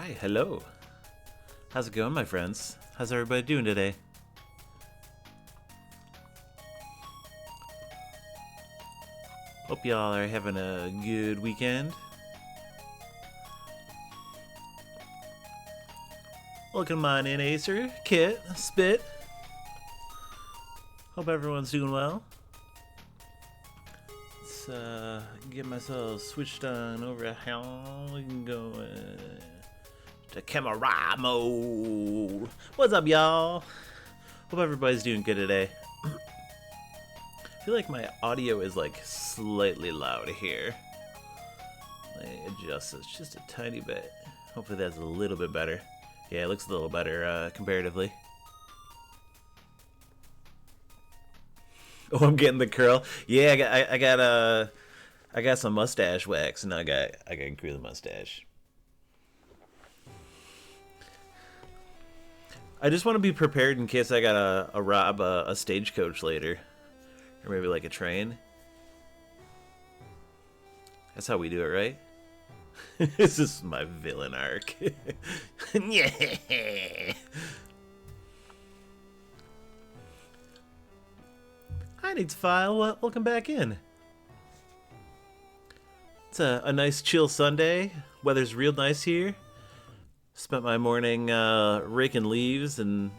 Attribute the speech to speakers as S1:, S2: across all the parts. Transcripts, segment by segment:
S1: Hi, hello. How's it going, my friends? How's everybody doing today? Hope y'all are having a good weekend. Welcome on in, Acer, Kit, Spit. Hope everyone's doing well. Let's get myself switched on over how we can go to camera mode. What's up, y'all? Hope everybody's doing good today. I feel like my audio is like slightly loud here. Let me adjust this just a tiny bit. Hopefully that's a little bit better. Yeah, it looks a little better comparatively. Oh, I'm getting the curl. Yeah, I got some mustache wax, and I got to grow the mustache. I just want to be prepared in case I gotta rob a stagecoach later, or maybe like a train. That's how we do it, right? This is my villain arc. Yeah. Hi, Nate's File. Welcome back in. It's a nice chill Sunday. Weather's real nice here. Spent my morning raking leaves and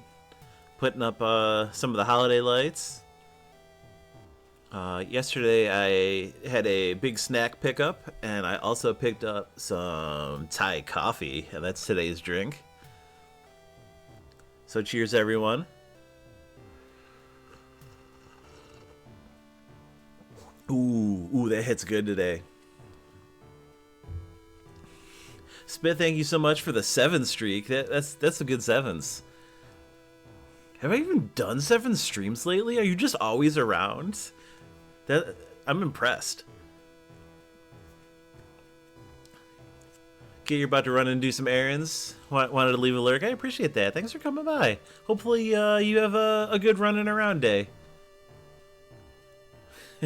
S1: putting up some of the holiday lights. Yesterday I had a big snack pickup, and I also picked up some Thai coffee, and that's today's drink. So cheers, everyone. Ooh, that hits good today. Spit, thank you so much for the 7 streak. That's a good 7s. Have I even done 7 streams lately? Are you just always around? I'm impressed. Okay, you're about to run and do some errands. Wanted to leave a lurk. I appreciate that. Thanks for coming by. Hopefully you have a good running around day.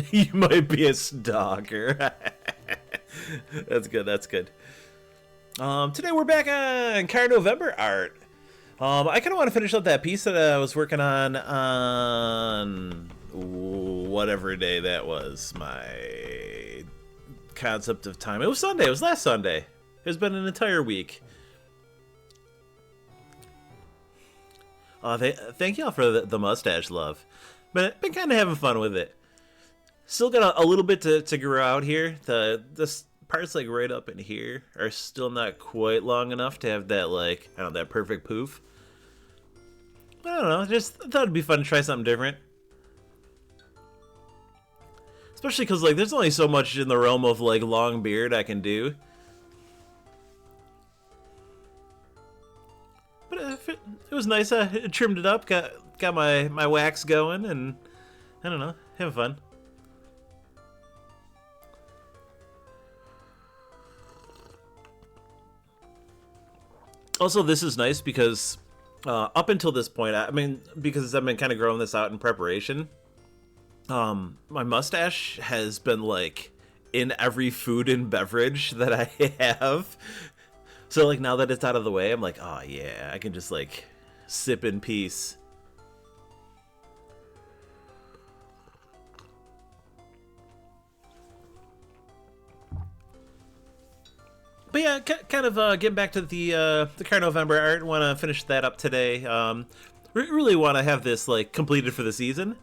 S1: You might be a stalker. That's good. That's good. Today we're back on Karnovember art. I kind of want to finish up that piece that I was working on whatever day that was. My concept of time. It was Sunday. It was last Sunday. It's been an entire week. Thank y'all for the mustache love. But been kind of having fun with it. Still got a little bit to grow out here. This parts like right up in here are still not quite long enough to have that like, I don't know, that perfect poof. I don't know, just thought it'd be fun to try something different. Especially because like there's only so much in the realm of like long beard I can do. But it was nice. I trimmed it up, got my wax going, and I don't know, having fun. Also, this is nice because up until this point, I mean, because I've been kind of growing this out in preparation, my mustache has been like in every food and beverage that I have. So like now that it's out of the way, I'm like, oh yeah, I can just like sip in peace. But yeah, kind of getting back to the Karnovember art. Want to finish that up today. Really want to have this like completed for the season,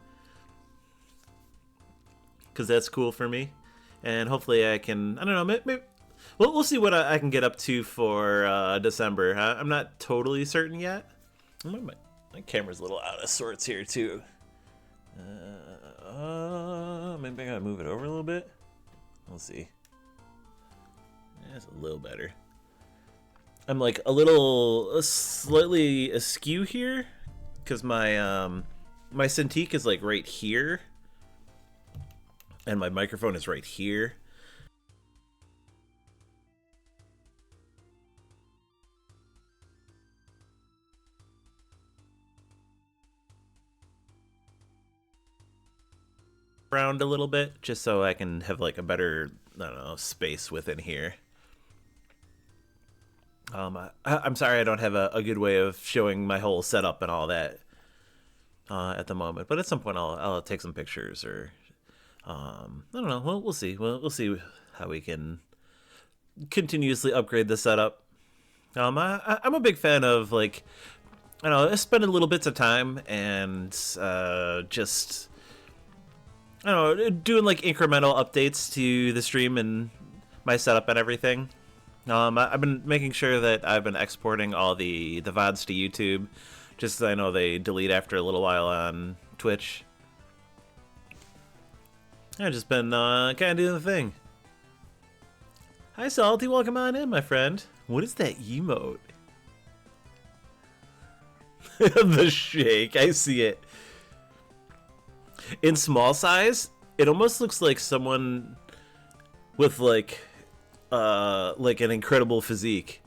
S1: because that's cool for me. And hopefully I can. I don't know. Maybe we'll see what I can get up to for December. I'm not totally certain yet. My camera's a little out of sorts here too. Maybe I gotta move it over a little bit. We'll see. That's a little better. I'm like slightly askew here because my my Cintiq is like right here, and my microphone is right here. Around a little bit just so I can have like a better, I don't know, space within here. I'm sorry I don't have a good way of showing my whole setup and all that at the moment, but at some point I'll take some pictures or I don't know. We'll see. We'll see how we can continuously upgrade the setup. I'm a big fan of like I don't know, spending little bits of time and just I don't know, doing like incremental updates to the stream and my setup and everything. I've been making sure that I've been exporting all the VODs to YouTube, just 'cause I know they delete after a little while on Twitch. I've just been kind of doing the thing. Hi, Salty. Welcome on in, my friend. What is that emote? The shake. I see it. In small size, it almost looks like someone with like an incredible physique.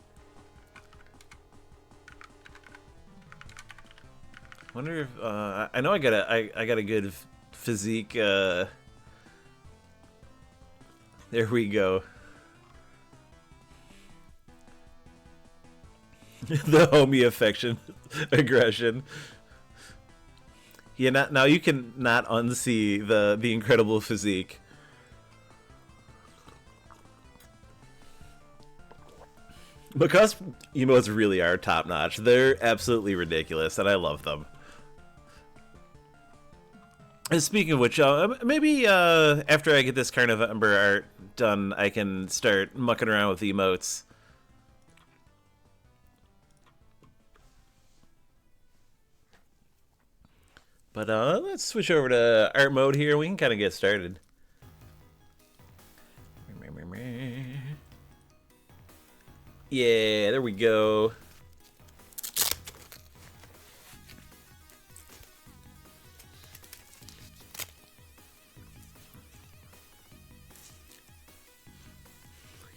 S1: Wonder if I know I got a good physique. There we go. The homie affection, aggression. Yeah, now you can not unsee the incredible physique. Because emotes really are top notch. They're absolutely ridiculous, and I love them. And speaking of which, maybe after I get this Karnovember art done, I can start mucking around with emotes. But let's switch over to art mode here. We can kind of get started. Yeah, there we go.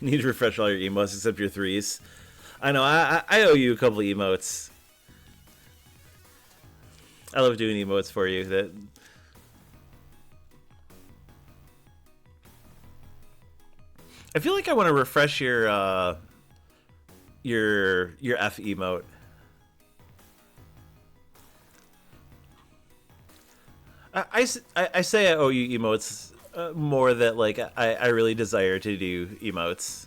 S1: You need to refresh all your emotes except your threes. I know, I owe you a couple of emotes. I love doing emotes for you. I feel like I want to refresh your F emote. I say I owe you emotes more that like I really desire to do emotes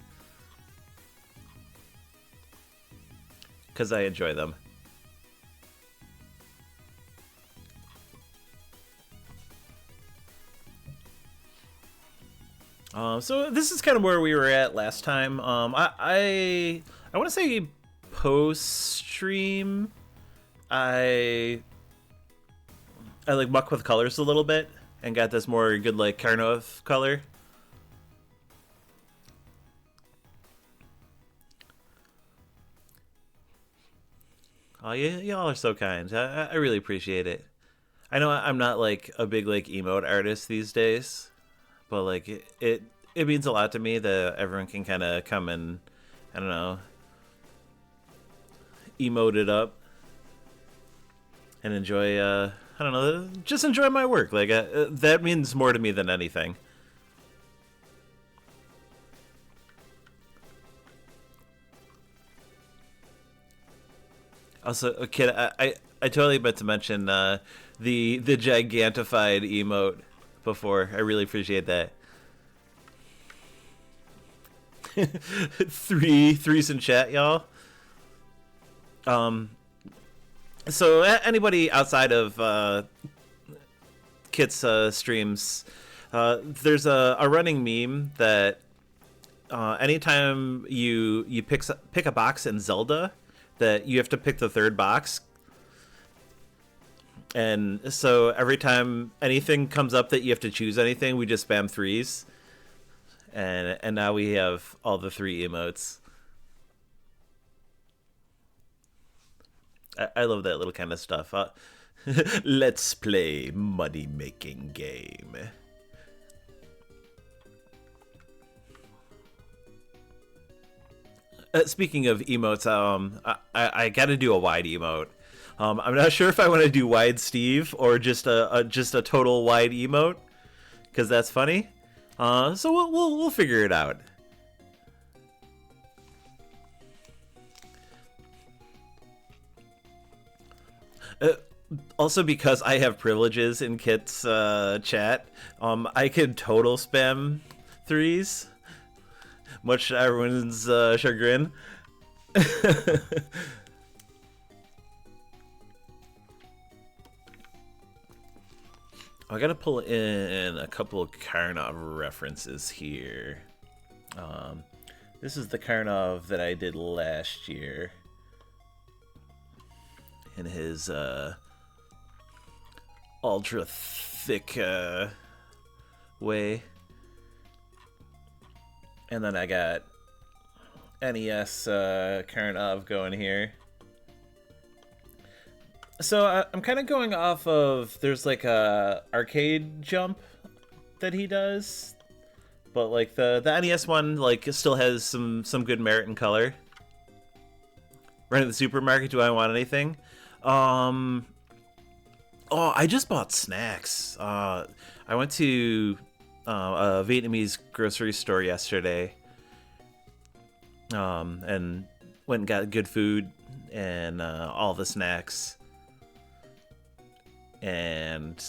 S1: because I enjoy them. So this is kind of where we were at last time. I want to say post stream, I like muck with colors a little bit and got this more good like Karnov color. Oh, y'all are so kind. I really appreciate it. I know I'm not like a big like emote artist these days, but like it means a lot to me that everyone can kind of come and I don't know, emote it up and enjoy I don't know, just enjoy my work. Like that means more to me than anything. Also, kid, I totally meant to mention the gigantified emote before. I really appreciate that. Threes in chat, y'all. So anybody outside of Kit's streams, there's a running meme that anytime you pick a box in Zelda, that you have to pick the third box. And so every time anything comes up that you have to choose anything, we just spam threes. And now we have all the three emotes. I love that little kind of stuff. Let's play money making game. Speaking of emotes, I gotta do a wide emote. I'm not sure if I want to do wide Steve or just a total wide emote, because that's funny. So we'll figure it out. Uh, Also, because I have privileges in Kit's chat, I can total spam threes, much to everyone's chagrin. I gotta pull in a couple of Karnov references here. This is the Karnov that I did last year in his ultra thick way. And then I got NES Karnov going here. So I'm kind of going off of, there's like a arcade jump that he does, but like the NES one like still has some good merit and color. Right at the supermarket, do I want anything? Oh, I just bought snacks. I went to a Vietnamese grocery store yesterday, and went and got good food and all the snacks. And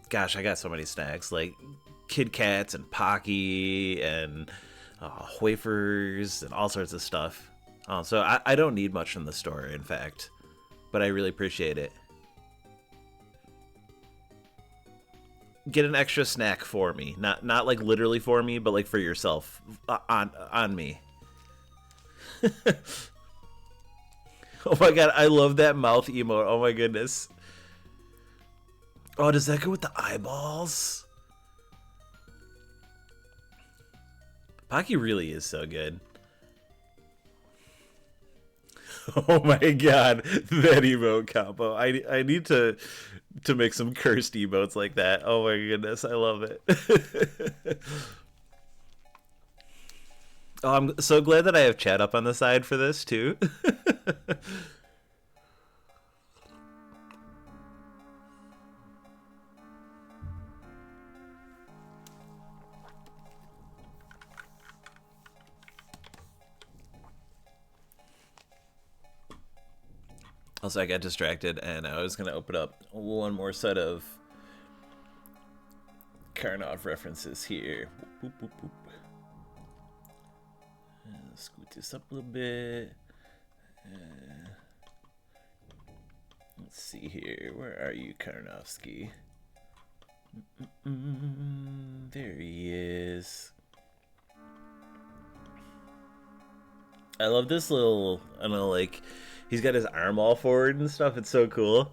S1: gosh, I got so many snacks, like Kit Kats and Pocky and wafers and all sorts of stuff. So I don't need much from the store, in fact, but I really appreciate it. Get an extra snack for me, not like literally for me, but like for yourself, on me. Oh my god, I love that mouth emote. Oh my goodness. Oh, does that go with the eyeballs? Pocky really is so good. Oh my god, that emote combo. I need to make some cursed emotes like that. Oh my goodness, I love it. Oh, I'm so glad that I have chat up on the side for this too. Also, I got distracted, and I was going to open up one more set of Karnov references here. Boop, boop, boop. Scoot this up a little bit. Let's see here. Where are you, Karnovsky? There he is. I love this little, I don't know, like, he's got his arm all forward and stuff. It's so cool.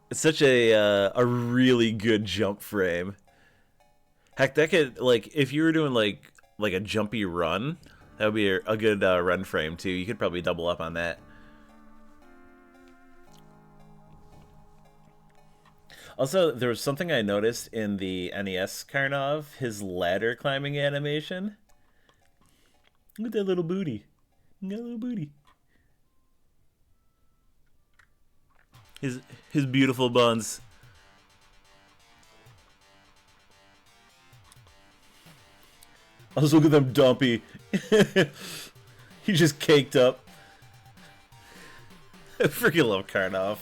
S1: It's such a really good jump frame. Heck, that could, like, if you were doing like a jumpy run, that would be a good run frame too. You could probably double up on that. Also, there was something I noticed in the NES Karnov, his ladder climbing animation. Look at that little booty. Look at that little booty. His beautiful buns. Also, look at them dumpy. He just caked up. I freaking love Karnov.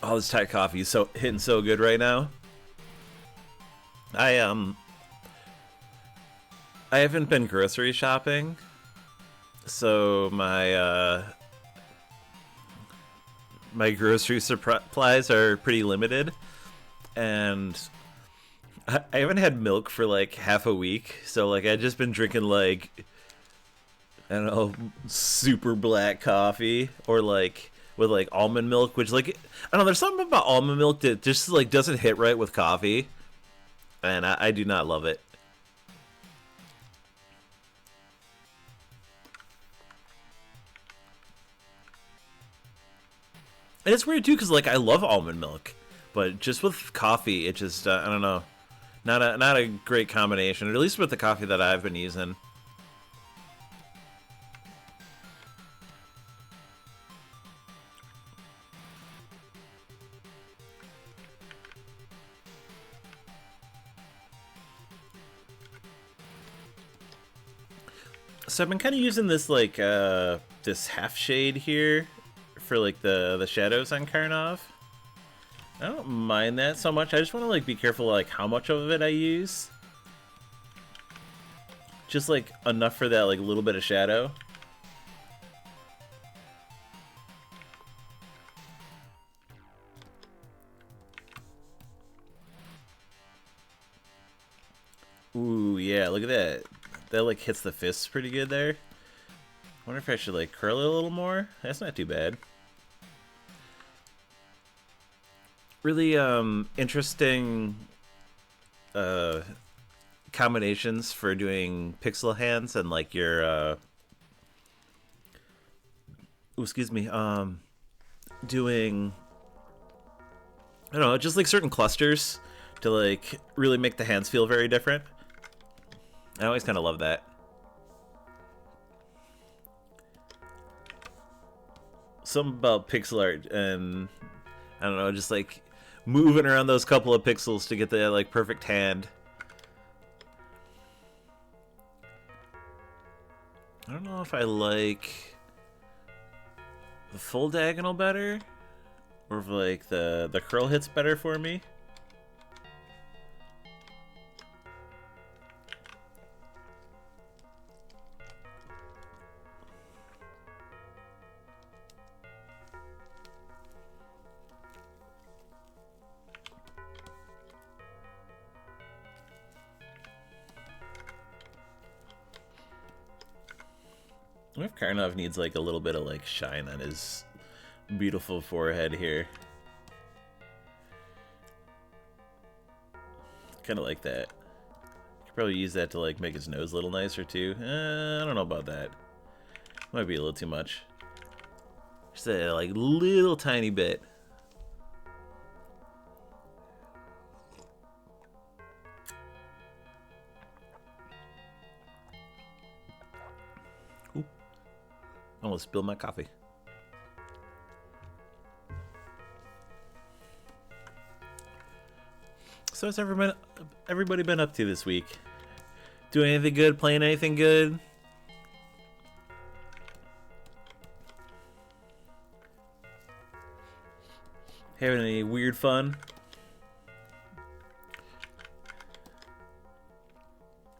S1: Oh, this Thai coffee is so hitting so good right now. I haven't been grocery shopping, so my my grocery supplies are pretty limited, and I haven't had milk for like half a week. So like I've just been drinking like, I don't know, super black coffee or like with like almond milk, which like, I don't know, there's something about almond milk that just like doesn't hit right with coffee, and I do not love it. And it's weird too, because like I love almond milk, but just with coffee, it just I don't know, not a great combination. At least with the coffee that I've been using. So I've been kind of using this like this half shade here for like the shadows on Karnov. I don't mind that so much. I just want to like be careful like how much of it I use. Just like enough for that like little bit of shadow. Ooh, yeah, look at that. That like hits the fists pretty good there. I wonder if I should like curl it a little more. That's not too bad. Really interesting combinations for doing pixel hands and like your ooh, excuse me, doing I don't know, just like certain clusters to like really make the hands feel very different. I always kind of love that. Something about pixel art and I don't know, just like moving around those couple of pixels to get the like perfect hand. I don't know if I like the full diagonal better or if like the curl hits better for me. I wonder if Karnov needs like a little bit of like shine on his beautiful forehead here. Kind of like that. Could probably use that to like make his nose a little nicer too. I don't know about that. Might be a little too much. Just a like little tiny bit. Ooh. Almost spilled my coffee. So what's everybody been up to this week? Doing anything good? Playing anything good? Having any weird fun?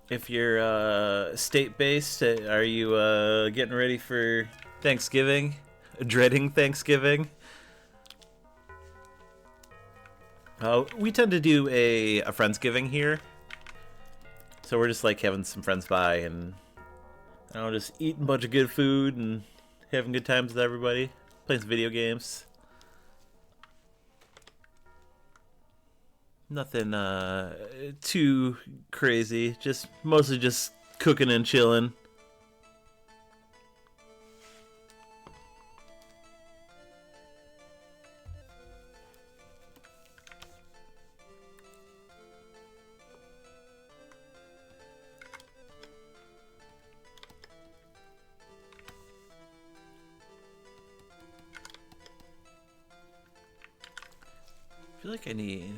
S1: If you're state-based, are you getting ready for Thanksgiving? Dreading Thanksgiving? We tend to do a Friendsgiving here. So we're just like having some friends by and I don't know, just eating a bunch of good food and having good times with everybody. Playing some video games. Nothing too crazy. Just mostly just cooking and chilling. I feel like I need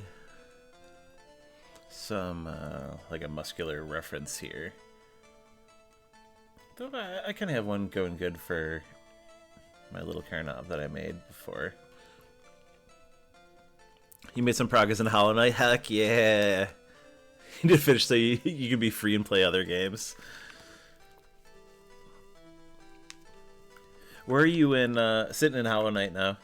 S1: some like a muscular reference here. Though I kind of have one going good for my little Karnov that I made before. You made some progress in Hollow Knight? Heck yeah! You did finish so you can be free and play other games. Where are you in sitting in Hollow Knight now?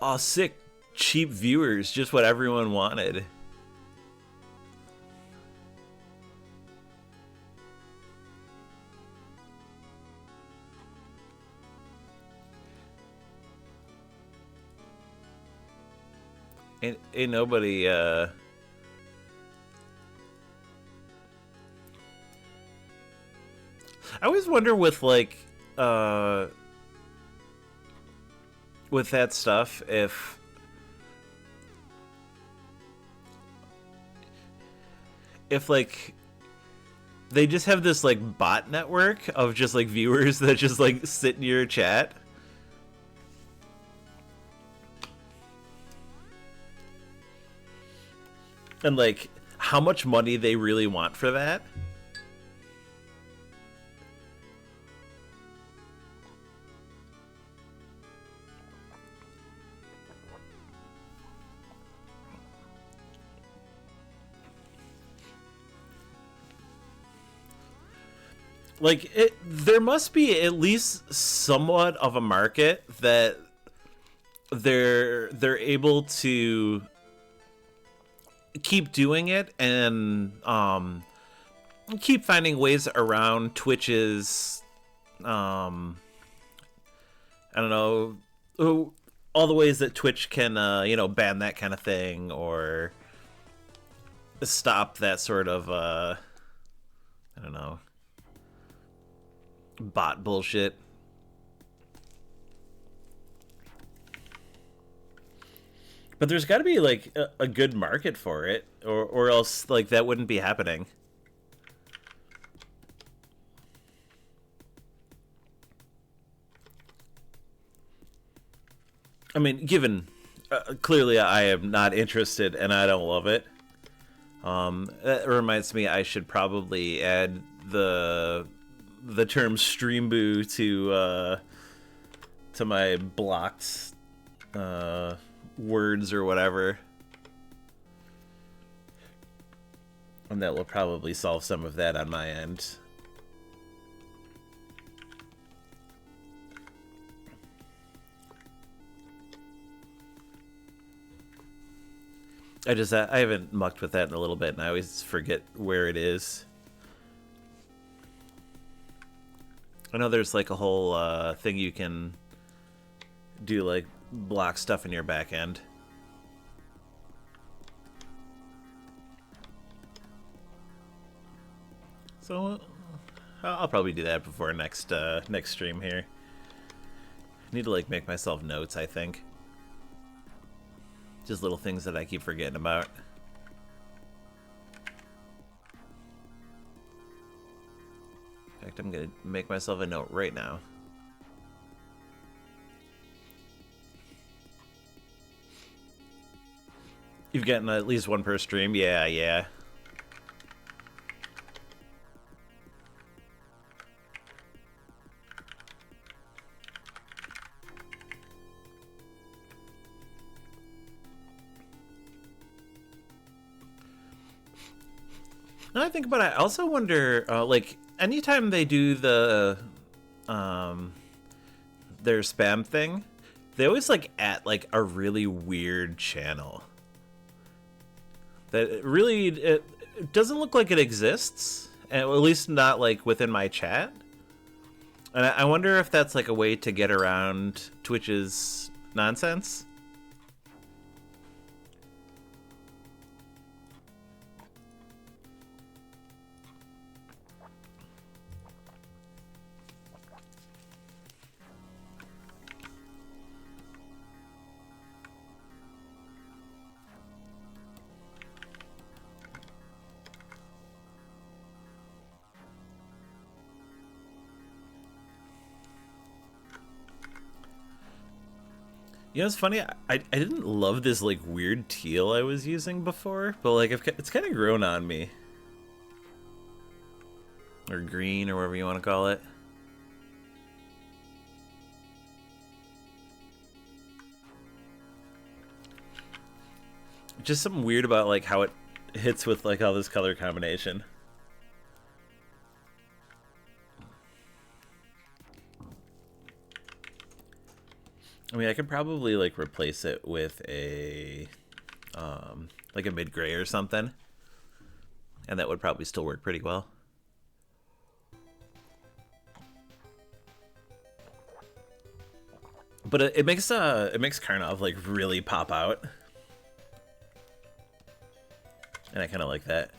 S1: Aw, sick. Cheap viewers. Just what everyone wanted. Ain't nobody, I always wonder with like with that stuff if like they just have this like bot network of just like viewers that just like sit in your chat. And like how much money they really want for that. Like there must be at least somewhat of a market that they're able to keep doing it and keep finding ways around Twitch's I don't know, all the ways that Twitch can you know, ban that kind of thing or stop that sort of I don't know, bot bullshit. But there's got to be like a good market for it, or else like that wouldn't be happening. I mean, given clearly I am not interested and I don't love it. That reminds me, I should probably add the term stream boo to my blocked words or whatever, and that will probably solve some of that on my end. I haven't mucked with that in a little bit, and I always forget where it is. I know there's like a whole thing you can do, like block stuff in your back end. So I'll probably do that before next stream here. I need to like make myself notes, I think. Just little things that I keep forgetting about. In fact, I'm gonna make myself a note right now. You've gotten at least one per stream? Yeah, yeah. Now I think about it, I also wonder, like, anytime they do the, their spam thing, they always, like, at, like, a really weird channel. That really, it doesn't look like it exists, at least not, like, within my chat. And I wonder if that's, like, a way to get around Twitch's nonsense. You know, it's funny, I didn't love this, like, weird teal I was using before, but, like, it's kind of grown on me. Or green, or whatever you want to call it. Just something weird about, like, how it hits with, like, all this color combination. I mean, I could probably, like, replace it with a, like a mid-gray or something. And that would probably still work pretty well. But it makes Karnov, like, really pop out. And I kind of like that.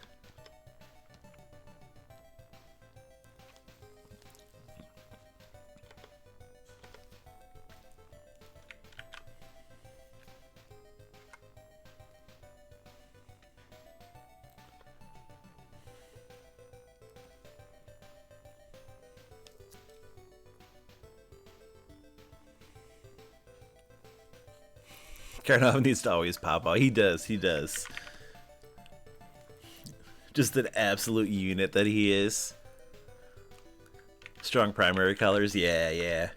S1: Karnov needs to always pop out. He does, he does. Just an absolute unit that he is. Strong primary colors, yeah, yeah.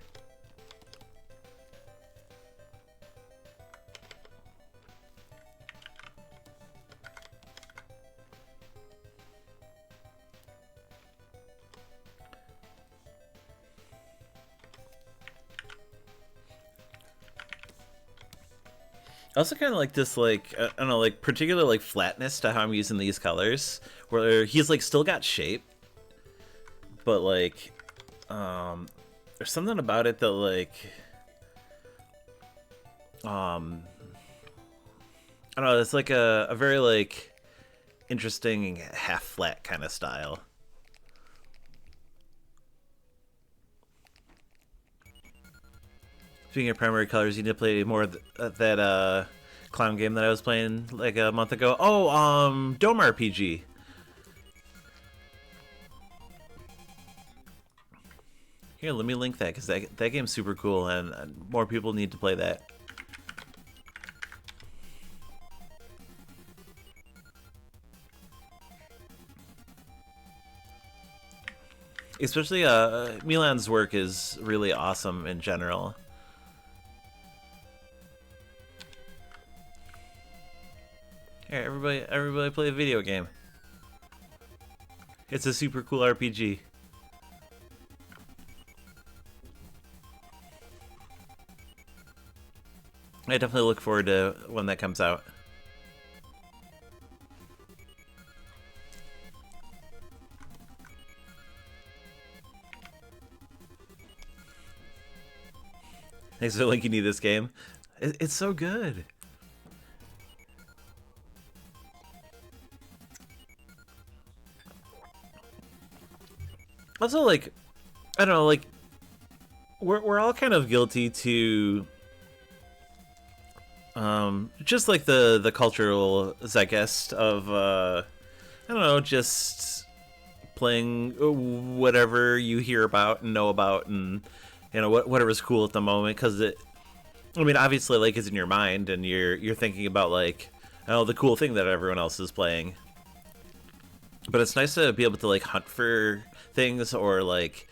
S1: I also kind of like this, like, I don't know, like, particular, like, flatness to how I'm using these colors. Where he's, like, still got shape. But, like, there's something about it that, like, I don't know, it's like a very, like, interesting half-flat kind of style. Speaking of primary colors, you need to play more of that clown game that I was playing like a month ago. Oh, Dome RPG. Here, let me link that because that game's super cool and more people need to play that. Especially Milan's work is really awesome in general. Here, everybody play a video game. It's a super cool RPG. I definitely look forward to when that comes out. Thanks for linking me this game. It's so good. Also, like, I don't know, like, we're all kind of guilty to, just like the cultural zeitgeist of, I don't know, just playing whatever you hear about and know about, and you know whatever's cool at the moment. Because I mean, obviously, like, it's in your mind, and you're thinking about like, oh, the cool thing that everyone else is playing. But it's nice to be able to like hunt for things or like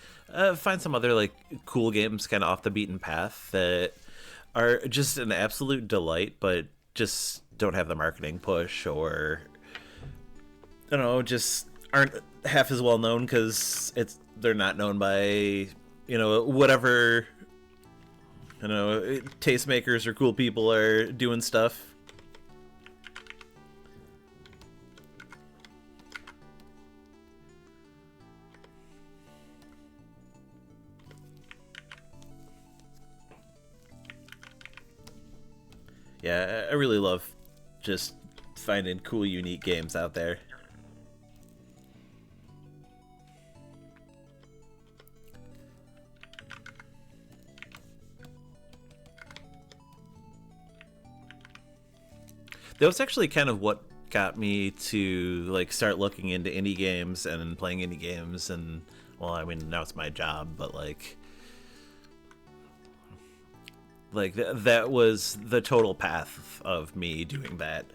S1: find some other like cool games kind of off the beaten path that are just an absolute delight, but just don't have the marketing push, or I don't know, just aren't half as well known because they're not known by, you know, whatever, you know, tastemakers or cool people are doing stuff. Yeah, I really love just finding cool, unique games out there. That was actually kind of what got me to like start looking into indie games and playing indie games, and well, I mean, now it's my job, but like that was the total path of me doing that,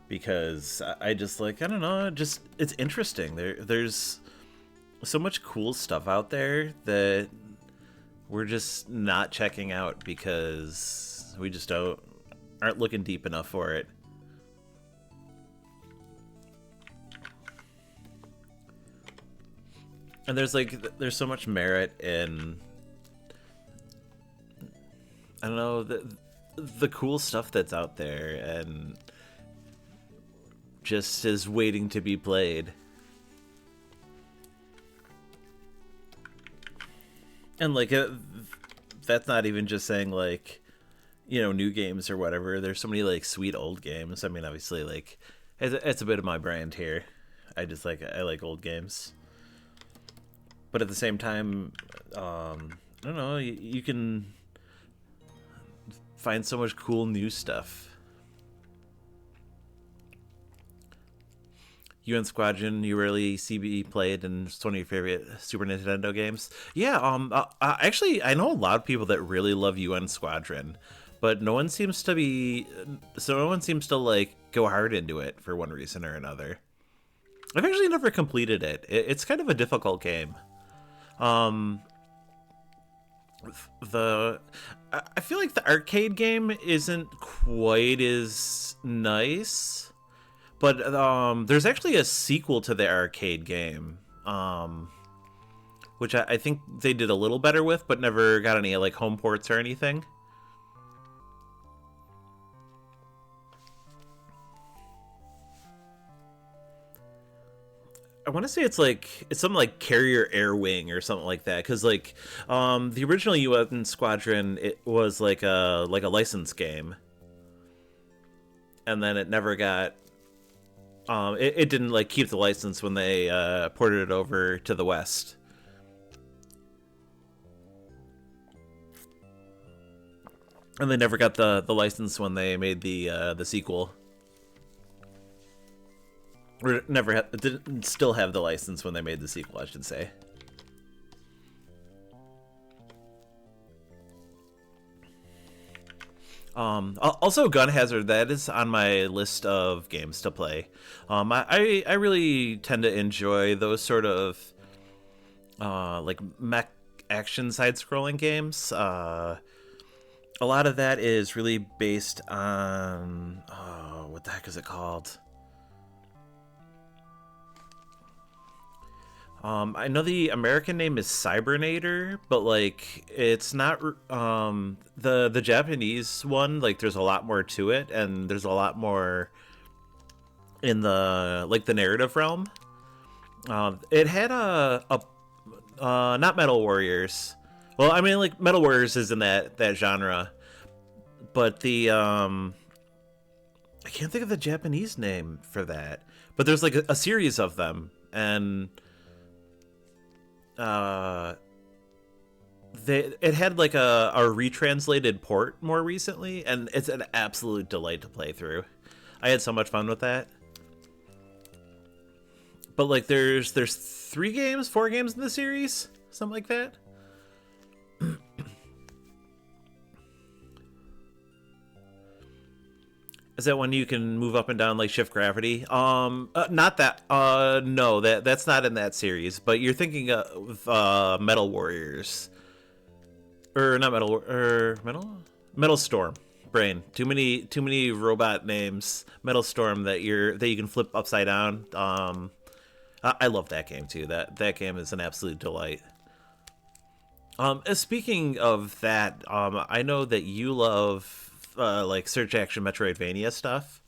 S1: because I just like, I don't know, just it's interesting. There's so much cool stuff out there that we're just not checking out because we just aren't looking deep enough for it. And there's so much merit in, I don't know, the cool stuff that's out there and just is waiting to be played. And like that's not even just saying like, you know, new games or whatever. There's so many like sweet old games. I mean, obviously, like it's a bit of my brand here. I like old games. But at the same time, I don't know, you can find so much cool new stuff. UN Squadron, you rarely see me play it, and it's one of your favorite Super Nintendo games. Yeah, actually, I know a lot of people that really love UN Squadron, but no one seems to be. So no one seems to like go hard into it for one reason or another. I've actually never completed it. It's kind of a difficult game. Um, the I feel like the arcade game isn't quite as nice, but there's actually a sequel to the arcade game, which I think they did a little better with, but never got any like home ports or anything. I want to say it's something like Carrier Air Wing or something like that, because like the original UN Squadron, it was like a licensed game, and then it never got it didn't like keep the license when they ported it over to the West. And they never got the license when they made the sequel. Or didn't still have the license when they made the sequel, I should say. Also, Gun Hazard, that is on my list of games to play. I really tend to enjoy those sort of like mech action side-scrolling games. A lot of that is really based on what the heck is it called? I know the American name is Cybernator, but like it's not the Japanese one. Like there's a lot more to it, and there's a lot more in the like the narrative realm. It had a not Metal Warriors. Well, I mean like Metal Warriors is in that genre, but the I can't think of the Japanese name for that. But there's like a series of them, and it had like a retranslated port more recently, and it's an absolute delight to play through. I had so much fun with that. But like there's 4 games in the series, something like that. Is that when you can move up and down like shift gravity? Not that. No, that's not in that series. But you're thinking of Metal Warriors, or not Metal Storm. Brain. Too many robot names. Metal Storm that you can flip upside down. I love that game too. That game is an absolute delight. Speaking of that, I know that you love like search action Metroidvania stuff.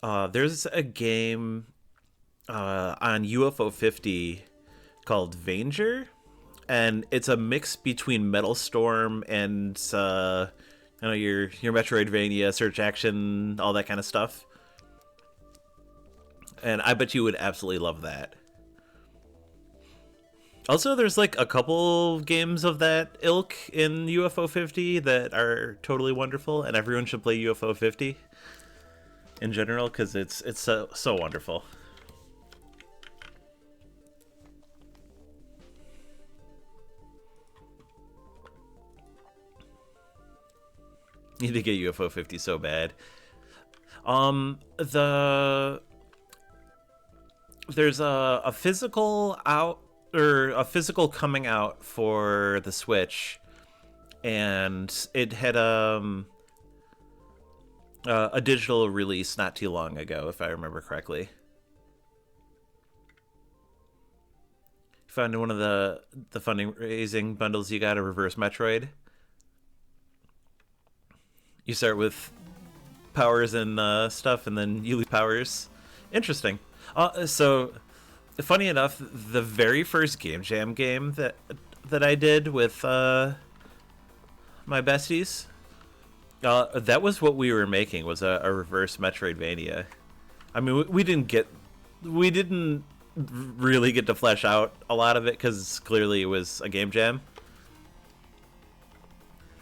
S1: There's a game on UFO 50 called Vanger, and it's a mix between Metal Storm and your Metroidvania search action, all that kind of stuff. And I bet you would absolutely love that. Also, there's like a couple games of that ilk in UFO 50 that are totally wonderful, and everyone should play UFO 50 in general because it's so wonderful. Need to get UFO 50 so bad. There's a physical a physical coming out for the Switch, and it had a digital release not too long ago, if I remember correctly. Found one of the fundraising bundles, you got a Reverse Metroid. You start with powers and stuff, and then you lose powers. Interesting. So, funny enough, the very first Game Jam game that I did with my besties, that was what we were making, was a Reverse Metroidvania. I mean, we didn't really get to flesh out a lot of it because clearly it was a Game Jam.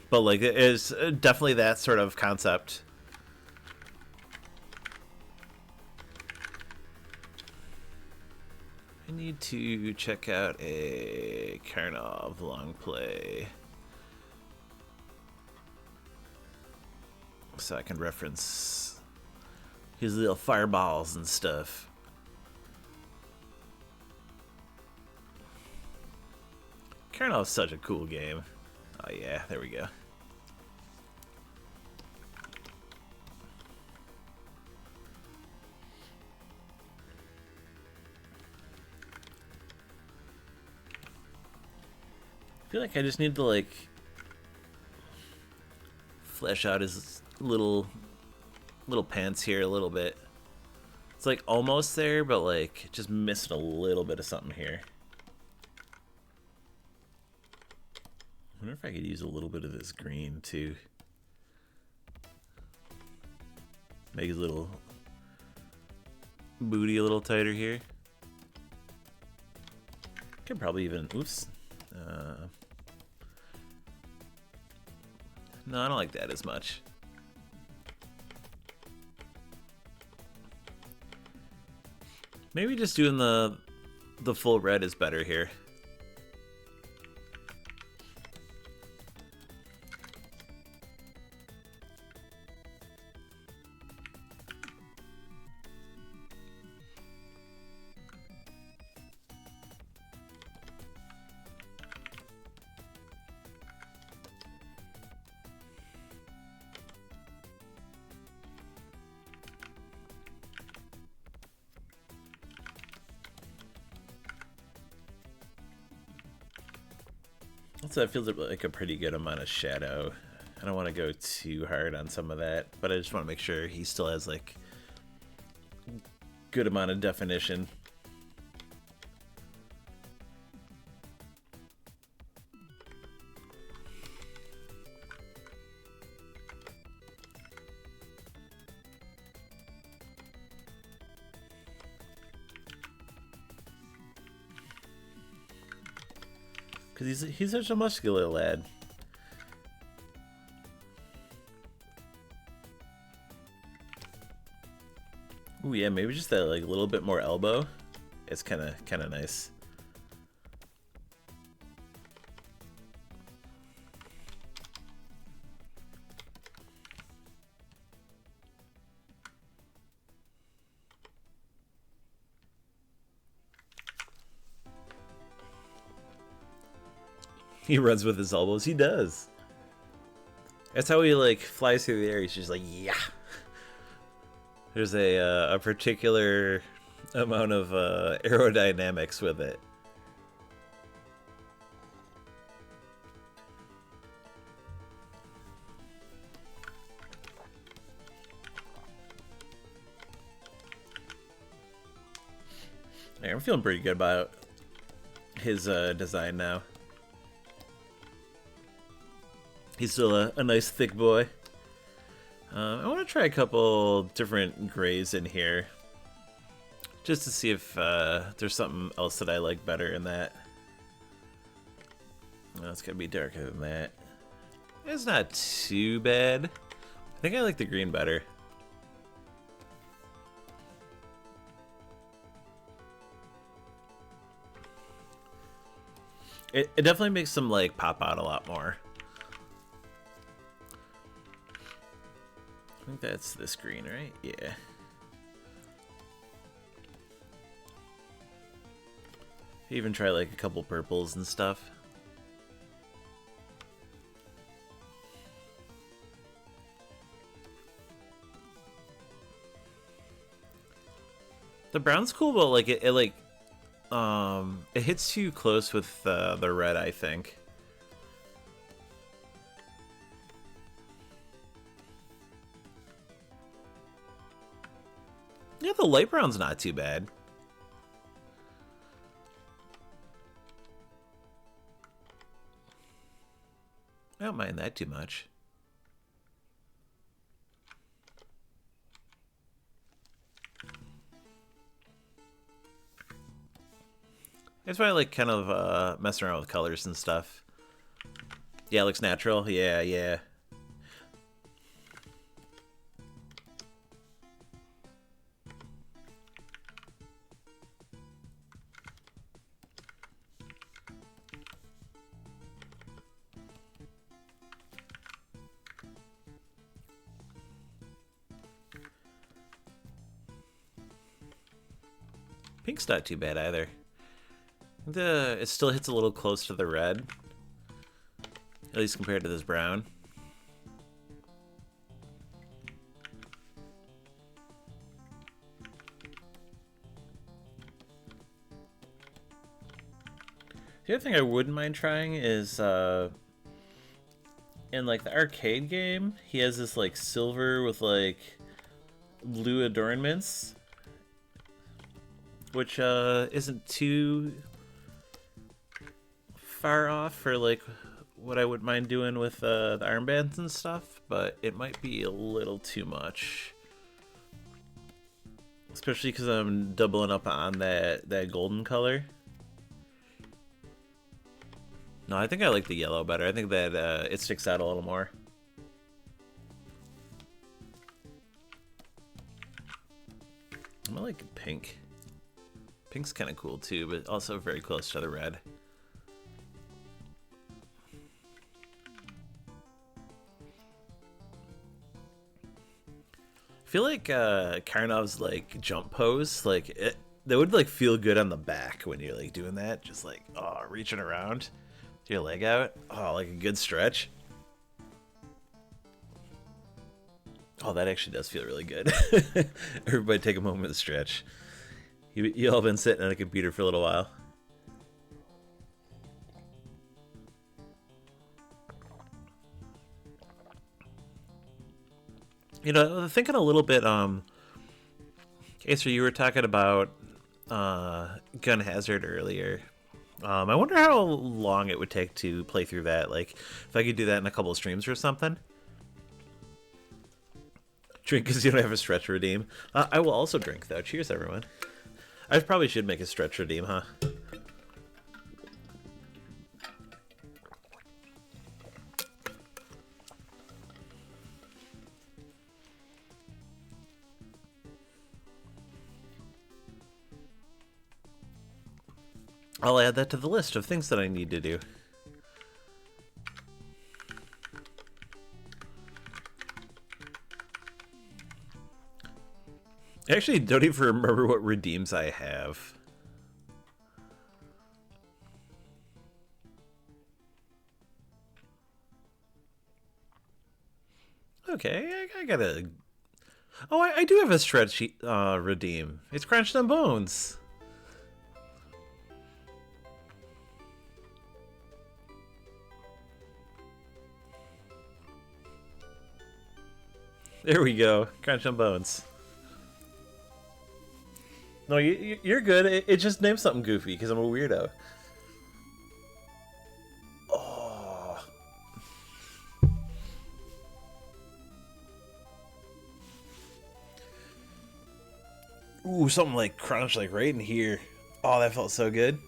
S1: But like, it is definitely that sort of concept. I need to check out a Karnov long play. so I can reference his little fireballs and stuff. Karnov's such a cool game. Oh yeah, there we go. I feel like I just need to like flesh out his little pants here a little bit. It's like almost there, but like just missing a little bit of something here. I wonder if I could use a little bit of this green too. Make his little booty a little tighter here. Could probably even, oops. No, I don't like that as much. Maybe just doing the full red is better here. So that feels like a pretty good amount of shadow. I don't want to go too hard on some of that, but I just want to make sure he still has like good amount of definition. Because he's such a muscular lad. Ooh yeah, maybe just that like little bit more elbow. It's kind of nice. He runs with his elbows. He does. That's how he like flies through the air. He's just like, yeah. There's a particular amount of aerodynamics with it. Yeah, I'm feeling pretty good about his design now. He's still a nice thick boy. I want to try a couple different grays in here, just to see if there's something else that I like better in that. No, it's gotta be darker than that. It's not too bad. I think I like the green better. It definitely makes them like pop out a lot more. I think that's this green, right? Yeah. Even try like a couple purples and stuff. The brown's cool, but like it hits too close with the red, I think. Yeah, the light brown's not too bad. I don't mind that too much. That's why I like kind of messing around with colors and stuff. Yeah, it looks natural. Yeah, yeah. Pink's not too bad either. It still hits a little close to the red, at least compared to this brown. The other thing I wouldn't mind trying is in like the arcade game, he has this like silver with like blue adornments, which isn't too far off for like what I wouldn't mind doing with the armbands and stuff, but it might be a little too much, especially because I'm doubling up on that golden color. No, I think I like the yellow better. I think that it sticks out a little more. I like pink. Pink's kind of cool too, but also very close to the red. I feel like Karnov's like jump pose, like that would like feel good on the back when you're like doing that, just like reaching around. Your leg out. Oh, like a good stretch. Oh, that actually does feel really good. Everybody take a moment to stretch. You all been sitting on a computer for a little while. You know, thinking a little bit, Acer, you were talking about Gun Hazard earlier. I wonder how long it would take to play through that. Like, if I could do that in a couple of streams or something. Drink because you don't have a stretch redeem. I will also drink, though. Cheers, everyone. I probably should make a stretch redeem, huh? I'll add that to the list of things that I need to do. I actually don't even remember what redeems I have. Okay, I gotta... Oh, I do have a stretch redeem. It's Crunched on Bones. There we go. Crunch on Bones. No, you're good. It just named something goofy because I'm a weirdo. Oh. Ooh, something like crunch, like right in here. Oh, that felt so good.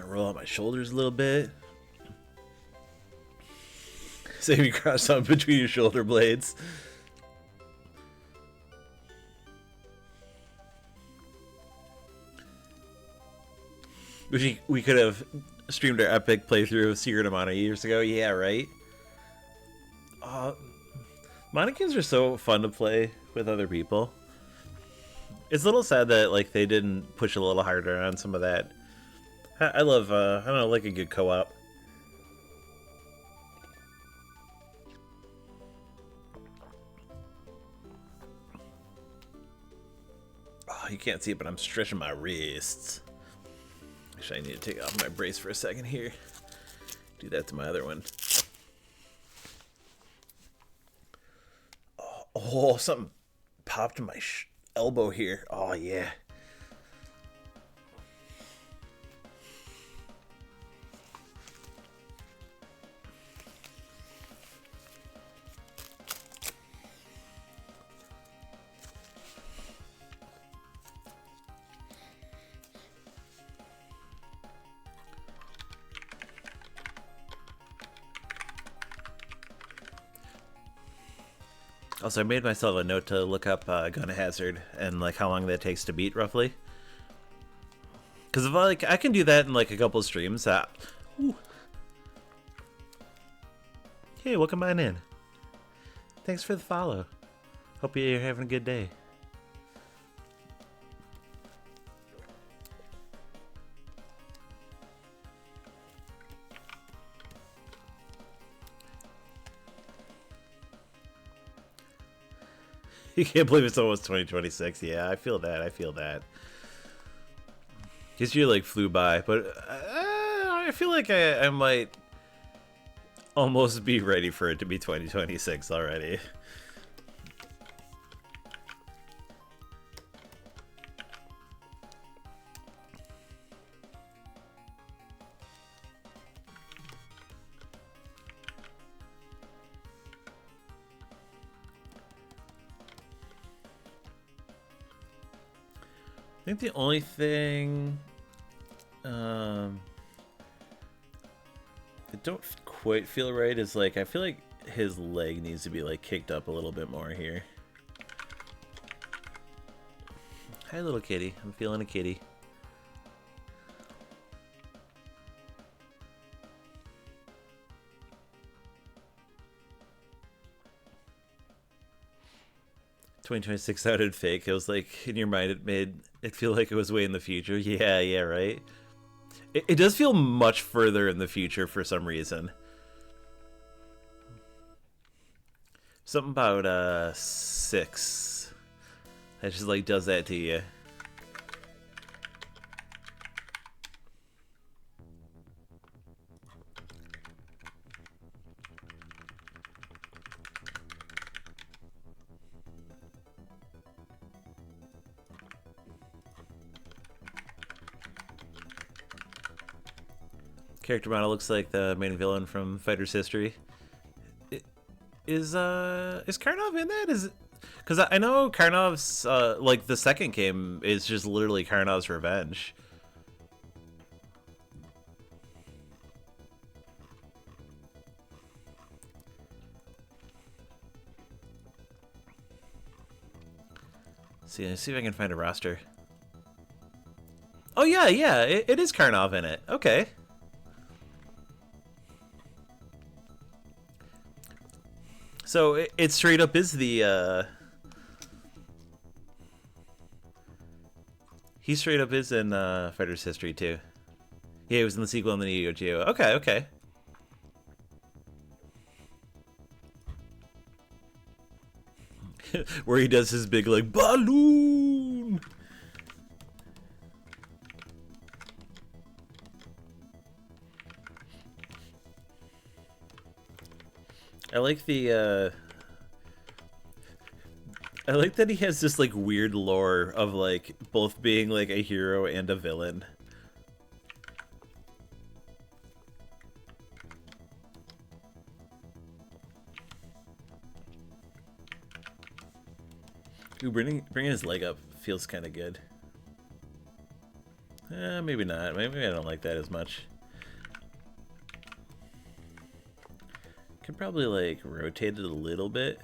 S1: Roll out my shoulders a little bit. Save me cross something between your shoulder blades. We could have streamed our epic playthrough of Secret of Mana years ago. Yeah, right? Mana games are so fun to play with other people. It's a little sad that like they didn't push a little harder on some of that. I love, I don't know, like a good co-op. Oh, you can't see it, but I'm stretching my wrists. Actually, I need to take off my brace for a second here. Do that to my other one. Oh, something popped in my elbow here. Oh, yeah. Also, I made myself a note to look up Gun Hazard and like how long that takes to beat, roughly. Because if I can do that in like a couple of streams. Ooh. Hey, welcome on in. Thanks for the follow. Hope you're having a good day. You can't believe it's almost 2026. Yeah, I feel that. I feel that. This year like flew by, but I feel like I might almost be ready for it to be 2026 already. I think the only thing I don't quite feel right is like I feel like his leg needs to be like kicked up a little bit more here. Hi little kitty, I'm feeling a kitty. "2026 sounded fake." It was like in your mind it made it feel like it was way in the future. Yeah, right. It does feel much further in the future for some reason. Something about 6. That just like does that to you. Character model looks like the main villain from Fighter's History. Is Karnov in that? Is because I know Karnov's like the second game is just literally Karnov's revenge. See if I can find a roster. Oh yeah, it is Karnov in it. Okay. So it straight up is the he straight up is in Fighter's History too. Yeah, he was in the sequel and the Neo Geo. Okay. Where he does his big like balloon. I like the I like that he has this like weird lore of like both being like a hero and a villain. Ooh, bringing his leg up feels kind of good. Maybe not. Maybe I don't like that as much. Could probably like rotate it a little bit.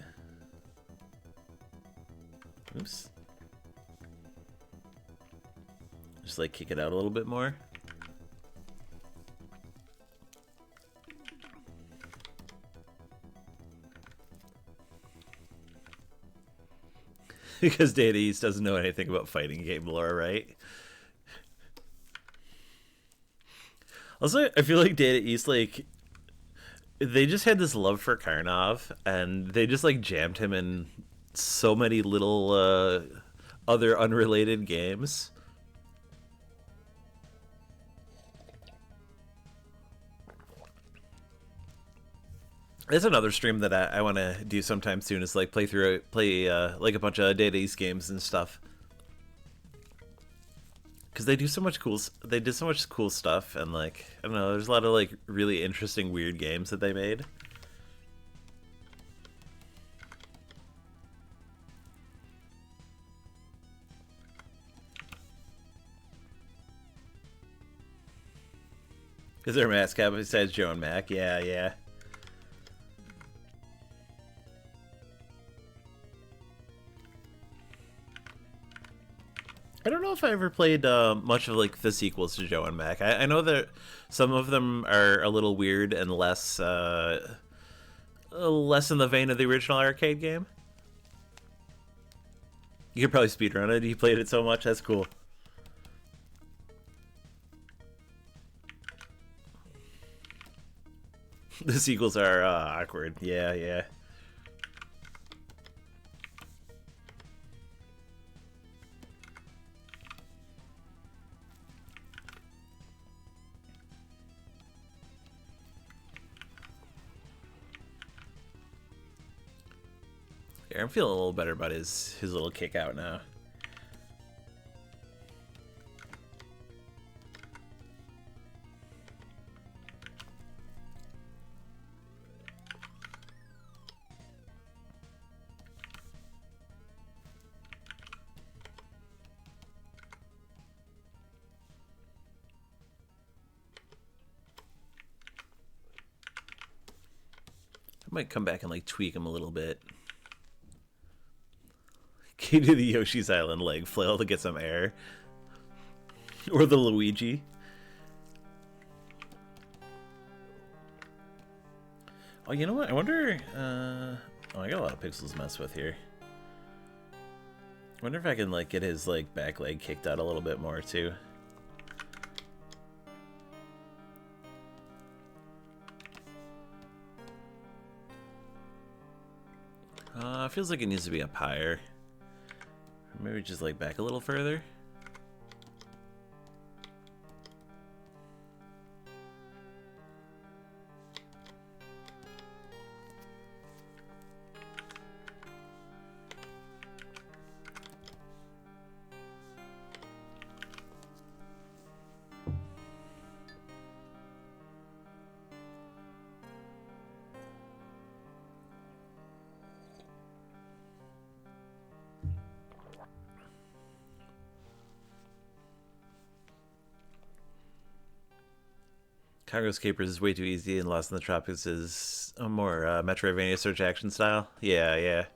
S1: Oops. Just like kick it out a little bit more. Because Data East doesn't know anything about fighting game lore, right? Also, I feel like Data East, like, they just had this love for Karnov, and they just, like, jammed him in so many little, other unrelated games. There's another stream that I want to do sometime soon, is, like, play like, a bunch of Data East games and stuff. Because they do so much they did so much cool stuff, and like, I don't know, there's a lot of like really interesting weird games that they made. Is there a mascot besides Joe and Mac? Yeah. I don't know if I ever played much of like the sequels to Joe and Mac. I know that some of them are a little weird and less in the vein of the original arcade game. You could probably speedrun it. You played it so much. That's cool. The sequels are awkward. Yeah, yeah. Here, I'm feeling a little better about his little kick out now. I might come back and like tweak him a little bit. Key to the Yoshi's Island leg flail to get some air. Or the Luigi. Oh, you know what? I wonder... oh, I got a lot of pixels to mess with here. I wonder if I can like get his like back leg kicked out a little bit more too. Feels like it needs to be up higher. Maybe just like back a little further. Congo's Capers is way too easy, and Lost in the Tropics is a more Metroidvania search action style. Yeah, yeah.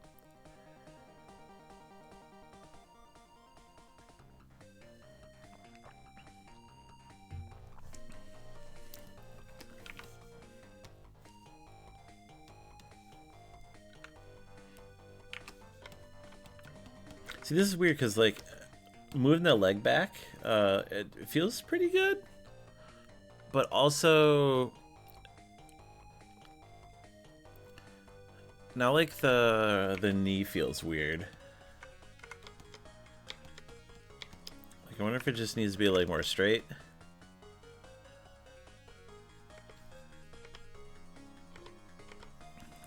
S1: See, this is weird because like moving the leg back, it feels pretty good. But also, now like the knee feels weird. Like I wonder if it just needs to be like more straight.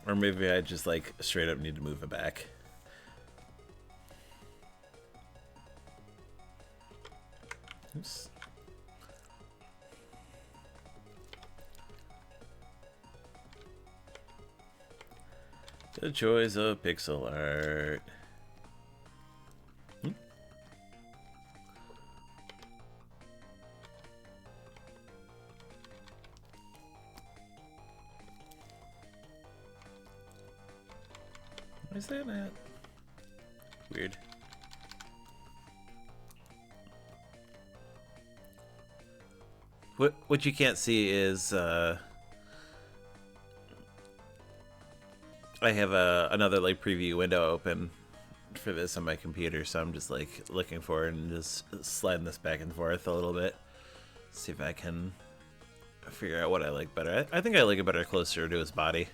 S1: Or maybe I just like straight up need to move it back. Oops. The joys of pixel art. What is that at? Weird. What you can't see is I have another like preview window open for this on my computer, so I'm just like looking for it and just sliding this back and forth a little bit. See if I can figure out what I like better. I think I like it better closer to his body.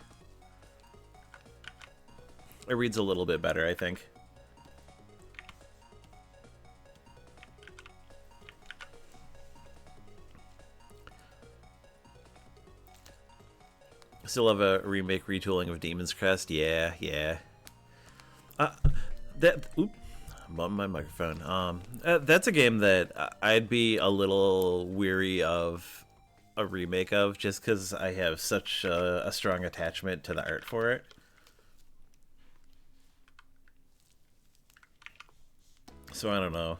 S1: It reads a little bit better, I think. Still have a remake retooling of Demon's Crest. Yeah, yeah. Oop, bumped my microphone. That's a game that I'd be a little weary of a remake of, just because I have such a strong attachment to the art for it. So I don't know.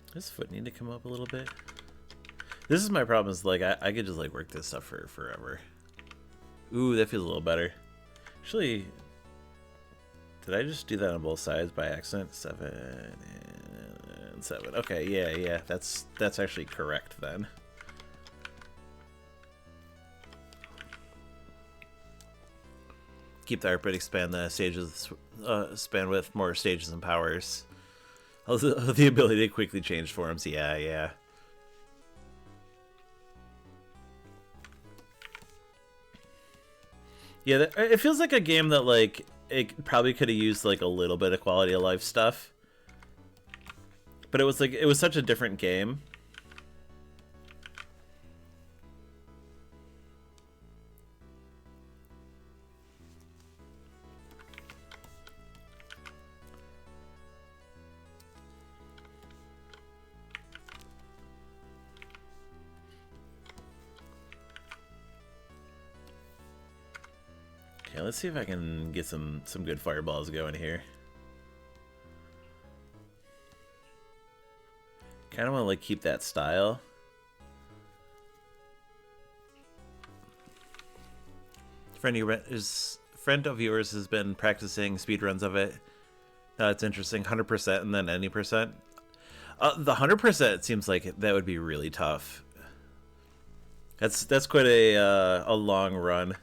S1: Does his foot need to come up a little bit? This is my problem, is like I could just like work this stuff for forever. Ooh, that feels a little better. Actually, Did I just do that on both sides by accident? 7 and 7. Okay, yeah. That's actually correct then. Keep the art, but expand the stages, span with more stages and powers. The ability to quickly change forms. Yeah. Yeah, it feels like a game that, like, it probably could have used, like, a little bit of quality of life stuff. But it was, like, it was such a different game. Okay, let's see if I can get some good fireballs going here. Kind of want to, like, keep that style. Friend of yours has been practicing speedruns of it. That's interesting. 100% and then any percent. The 100% seems like that would be really tough. That's quite a long run.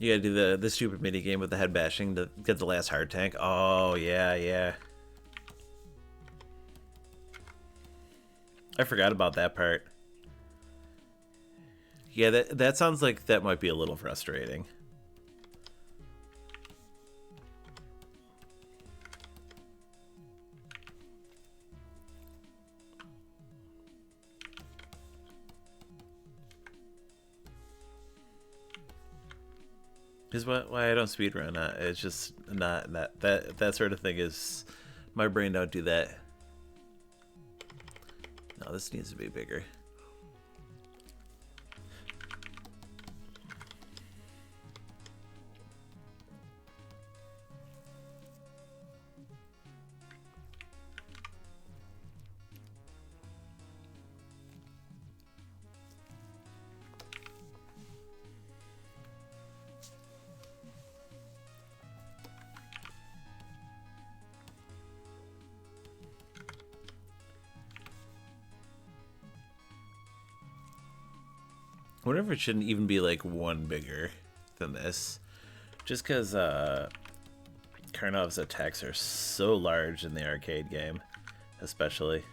S1: You gotta do the stupid mini game with the head bashing to get the last hard tank. Oh yeah. I forgot about that part. Yeah, that sounds like that might be a little frustrating. Is why I don't speedrun. It's just not that sort of thing is, my brain don't do that. No, this needs to be bigger. I wonder if it shouldn't even be like one bigger than this. Just because Karnov's attacks are so large in the arcade game, especially.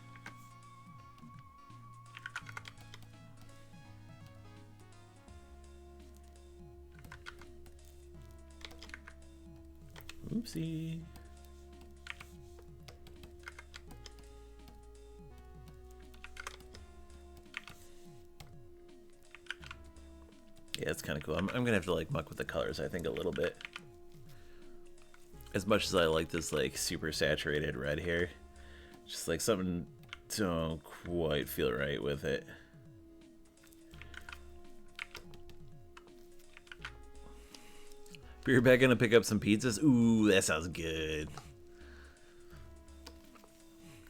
S1: Oopsie. Yeah, it's kind of cool. I'm gonna have to like muck with the colors, I think, a little bit. As much as I like this like super saturated red here, just like something don't quite feel right with it. You're back gonna pick up some pizzas? Ooh, that sounds good.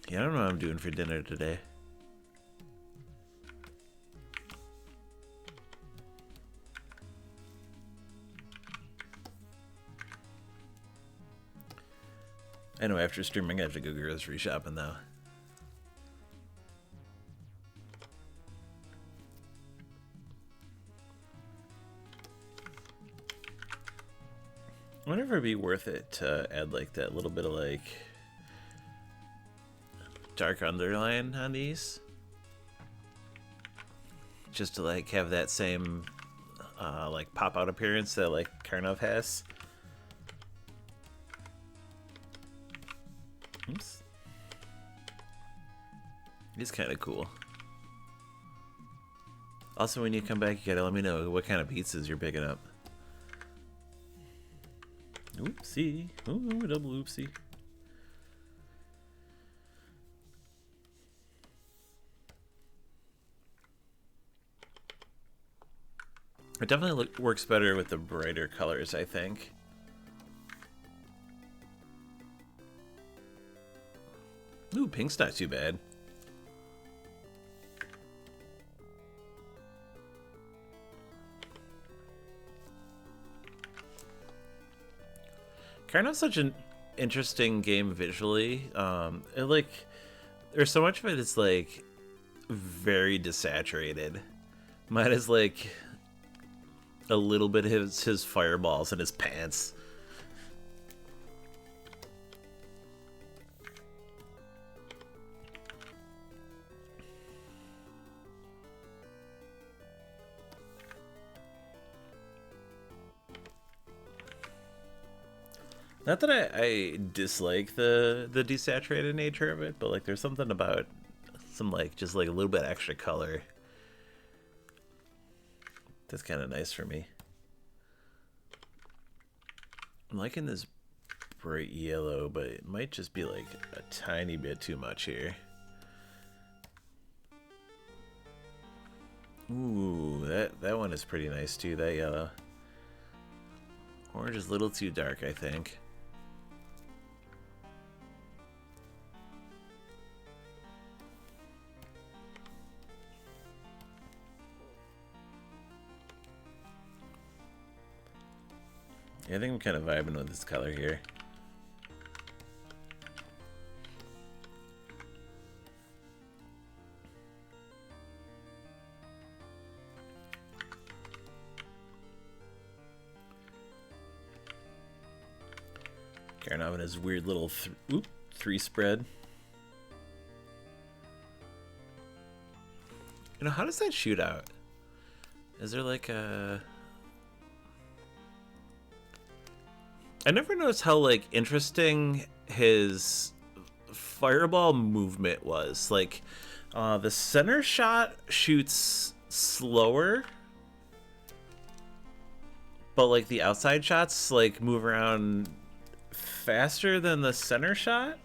S1: Yeah, I don't know what I'm doing for dinner today. I know after streaming I have to go grocery shopping though. I wonder if it'd be worth it to add like that little bit of like dark underline on these. Just to like have that same like pop out appearance that like Karnov has. Oops. It's kind of cool. Also, when you come back, you gotta let me know what kind of pizzas you're picking up. Oopsie. Ooh, double oopsie. It definitely works better with the brighter colors, I think. Ooh, pink's not too bad. Karnov's such an interesting game visually. There's so much of it is like very desaturated. Mine is like a little bit of his fireballs in his pants. Not that I dislike the desaturated nature of it, but like there's something about some like just like a little bit extra color that's kind of nice for me. I'm liking this bright yellow, but it might just be like a tiny bit too much here. Ooh, that one is pretty nice too, that yellow. Orange is a little too dark, I think. Yeah, I think I'm kind of vibing with this color here. Karnov and his weird little three spread. You know, how does that shoot out? Is there like a... I never noticed how like interesting his fireball movement was. Like the center shot shoots slower, but like the outside shots like move around faster than the center shot.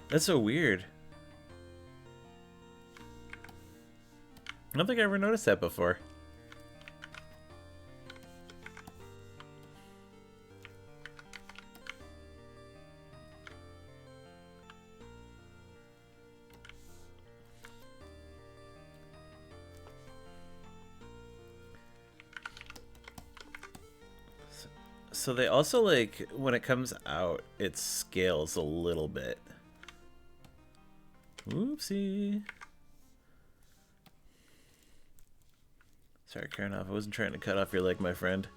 S1: That's so weird. I don't think I ever noticed that before. So they also, like, when it comes out, it scales a little bit. Oopsie. Sorry, Karnov, I wasn't trying to cut off your leg, my friend.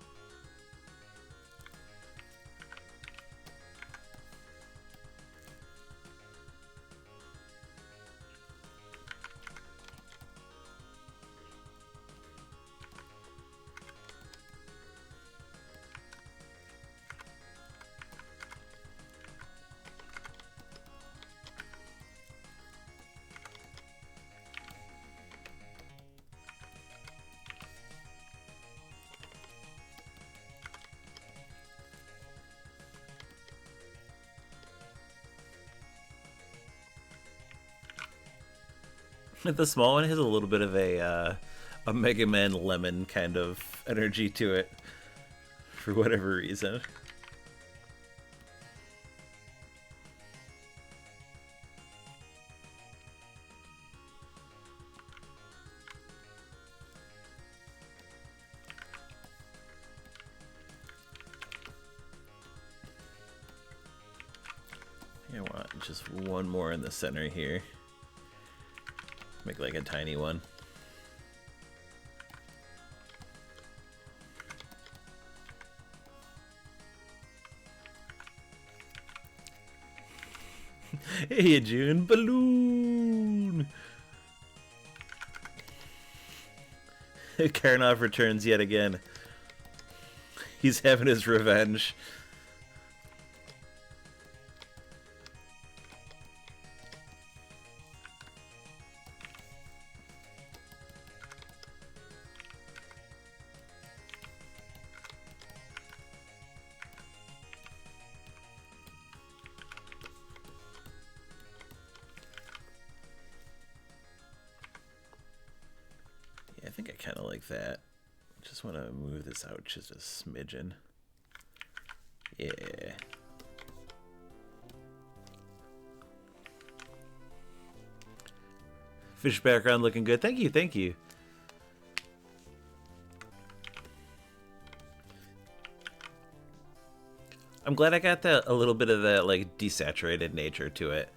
S1: The small one has a little bit of a Mega Man Lemon kind of energy to it, for whatever reason. I want just one more in the center here. Make like a tiny one. Hey, June balloon. Karnov returns yet again. He's having his revenge. I think I kind of like that. Just want to move this out just a smidgen. Yeah. Fish background looking good. Thank you, thank you. I'm glad I got that, a little bit of that like desaturated nature to it.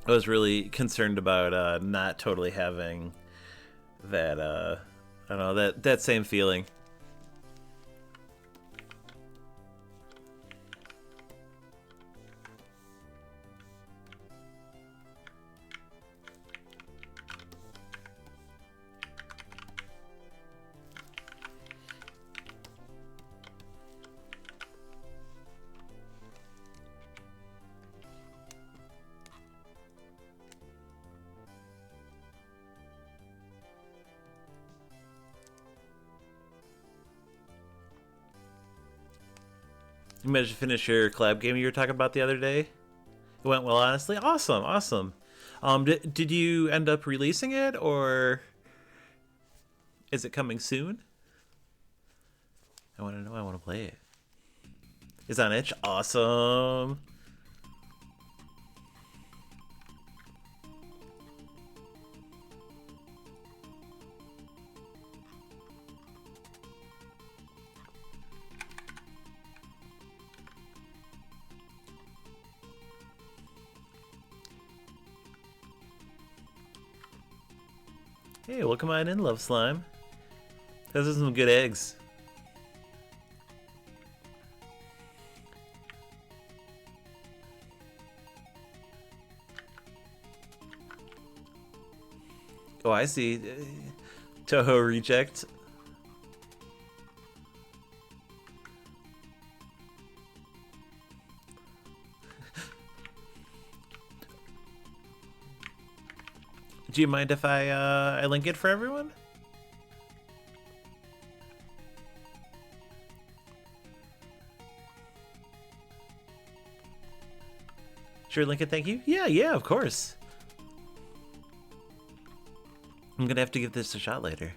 S1: I was really concerned about not totally having that I don't know, that same feeling. You managed to finish your collab game you were talking about the other day? It went well, honestly. Awesome, awesome. Did you end up releasing it, or is it coming soon? I want to know. I want to play it. It's on itch. Awesome. Hey, welcome on in, Love Slime. Those are some good eggs. Oh, I see. Toho reject. Do you mind if I link it for everyone? Sure, link it, thank you. Yeah, of course. I'm gonna have to give this a shot later.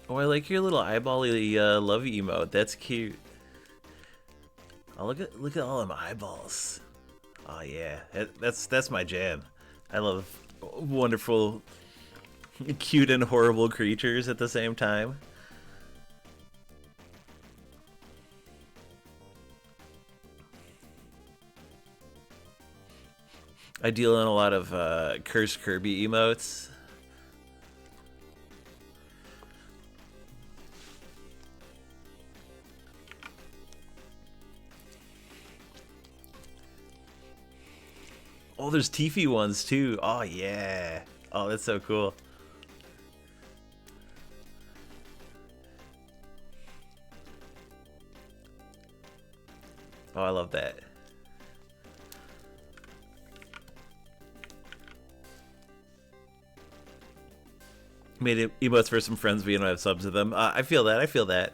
S1: Oh, I like your little eyeball-y love emote. That's cute. Oh, look at all them eyeballs. Oh yeah, that's my jam. I love wonderful, cute and horrible creatures at the same time. I deal in a lot of Cursed Kirby emotes. Oh, there's Tiffy ones too. Oh yeah. Oh, that's so cool. Oh, I love that. Made it emotes for some friends, but you don't have subs of them. I feel that. I feel that.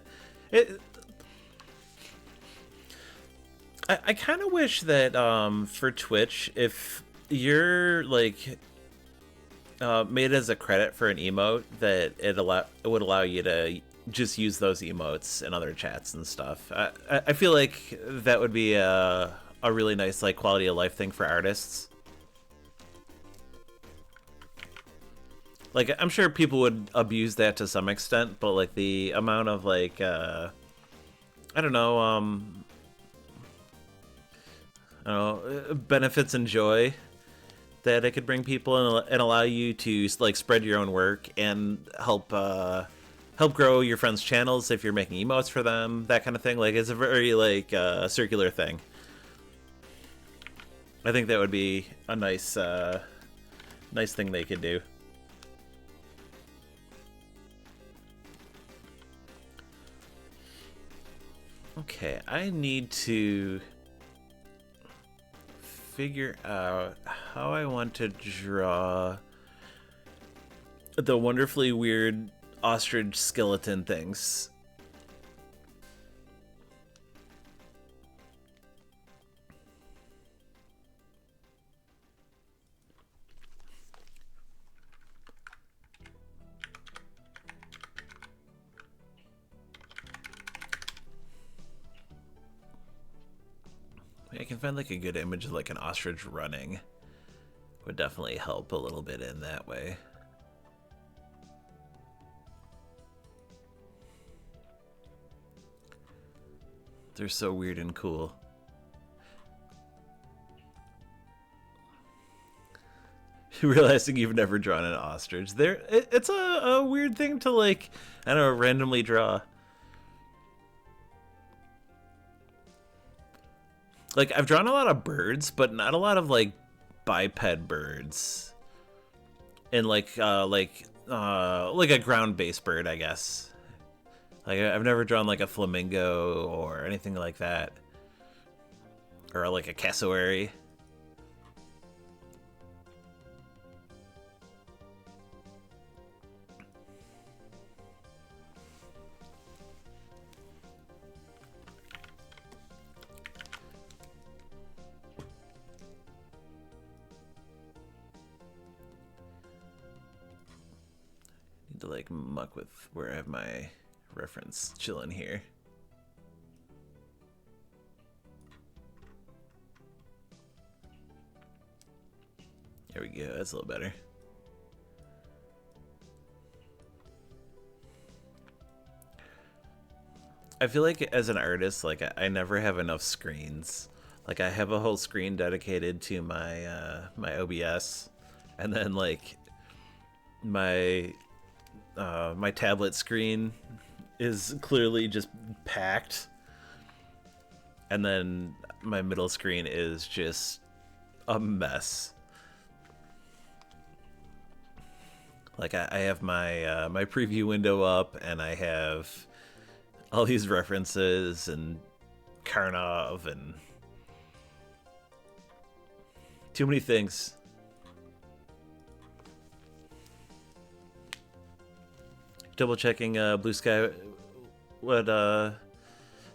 S1: I kind of wish that for Twitch, if you're like made as a credit for an emote, that it would allow you to just use those emotes in other chats and stuff. I feel like that would be a really nice like quality of life thing for artists. Like, I'm sure people would abuse that to some extent, but like the amount of like I don't know, benefits and joy that it could bring people and allow you to like spread your own work and help grow your friends' channels if you're making emotes for them, that kind of thing. Like, it's a very like circular thing. I think that would be a nice nice thing they could do. Okay, I need to figure out how I want to draw the wonderfully weird ostrich skeleton things. I can find like a good image of like an ostrich running. Would definitely help a little bit in that way. They're so weird and cool. Realizing you've never drawn an ostrich. It's a weird thing to like, I don't know, randomly draw. Like, I've drawn a lot of birds, but not a lot of like biped birds. And like a ground-based bird, I guess. Like, I've never drawn like a flamingo or anything like that. Or like a cassowary. Need to like muck with where I have my reference chilling here. There we go, that's a little better. I feel like as an artist, like I never have enough screens. Like I have a whole screen dedicated to my my OBS, and then like my my tablet screen is clearly just packed, and then my middle screen is just a mess. Like I have my my preview window up, and I have all these references and Karnov and too many things. Double checking Blue Sky. What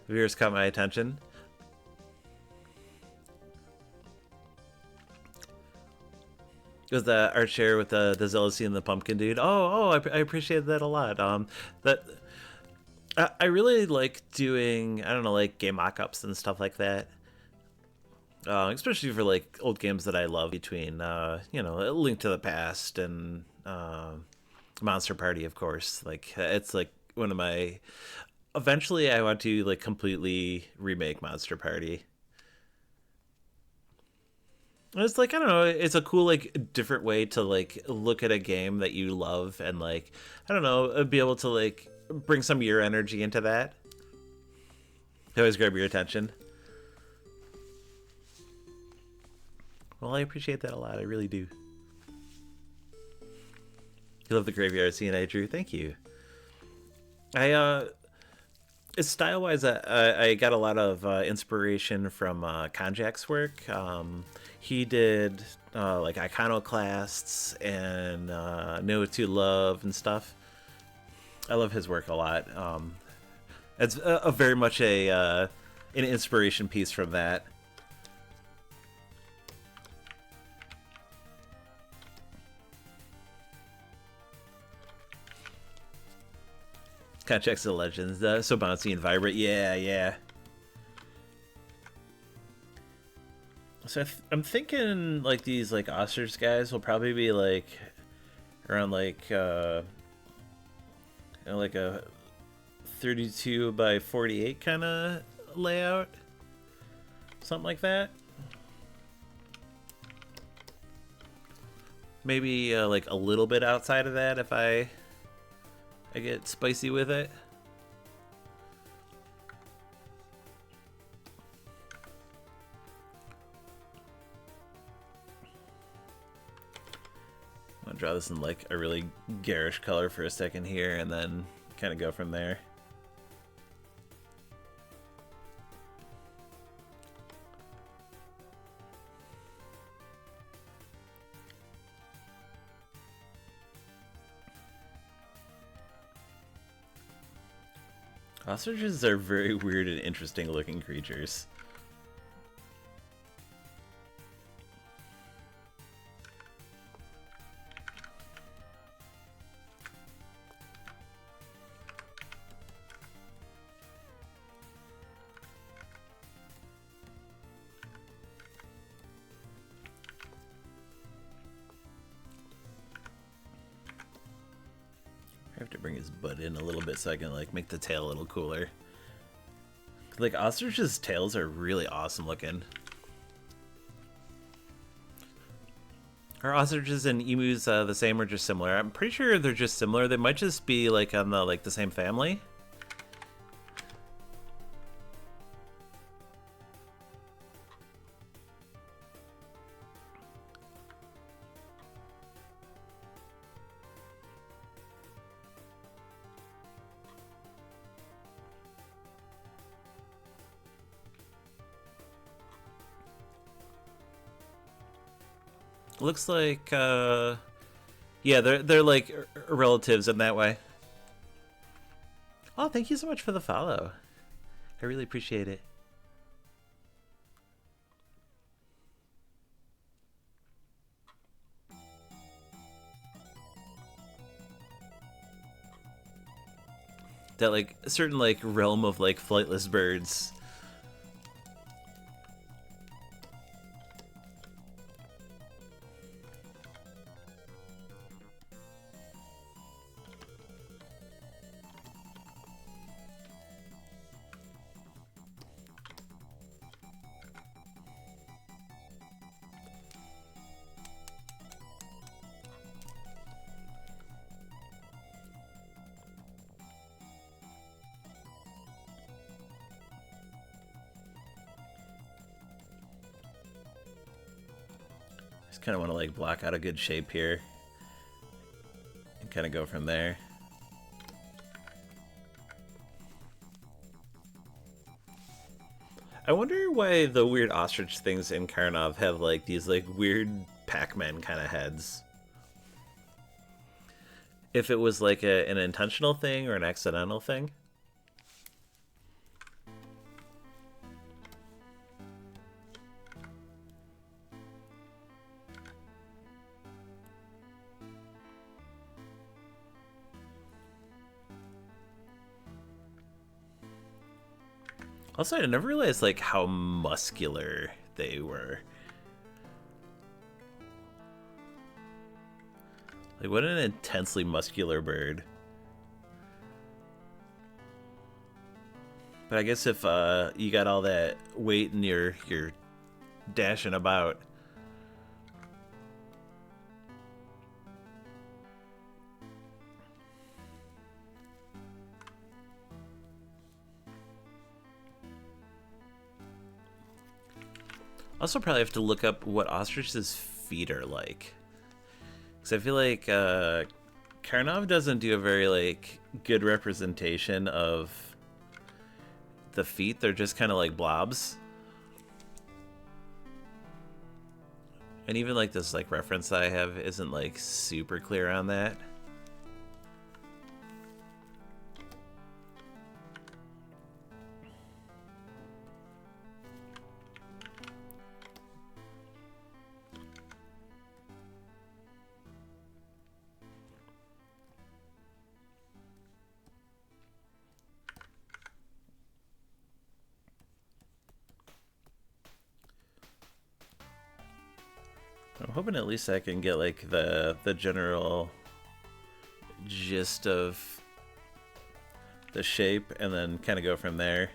S1: viewers caught my attention? It was the art share with the Zealousy and the Pumpkin Dude. I appreciate that a lot. That I really like doing, I don't know, like game mock-ups and stuff like that. Especially for like old games that I love, between you know, A Link to the Past and Monster Party, of course. Like it's like one of my. Eventually, I want to like completely remake Monster Party. And it's like, I don't know, it's a cool like different way to like look at a game that you love, and like, I don't know, be able to like bring some of your energy into that. They always grab your attention. Well, I appreciate that a lot. I really do. You love the graveyard scene I drew. Thank you. Style wise, I got a lot of inspiration from Konjak's work. He did like Iconoclasts and Know to Love and stuff. I love his work a lot. It's a very much an inspiration piece from that. Context of Legends, so bouncy and vibrant. Yeah. So I'm thinking like these like ostrich guys will probably be like around like you know, like a 32 by 48 kind of layout, something like that. Maybe like a little bit outside of that if I get spicy with it. I'm gonna draw this in like a really garish color for a second here, and then kind of go from there. Ostriches are very weird and interesting looking creatures. I have to bring his butt in a little bit so I can like make the tail a little cooler. Like ostriches' tails are really awesome looking. Are ostriches and emus the same or just similar? I'm pretty sure they're just similar. They might just be like on the same family. Looks like, yeah, they're like relatives in that way. Oh, thank you so much for the follow. I really appreciate it. That like certain like realm of like flightless birds. Kind of want to like block out a good shape here and kind of go from there. I wonder why the weird ostrich things in Karnov have like these like weird Pac-Man kind of heads. If it was like an intentional thing or an accidental thing. Also, I never realized like how muscular they were. Like, what an intensely muscular bird. But I guess if you got all that weight and you're dashing about. Also probably have to look up what ostrich's feet are like. Because I feel like Karnov doesn't do a very like good representation of the feet. They're just kind of like blobs. And even like this like reference that I have isn't like super clear on that. I'm hoping at least I can get like the general gist of the shape and then kind of go from there.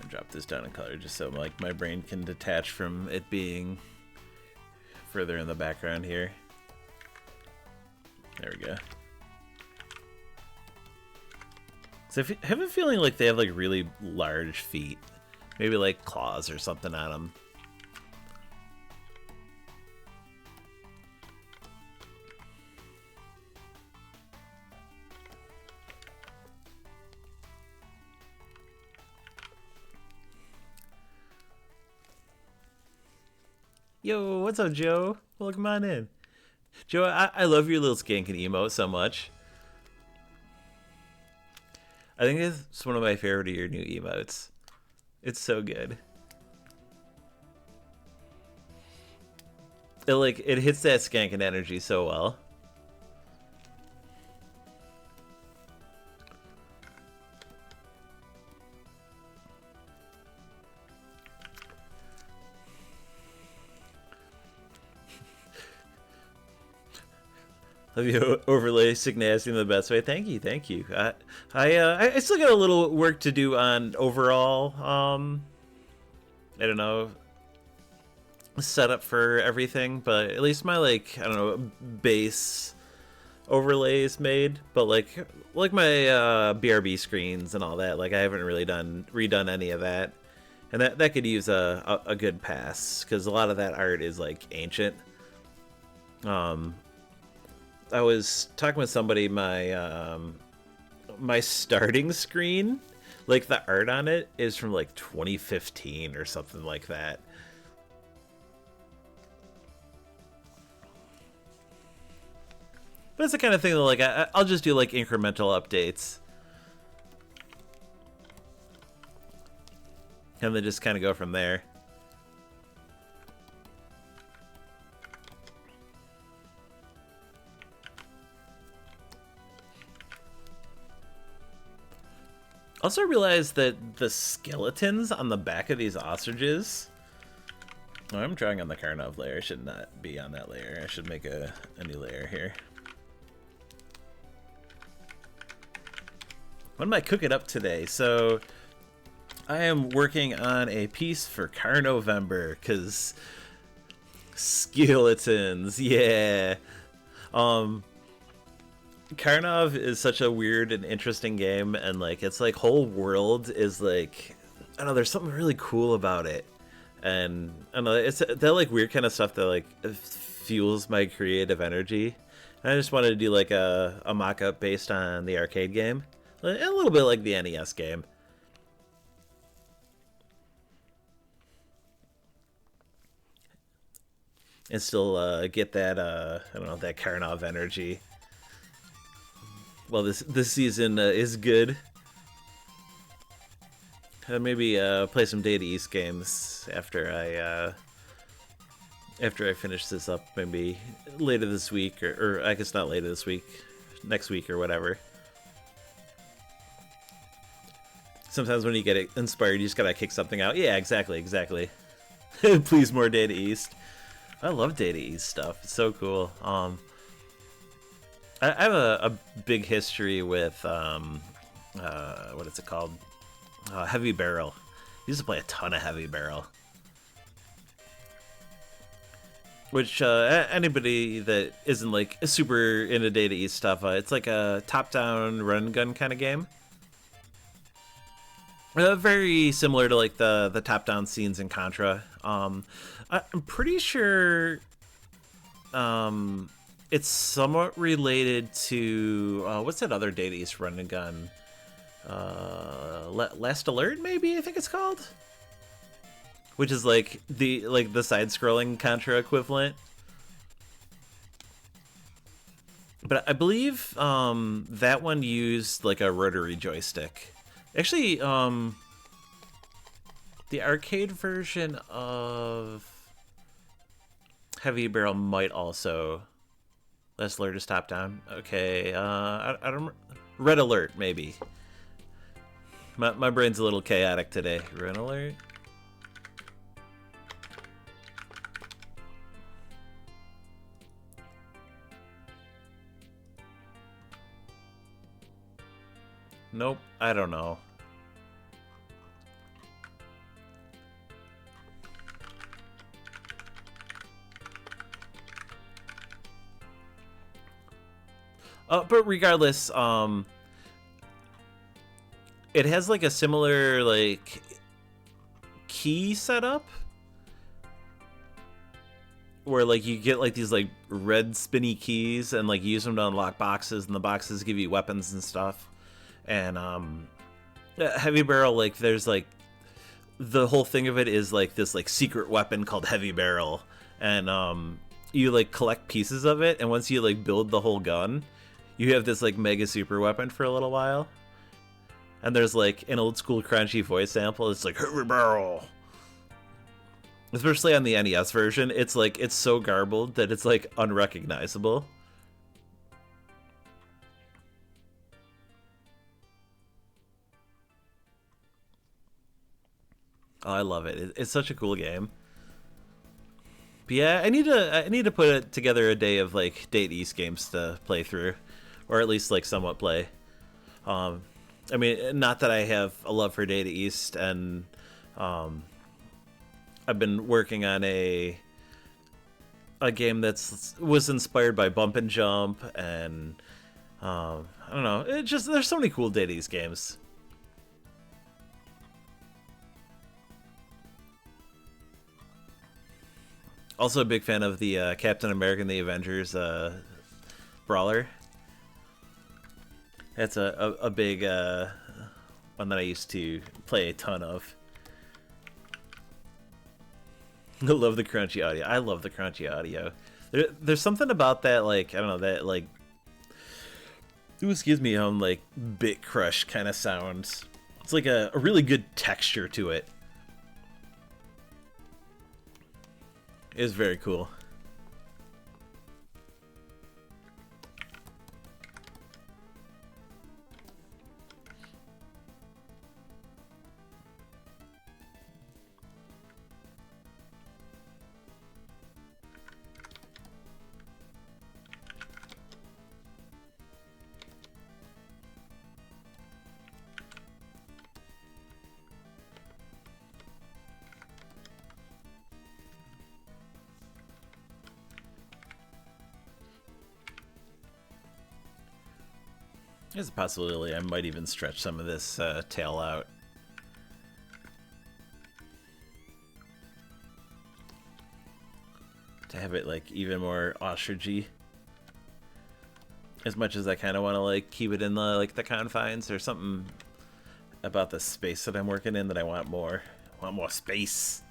S1: And drop this down in color just so like my brain can detach from it being further in the background here. There we go. So I have a feeling like they have like really large feet, maybe like claws or something on them. Yo, what's up, Joe? Welcome on in. Joe, I love your little skanking emote so much. I think it's one of my favorite of your new emotes. It's so good. It hits that skanking energy so well. Love you overlay Signasty in the best way. Thank you, thank you. I still got a little work to do on overall. I don't know, setup for everything, but at least my I don't know, base overlay is made. But like my BRB screens and all that, like I haven't really redone any of that, and that could use a good pass because a lot of that art is like ancient. I was talking with somebody, my starting screen, like the art on it is from like 2015 or something like that. But it's the kind of thing that like I'll just do like incremental updates. And then just kind of go from there. Also realized that the skeletons on the back of these ostriches... Oh, I'm drawing on the Karnov layer. I should not be on that layer. I should make a new layer here. What am I cooking up today? So, I am working on a piece for Karnovember, because... Skeletons, yeah! Karnov is such a weird and interesting game, and like its like whole world is like, I don't know, there's something really cool about it, and I don't know, it's that like weird kind of stuff that like fuels my creative energy. And I just wanted to do like a mock-up based on the arcade game, a little bit like the NES game. And still get that I don't know, that Karnov energy. Well, this season is good. Maybe play some Data East games after I finish this up. Maybe later this week, or I guess not later this week, next week or whatever. Sometimes when you get inspired, you just gotta kick something out. Yeah, exactly. Please, more Data East. I love Data East stuff. It's so cool. I have a big history with, what is it called? Heavy Barrel. I used to play a ton of Heavy Barrel. Which, anybody that isn't, like, super into Data East stuff, it's like a top-down run-and-gun kind of game. Very similar to, like, the top-down scenes in Contra. I'm pretty sure... it's somewhat related to what's that other Data East run and gun? Last Alert, maybe I think it's called, which is like the side-scrolling Contra equivalent. But I believe that one used like a rotary joystick. Actually, the arcade version of Heavy Barrel might also. Last Alert is top down. Okay, I don't. Red Alert, maybe. My brain's a little chaotic today. Red Alert. Nope, I don't know. But regardless, it has like a similar like key setup where like you get like these like red spinny keys and like use them to unlock boxes, and the boxes give you weapons and stuff. And Heavy Barrel, like there's like the whole thing of it is like this like secret weapon called Heavy Barrel, and you like collect pieces of it, and once you like build the whole gun, you have this like mega super weapon for a little while. And there's like an old school crunchy voice sample. It's like, "Heavy barrel." Especially on the NES version, it's like it's so garbled that it's like unrecognizable. Oh, I love it. It's such a cool game. But yeah, I need to put it together a day of like Date East games to play through, or at least like somewhat play. Um, I mean, not that I have a love for Data East, and um, I've been working on a game that's was inspired by Bump and Jump, and I don't know. It just there's so many cool Data East games. Also, a big fan of the Captain America and the Avengers brawler. That's a big one that I used to play a ton of. I love the crunchy audio. I love the crunchy audio. There's something about that, like, I don't know, that, like, ooh, excuse me, like, bit crush kind of sound. It's like a really good texture to it. It's very cool. There's a possibility I might even stretch some of this tail out. To have it like even more ostrichy. As much as I kind of want to like keep it in the like the confines, there's something about the space that I'm working in that I want more. I want more space.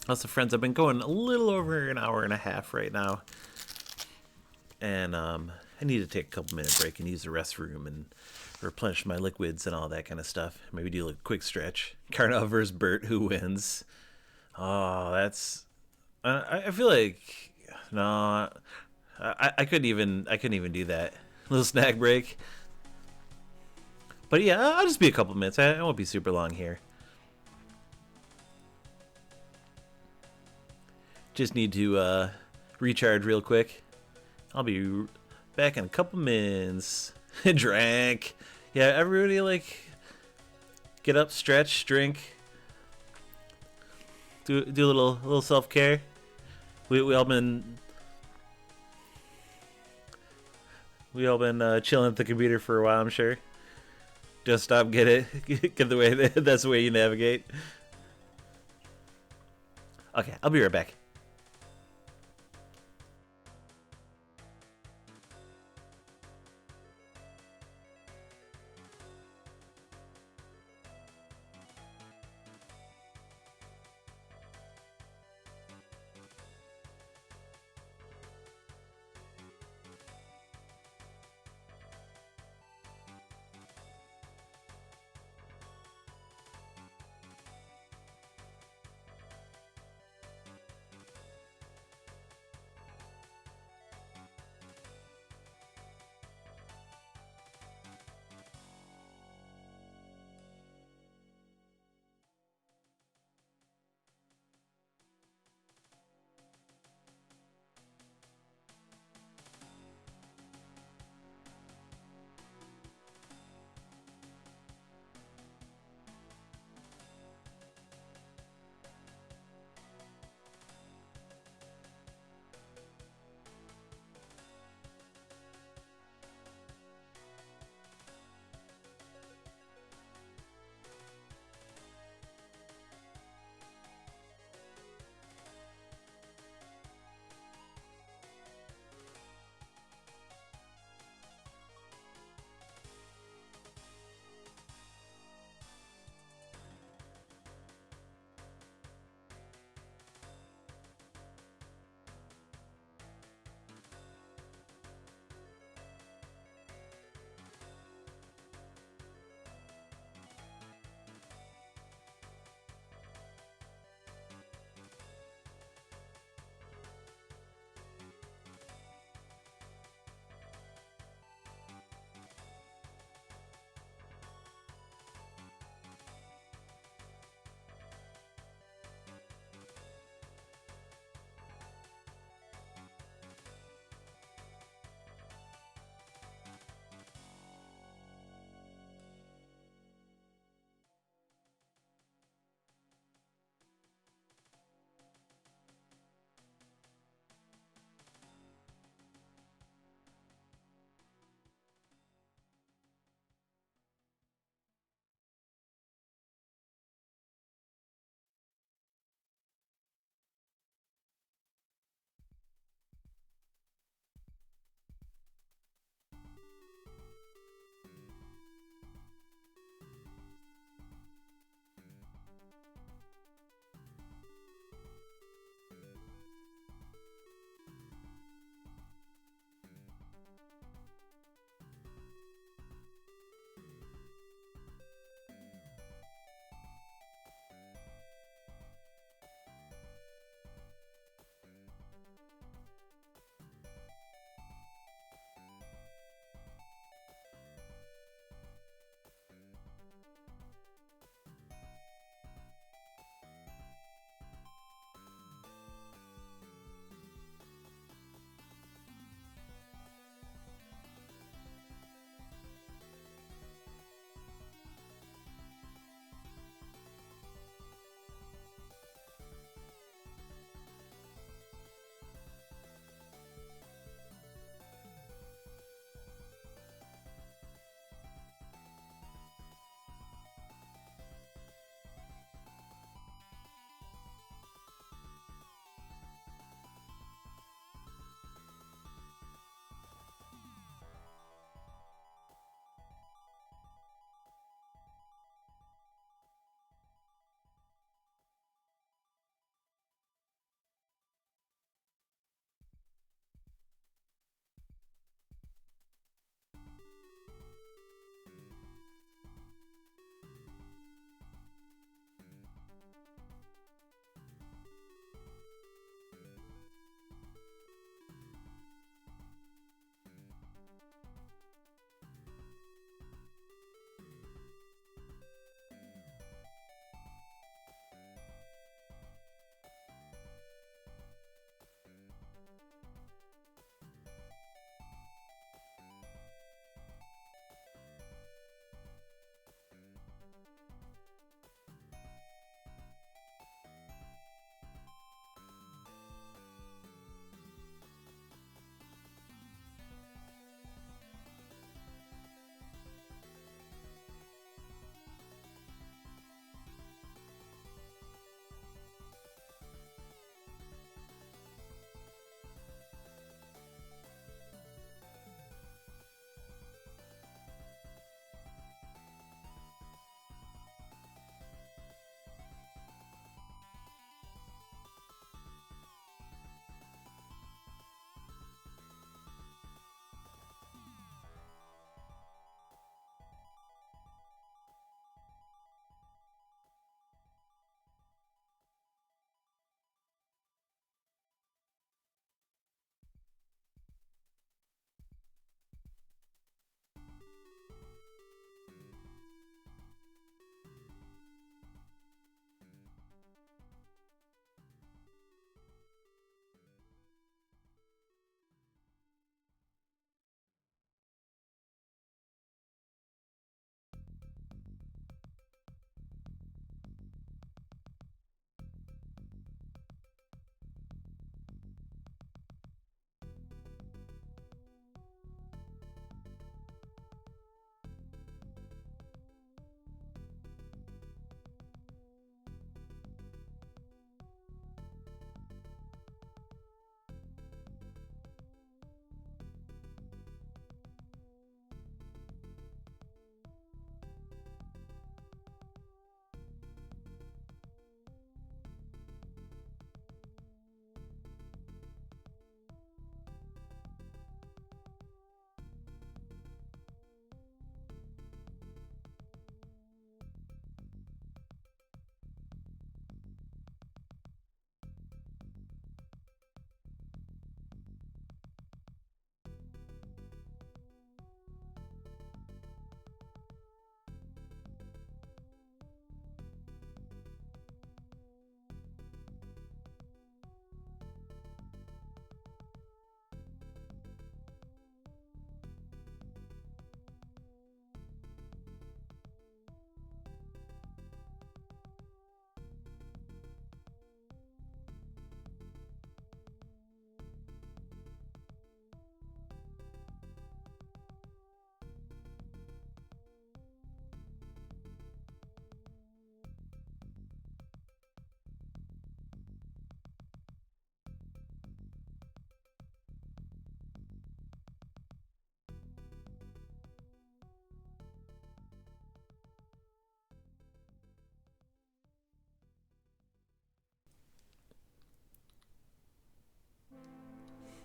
S1: Also, friends, I've been going a little over an hour and a half right now, and I need to take a couple minute break and use the restroom and replenish my liquids and all that kind of stuff. Maybe do a quick stretch. Karnovember versus Bert, who wins? Oh, that's. I feel like no, I couldn't even do that. Little snack break. But yeah, I'll just be a couple minutes. I won't be super long here. Just need to recharge real quick. I'll be back in a couple minutes. Drank. Yeah, everybody like get up, stretch, drink, do a little self care. We all been chilling at the computer for a while, I'm sure. Just stop, get it, get the way that's the way you navigate. Okay, I'll be right back.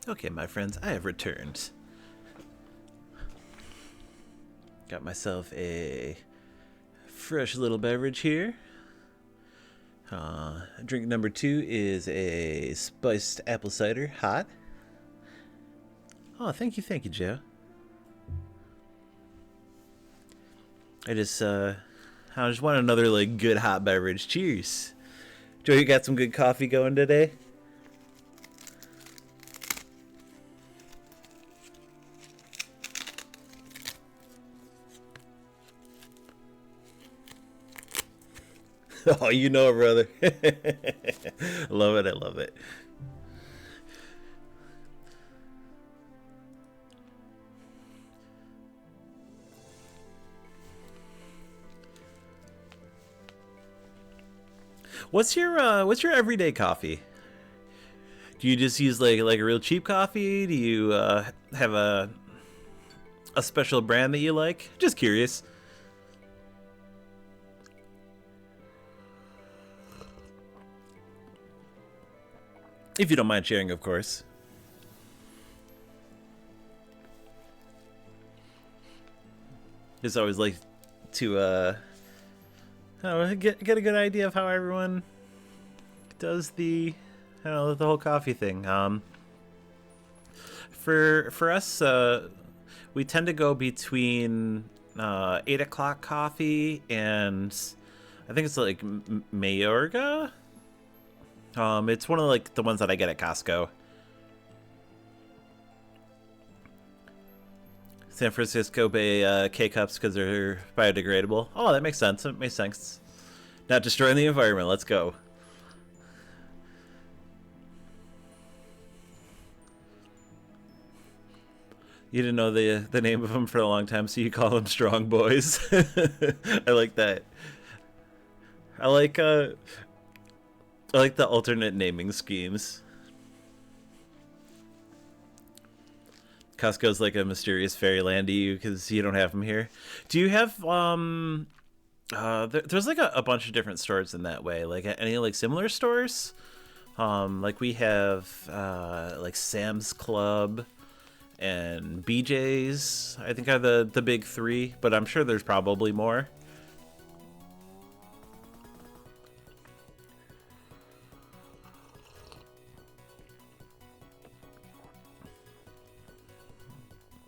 S1: Okay, my friends, I have returned. Got myself a fresh little beverage here. Drink number 2 is a spiced apple cider, hot. Oh, thank you, Joe. I just want another like good hot beverage. Cheers. Joe, you got some good coffee going today? Oh, you know it, brother. Love it, I love it. What's your everyday coffee? Do you just use like a real cheap coffee? Do you have a special brand that you like? Just curious. If you don't mind sharing, of course. Just always like to get a good idea of how everyone does the the whole coffee thing. For us, we tend to go between 8 o'clock coffee and I think it's like Mayorga. It's one of like the ones that I get at Costco. San Francisco Bay K-Cups because they're biodegradable. Oh, that makes sense. It makes sense. Not destroying the environment. Let's go. You didn't know the name of them for a long time, so you call them Strong Boys. I like that. I like the alternate naming schemes. Costco's like a mysterious fairyland to you because you don't have them here. Do you have there's like a bunch of different stores in that way. Like any like similar stores? Like we have like Sam's Club and BJ's. I think are the big 3, but I'm sure there's probably more.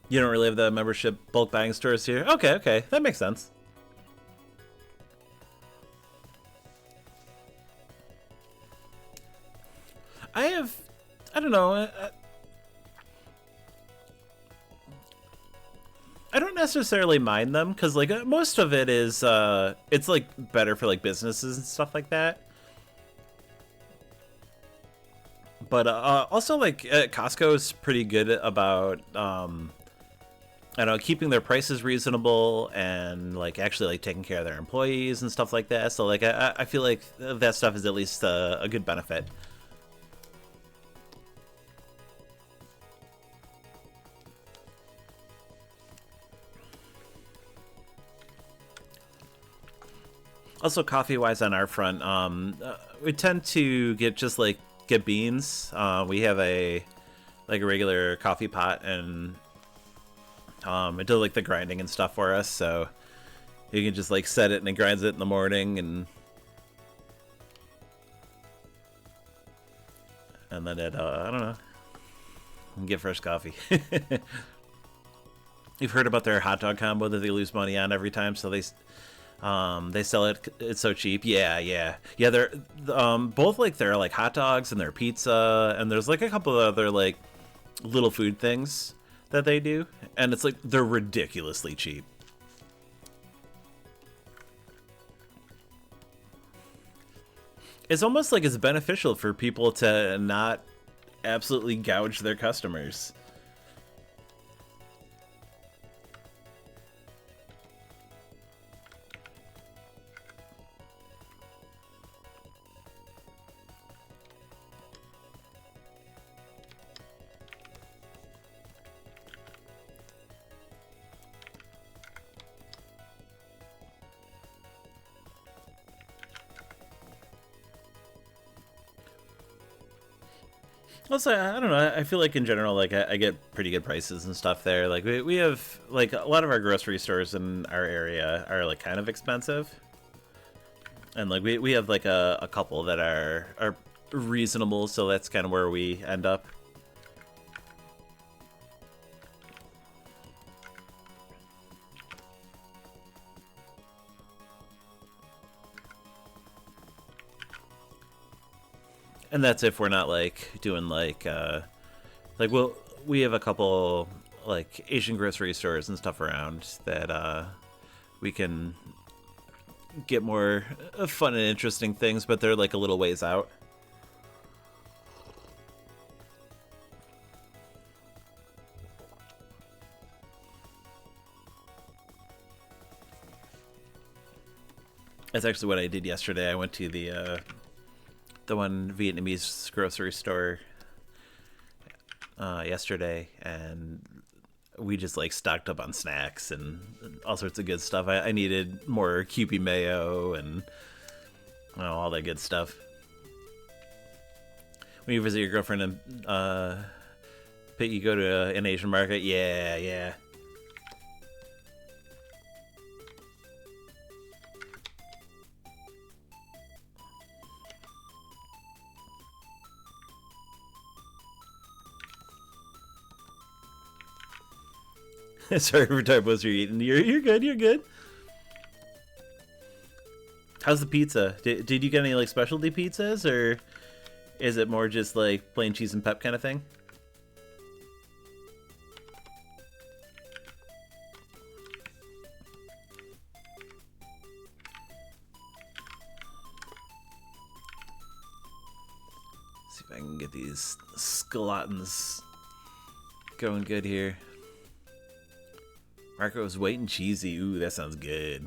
S1: You don't really have the membership bulk buying stores here? Okay. That makes sense. I don't know. I don't necessarily mind them because like most of it is it's like better for like businesses and stuff like that. But also like Costco is pretty good about I don't know, keeping their prices reasonable and like actually like taking care of their employees and stuff like that. So like I feel like that stuff is at least a good benefit. Also, coffee wise on our front, we tend to get beans. We have a regular coffee pot and it does like the grinding and stuff for us, so you can just like set it and it grinds it in the morning and then it I don't know, you can get fresh coffee. You've heard about their hot dog combo that they lose money on every time, so they sell it. It's so cheap. Yeah. They're both like their like hot dogs and their pizza, and there's like a couple of other like little food things that they do, and it's like they're ridiculously cheap. It's almost like it's beneficial for people to not absolutely gouge their customers. Also, I don't know. I feel like in general, like I get pretty good prices and stuff there. Like we have like a lot of our grocery stores in our area are like kind of expensive, and like we have like a couple that are reasonable. So that's kind of where we end up. And that's if we're not like doing like we have a couple like Asian grocery stores and stuff around that we can get more fun and interesting things, but they're like a little ways out. That's actually what I did yesterday. I went to the one Vietnamese grocery store yesterday, and we just like stocked up on snacks and all sorts of good stuff. I needed more Kewpie mayo and all that good stuff. When you visit your girlfriend and you go to an Asian market, yeah. Sorry for typos you're eating. You're good. You're good. How's the pizza? Did you get any like specialty pizzas, or is it more just like plain cheese and pep kind of thing? See if I can get these skeletons going good here. Marco's white and cheesy. Ooh, that sounds good.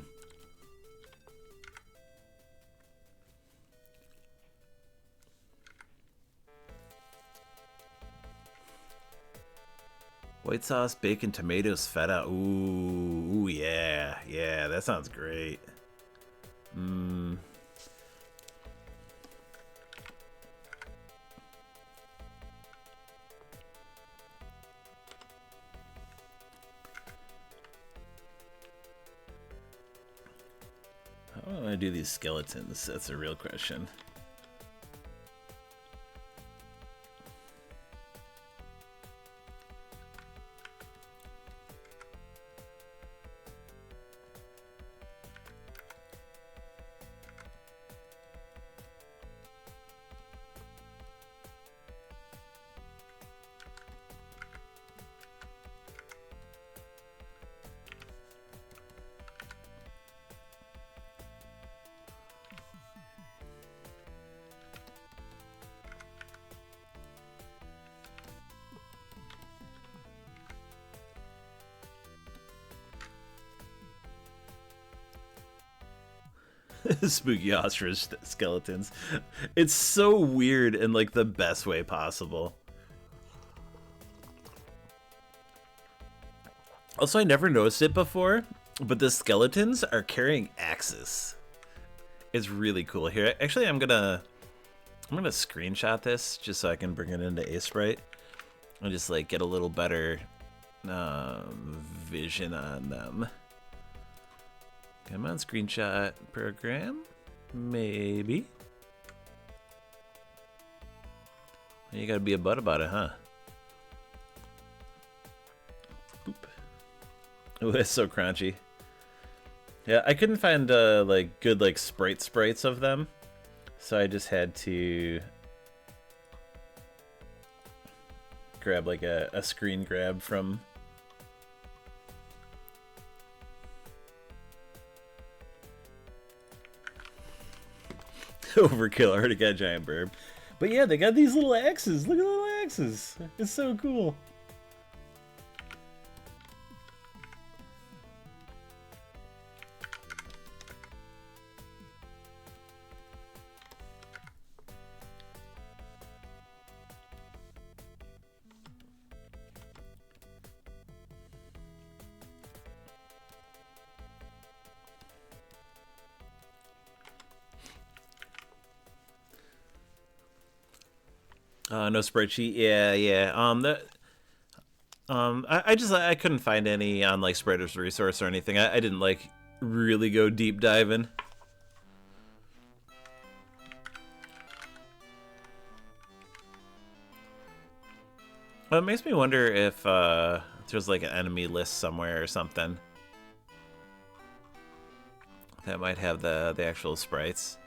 S1: White sauce, bacon, tomatoes, feta. Ooh, yeah. Yeah, that sounds great. Mmm. How do I do these skeletons? That's a real question. Spooky ostrich skeletons. It's so weird in like the best way possible. Also, I never noticed it before, but the skeletons are carrying axes. It's really cool. Here, actually, I'm gonna screenshot this just so I can bring it into Aseprite and just like get a little better vision on them. Come on, screenshot program. Maybe. You gotta be a butt about it, huh? Boop. Oh, that's so crunchy. Yeah, I couldn't find like good like sprites of them, so I just had to grab like a screen grab from. Overkill. I already got a giant burb. But yeah, they got these little axes. Look at the little axes. It's so cool. No spreadsheet. Yeah, yeah. I couldn't find any on like Spreader's Resource or anything. I didn't like really go deep diving. Well, it makes me wonder if there's like an enemy list somewhere or something that might have the actual sprites.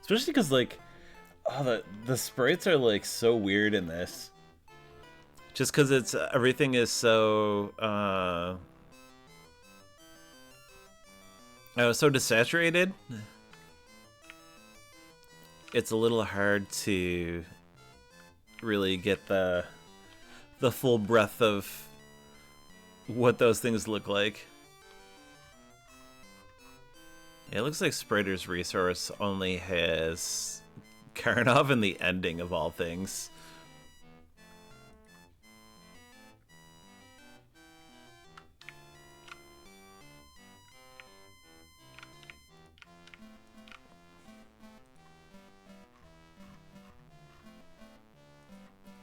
S1: Especially because like, oh, the sprites are like so weird in this. Just because it's everything is so so desaturated. It's a little hard to really get the full breadth of what those things look like. It looks like Spreader's Resource only has Karnov in the ending of all things.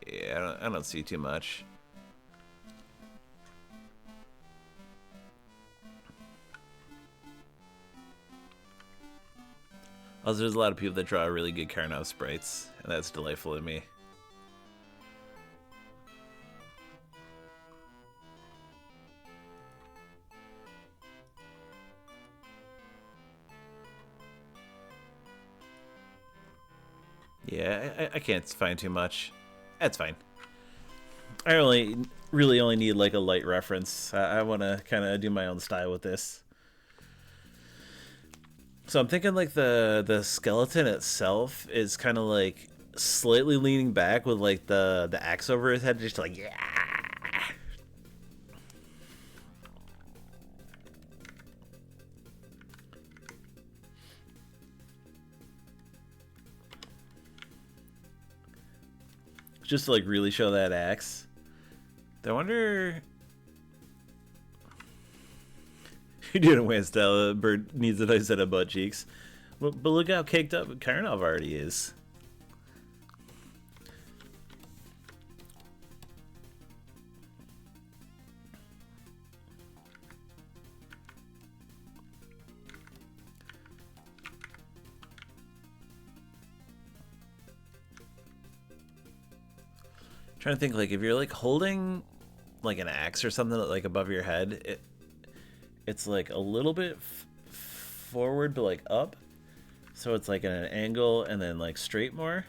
S1: Yeah, I don't see too much. Also, there's a lot of people that draw really good Karnov sprites, and that's delightful to me. Yeah, I can't find too much. That's fine. I really only need like a light reference. I want to kind of do my own style with this. So I'm thinking like the skeleton itself is kind of like slightly leaning back with like the axe over his head, just like yeah. Just to like really show that axe. I wonder. You're doing a way style. Bird needs a nice set of butt cheeks. But look how caked up Karnov already is. Trying to think, like, if you're like holding like an axe or something like above your head, it's like a little bit forward but like up, so it's like at an angle and then like straight more.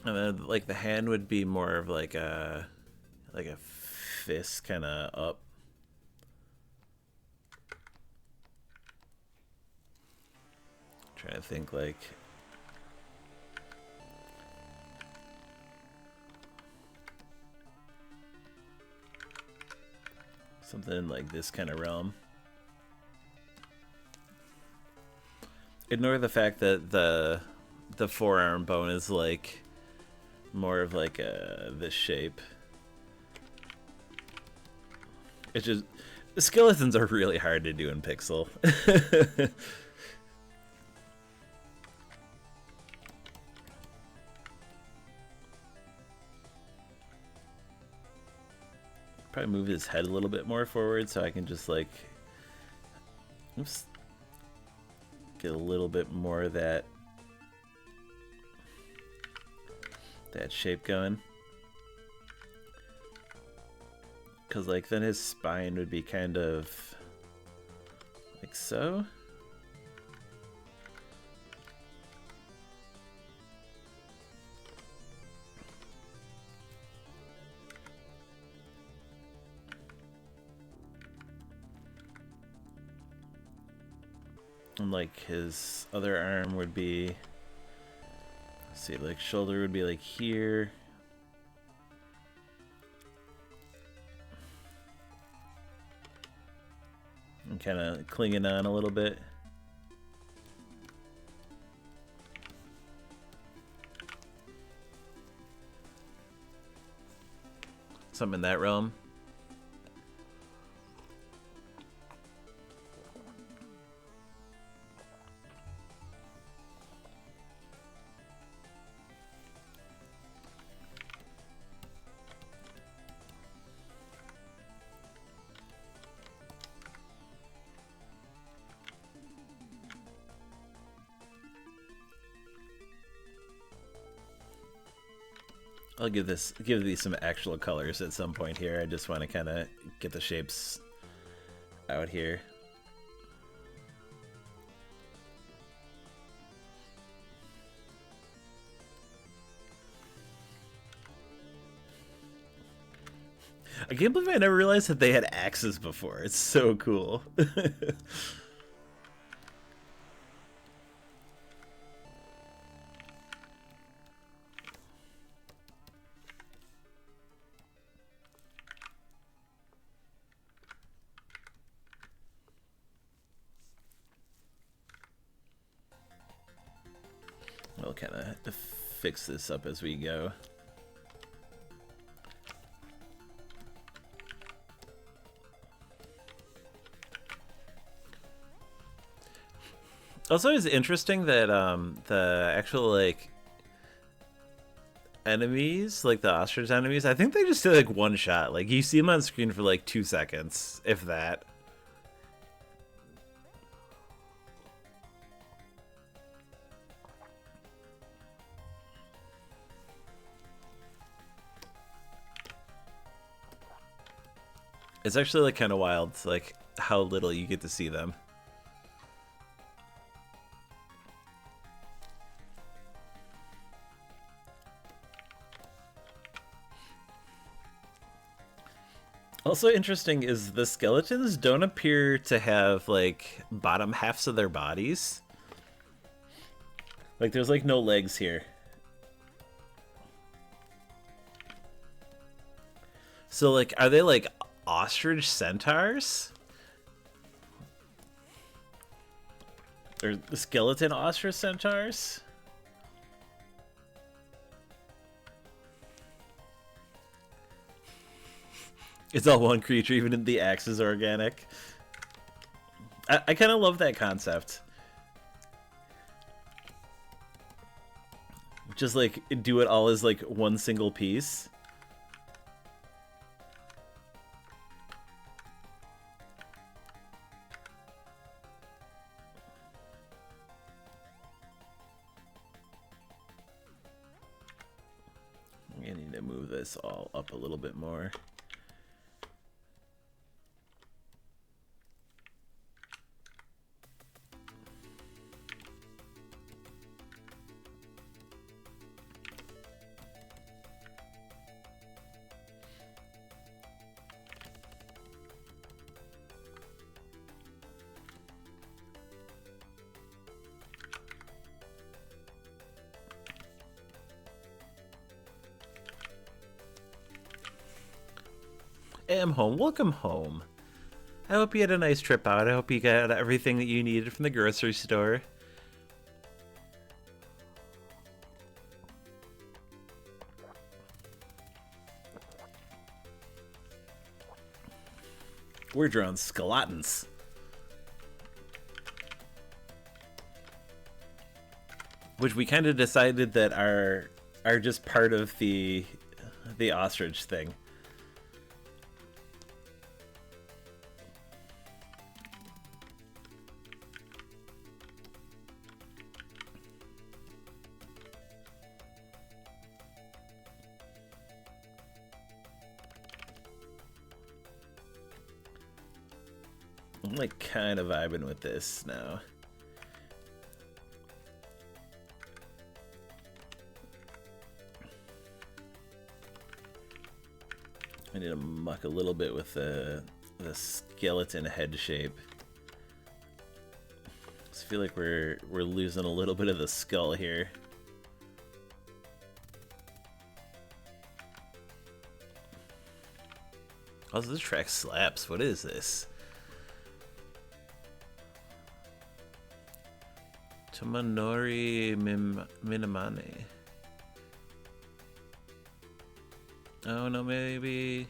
S1: And then like the hand would be more of like a fist kind of up. Trying to think like something like this kind of realm. Ignore the fact that the forearm bone is like more of like this shape. It's just the skeletons are really hard to do in pixel. Probably move his head a little bit more forward so I can just like, oops, get a little bit more of that shape going. Because like then his spine would be kind of like so. And like his other arm would be, let's see, like shoulder would be like here. And kind of clinging on a little bit. Something in that realm. I'll give these some actual colors at some point here. I just want to kind of get the shapes out here. I can't believe I never realized that they had axes before. It's so cool. We'll kind of fix this up as we go. Also, it's interesting that the actual like enemies, like the ostrich enemies, I think they just do like one shot. Like you see them on screen for like 2 seconds, if that. It's actually like kind of wild, like how little you get to see them. Also interesting is the skeletons don't appear to have like bottom halves of their bodies. Like there's like no legs here. So like are they like ostrich centaurs? Or the skeleton ostrich centaurs? It's all one creature, even if the axe is organic. I kind of love that concept. Just like do it all as like one single piece. I need to move this all up a little bit more. Am home. Welcome home. I hope you had a nice trip out. I hope you got everything that you needed from the grocery store. We're drawing skeletons. Which we kind of decided that are just part of the ostrich thing. I'm like kind of vibing with this now. I need to muck a little bit with the skeleton head shape. I feel like we're losing a little bit of the skull here. Also, this track slaps. What is this? Tomonori Minamane. Oh no, maybe.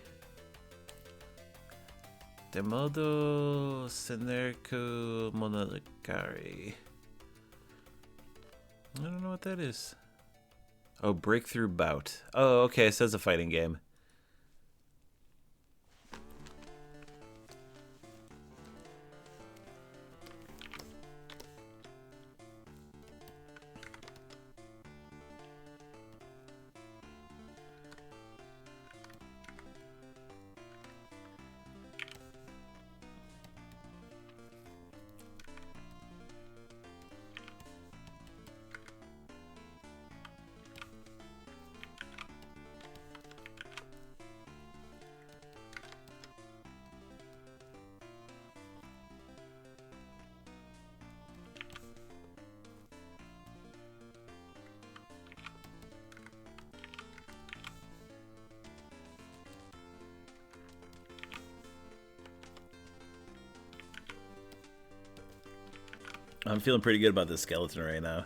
S1: Demodo Senerko Monolakari. I don't know what that is. Oh, Breakthrough Bout. Oh, okay, it says a fighting game. I'm feeling pretty good about this skeleton right now.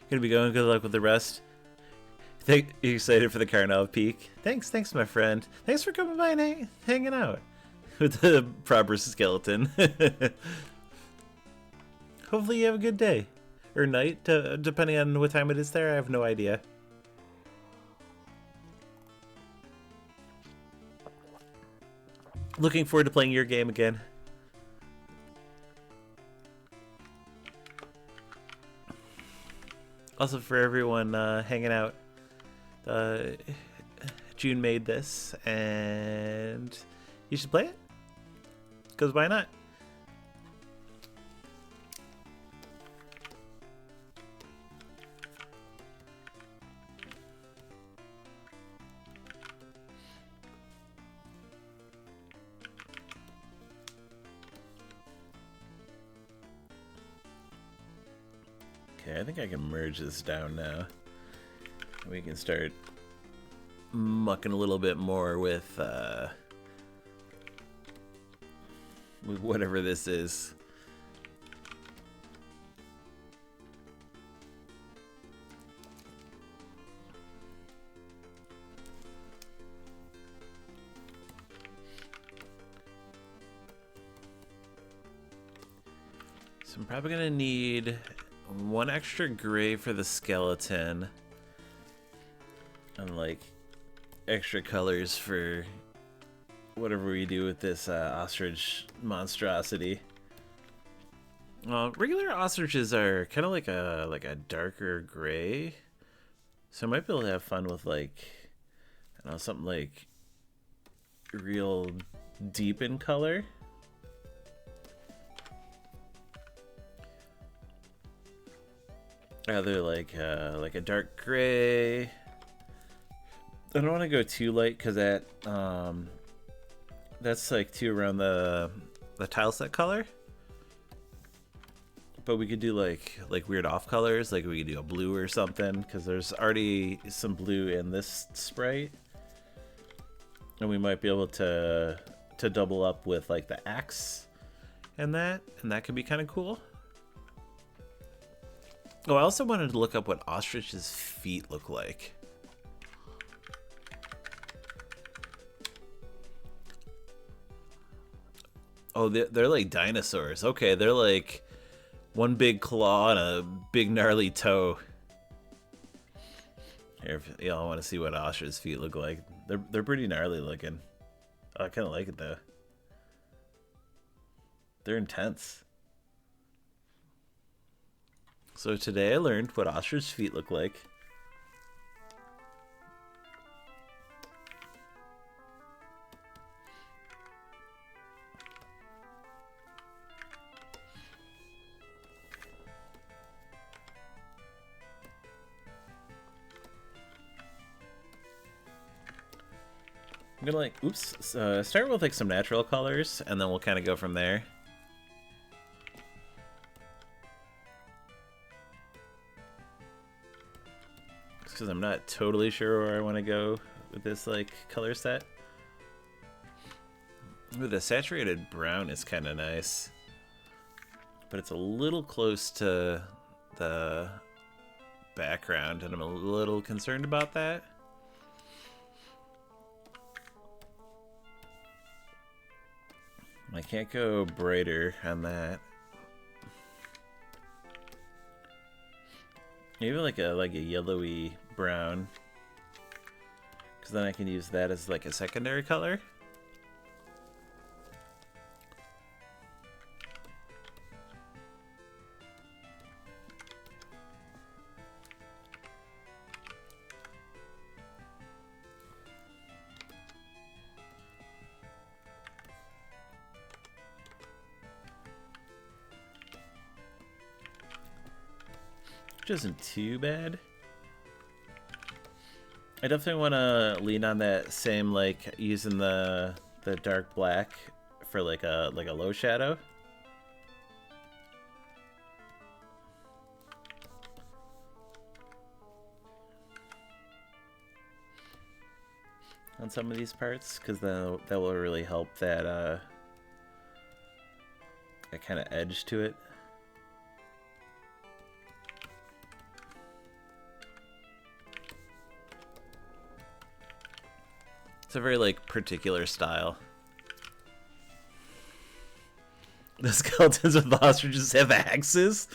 S1: Gonna be going. Good luck with the rest. You excited for the Karnovember peak? Thanks, my friend. Thanks for coming by and hanging out with the proper skeleton. Hopefully you have a good day or night, depending on what time it is there. I have no idea. Looking forward to playing your game again. Also, for everyone hanging out, June made this, and you should play it, because why not? Okay, I think I can merge this down now. We can start mucking a little bit more with whatever this is. So I'm probably gonna need one extra gray for the skeleton and like extra colors for whatever we do with this ostrich monstrosity. Regular ostriches are kind of like a darker gray, so I might be able to have fun with like, I don't know, something like real deep in color. Either like a dark gray. I don't want to go too light because that's like too around the tile set color. But we could do like weird off colors, like we could do a blue or something, because there's already some blue in this sprite, and we might be able to double up with like the axe and that could be kind of cool. Oh, I also wanted to look up what ostrich's feet look like. Oh, they're like dinosaurs. Okay, they're like one big claw and a big gnarly toe. Here, if y'all want to see what ostrich's feet look like. They're pretty gnarly looking. Oh, I kind of like it though. They're intense. So today I learned what ostrich feet look like. I'm gonna like, start with like some natural colors, and then we'll kind of go from there. Just because I'm not totally sure where I want to go with this like color set. Ooh, the saturated brown is kind of nice, but it's a little close to the background, and I'm a little concerned about that. I can't go brighter on that. Maybe like a yellowy brown, because then I can use that as like a secondary color. Which isn't too bad. I definitely want to lean on that same, like, using the dark black for like a low shadow. On some of these parts, because then that will really help that that kind of edge to it. It's a very, like, particular style. The skeletons of the ostriches have axes?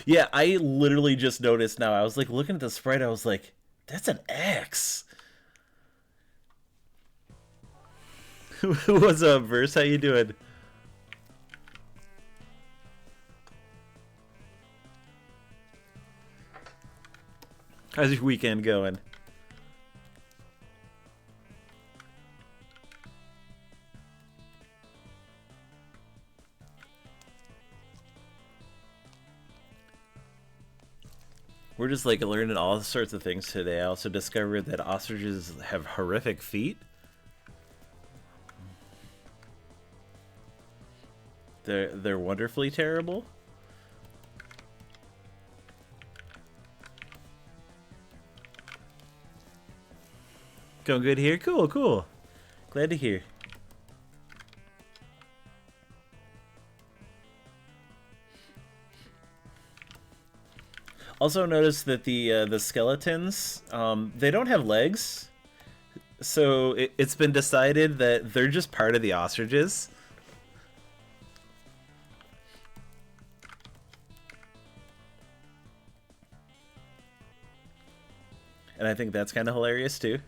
S1: Yeah, I literally just noticed now. I was, like, looking at the sprite, I was like, that's an axe! What's up, Verse? How you doing? How's your weekend going? We're just like learning all sorts of things today. I also discovered that ostriches have horrific feet. They're wonderfully terrible. Going good here? Cool, cool. Glad to hear. Also notice that the skeletons, they don't have legs, so it's been decided that they're just part of the ostriches. And I think that's kind of hilarious too.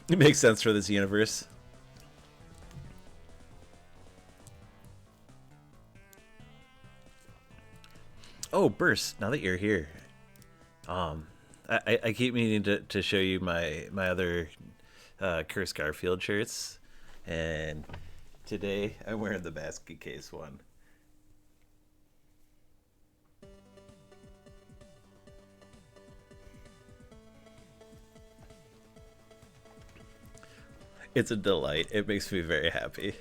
S1: It makes sense for this universe. Oh, Burst, now that you're here. I keep meaning to show you my other Curse Garfield shirts. And today I'm wearing the basket case one. It's a delight. It makes me very happy.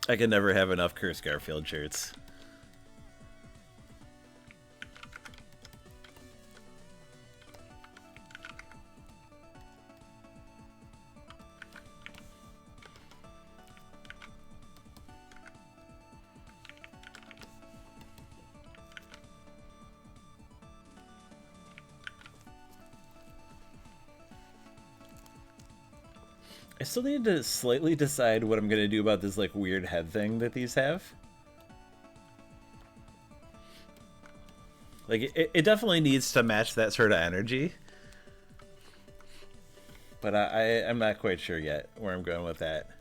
S1: I can never have enough Curse Garfield shirts. I still need to slightly decide what I'm gonna do about this like weird head thing that these have. Like it definitely needs to match that sort of energy. But I'm not quite sure yet where I'm going with that.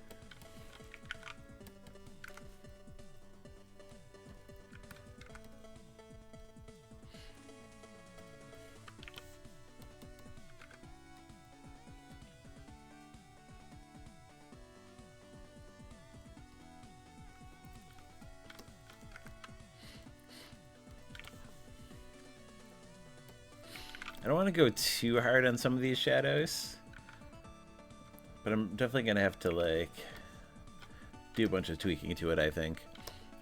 S1: I don't want to go too hard on some of these shadows, but I'm definitely gonna have to like do a bunch of tweaking to it, I think.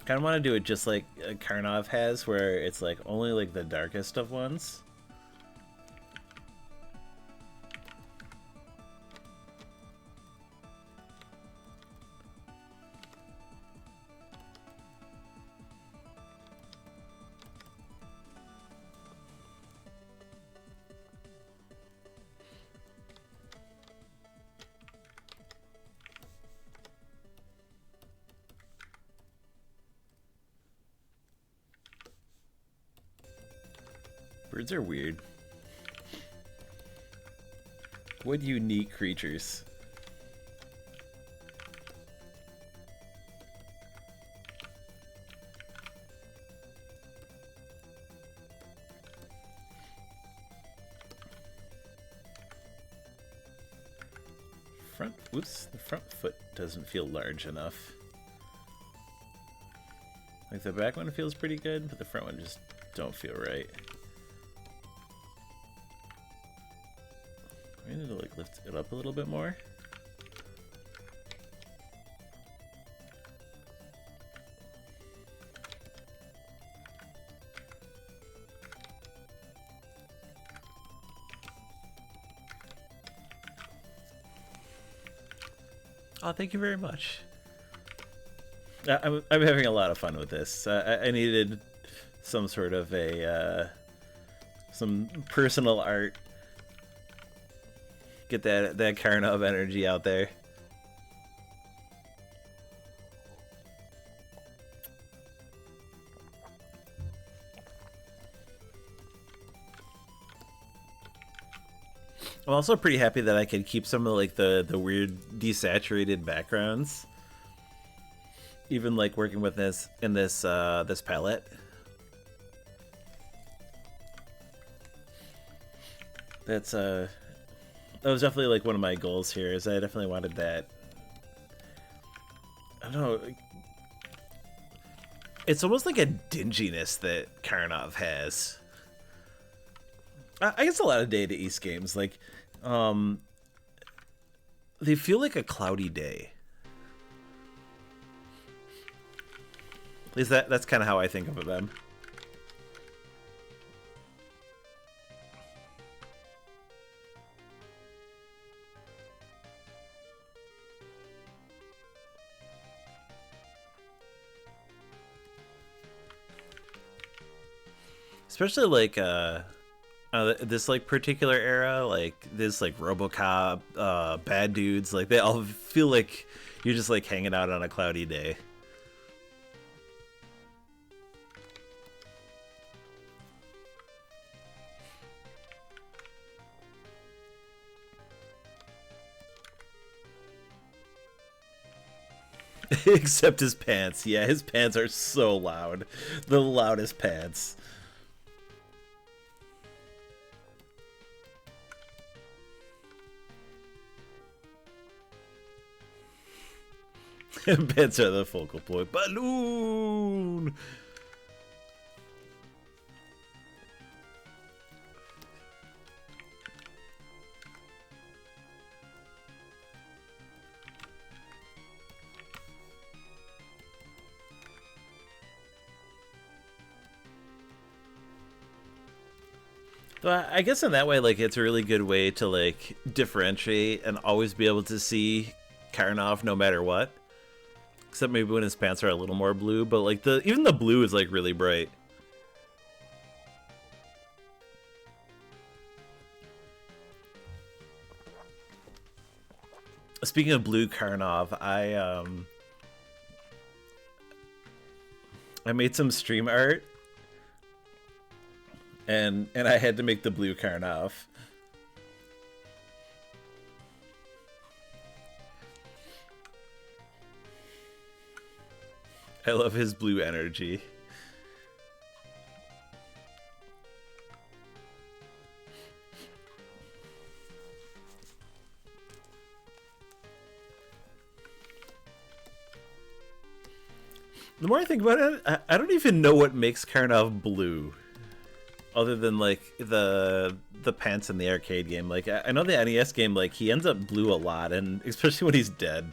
S1: Kind of want to do it just like Karnov has, where it's like only like the darkest of ones. Birds are weird. What unique creatures. Oops, the front foot doesn't feel large enough. Like the back one feels pretty good, but the front one just don't feel right. I need to like lift it up a little bit more. Oh, thank you very much. I'm having a lot of fun with this. I needed some sort of a some personal art. Get that Karnov energy out there. I'm also pretty happy that I could keep some of like the weird desaturated backgrounds, even like working with this in this this palette. That was definitely like one of my goals here. Is I definitely wanted that. I don't know. It's almost like a dinginess that Karnov has. I guess a lot of Day to East games, like, they feel like a cloudy day. At least that's kind of how I think of them. Especially like this like particular era, like this like RoboCop, Bad Dudes, like they all feel like you're just like hanging out on a cloudy day. Except his pants. Yeah, his pants are so loud. The loudest pants. Pants are the focal point. Balloon! So I guess in that way, like, it's a really good way to, like, differentiate and always be able to see Karnov no matter what. Except maybe when his pants are a little more blue, but, like, even the blue is, like, really bright. Speaking of blue Karnov, I made some stream art, and I had to make the blue Karnov. I love his blue energy. The more I think about it, I don't even know what makes Karnov blue, other than like the pants in the arcade game. Like I know the NES game, like he ends up blue a lot, and especially when he's dead.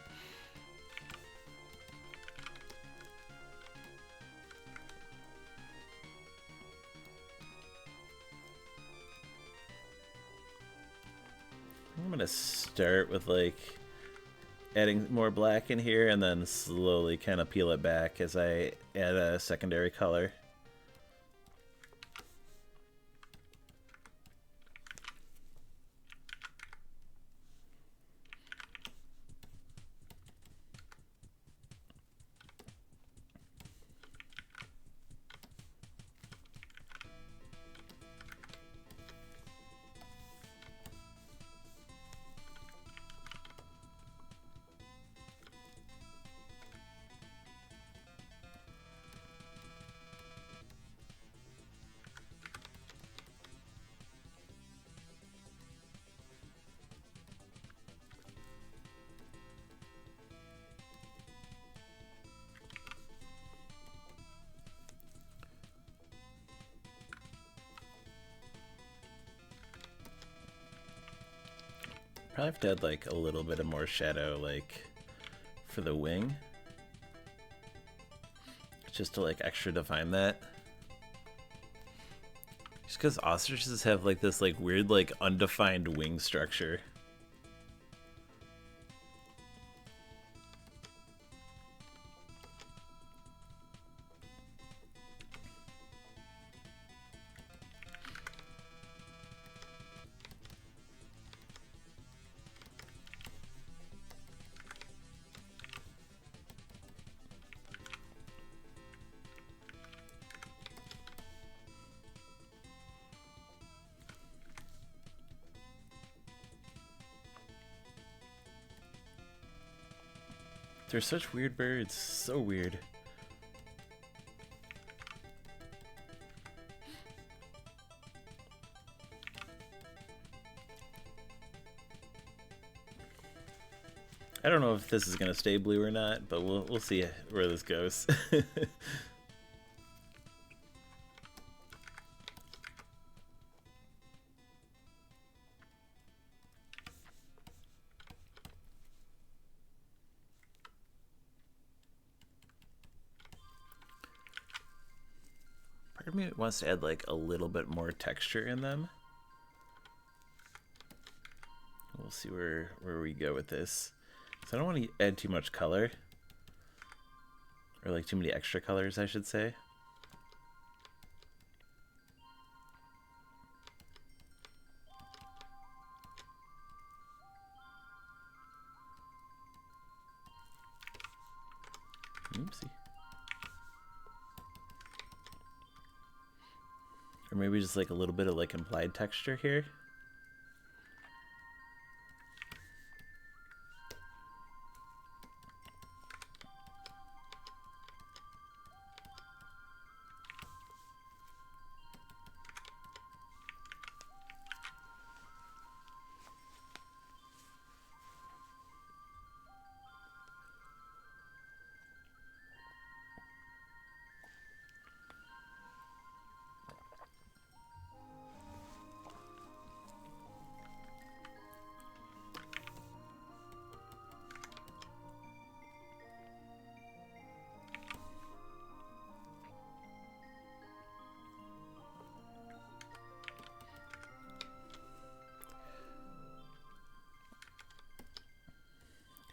S1: I'm gonna start with like adding more black in here and then slowly kind of peel it back as I add a secondary color. Probably have to add like a little bit of more shadow like for the wing, just to like extra define that. Just because ostriches have like this like weird like undefined wing structure. They're such weird birds, so weird. I don't know if this is gonna stay blue or not, but we'll see where this goes. Part of me wants to add like a little bit more texture in them. We'll see where we go with this. So I don't want to add too much color. Or like too many extra colors, I should say. Oopsie. Or maybe just like a little bit of like implied texture here.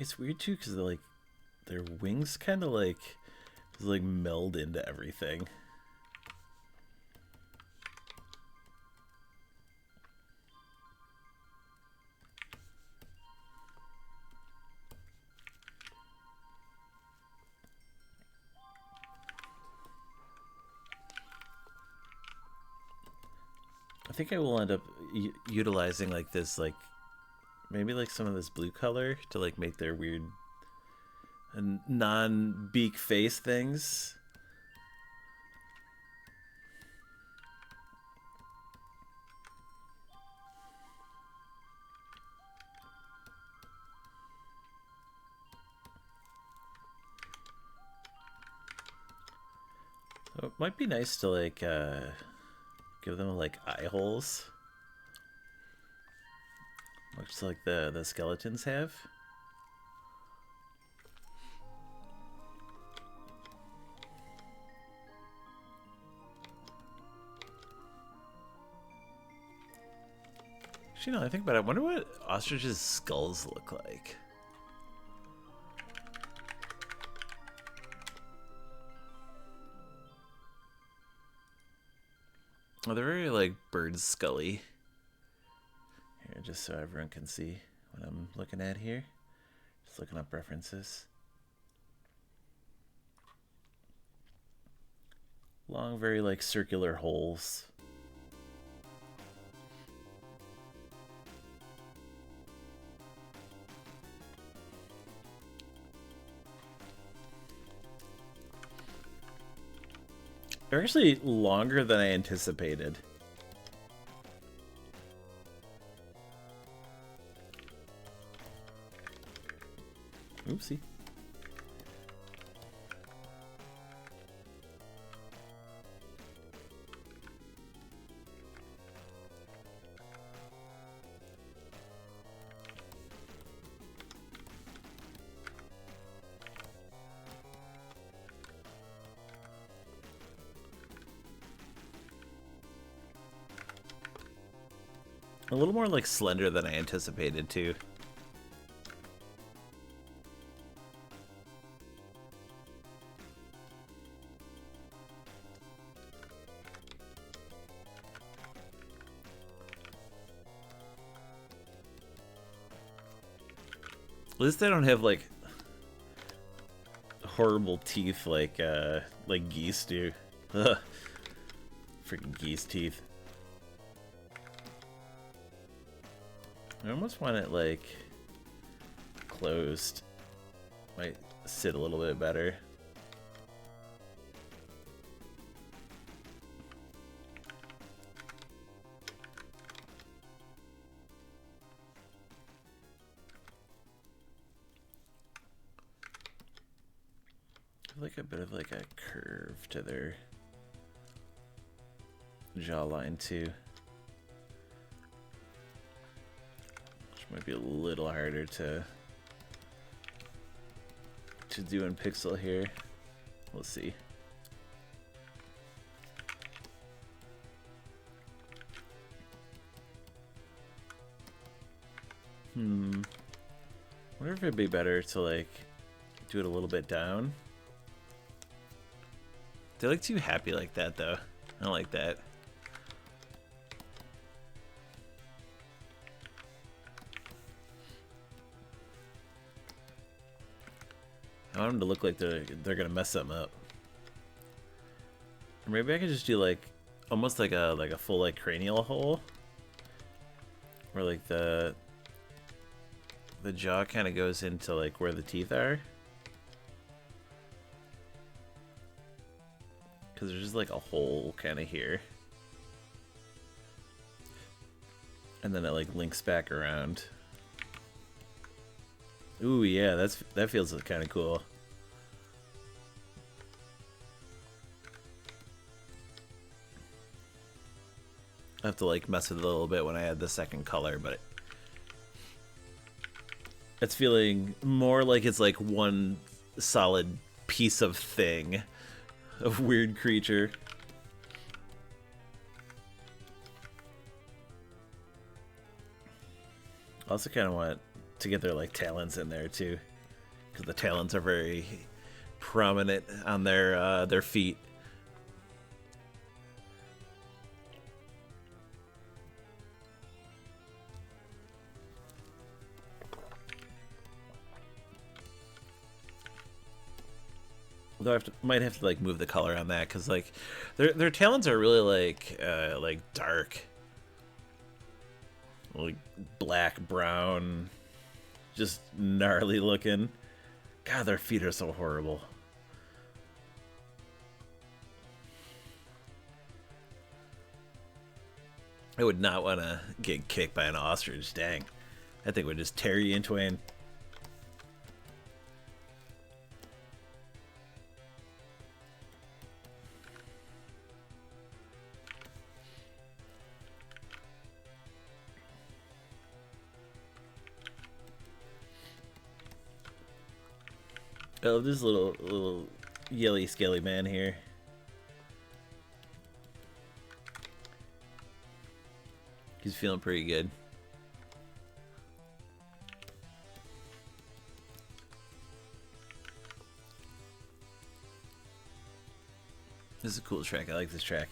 S1: It's weird too because like their wings kind of like meld into everything. think I will end up utilizing like this, like maybe like some of this blue color to like make their weird non-beak face things. So it might be nice to like give them like eye holes, much like the skeletons have. Actually, no, I think about it. I wonder what ostriches' skulls look like. Oh, they're very like bird scully. Here, just so everyone can see what I'm looking at here. Just looking up references. Long, very like circular holes. They're actually longer than I anticipated. Oopsie. A little more like slender than I anticipated too. At least they don't have like horrible teeth like geese do. Ugh. Freaking geese teeth. I almost want it like closed. Might sit a little bit better. Like a bit of like a curve to their jawline too. Might be a little harder to do in pixel here. We'll see. Wonder if it'd be better to like do it a little bit down. They're like too happy like that though. I don't like that. I want them to look like they're gonna mess something up. Or maybe I could just do like almost like a full like cranial hole, where like the jaw kind of goes into like where the teeth are, because there's just like a hole kind of here, and then it like links back around. Ooh, yeah, that feels kind of cool. I have to like mess with it a little bit when I add the second color, but it's feeling more like it's like one solid piece of thing, of weird creature. I also kind of want to get their like talons in there too, because the talons are very prominent on their feet. Though I might have to like move the color on that, because like their talons are really like dark. Like black, brown, just gnarly looking. God, their feet are so horrible. I would not want to get kicked by an ostrich, dang. That thing would just tear you in twain. Oh, this little yelly scaly man here. He's feeling pretty good. This is a cool track. I like this track.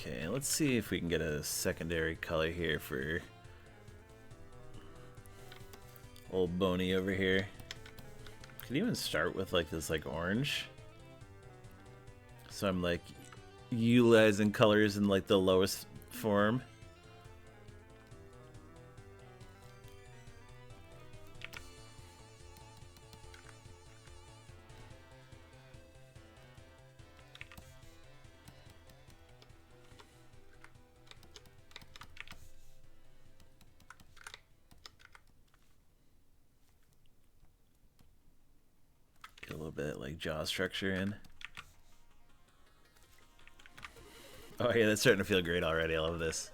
S1: Okay, let's see if we can get a secondary color here for old Boney over here. Could even start with like this like orange. So I'm like utilizing colors in like the lowest form. Get a little bit like jaw structure in. Oh yeah, that's starting to feel great already. I love this.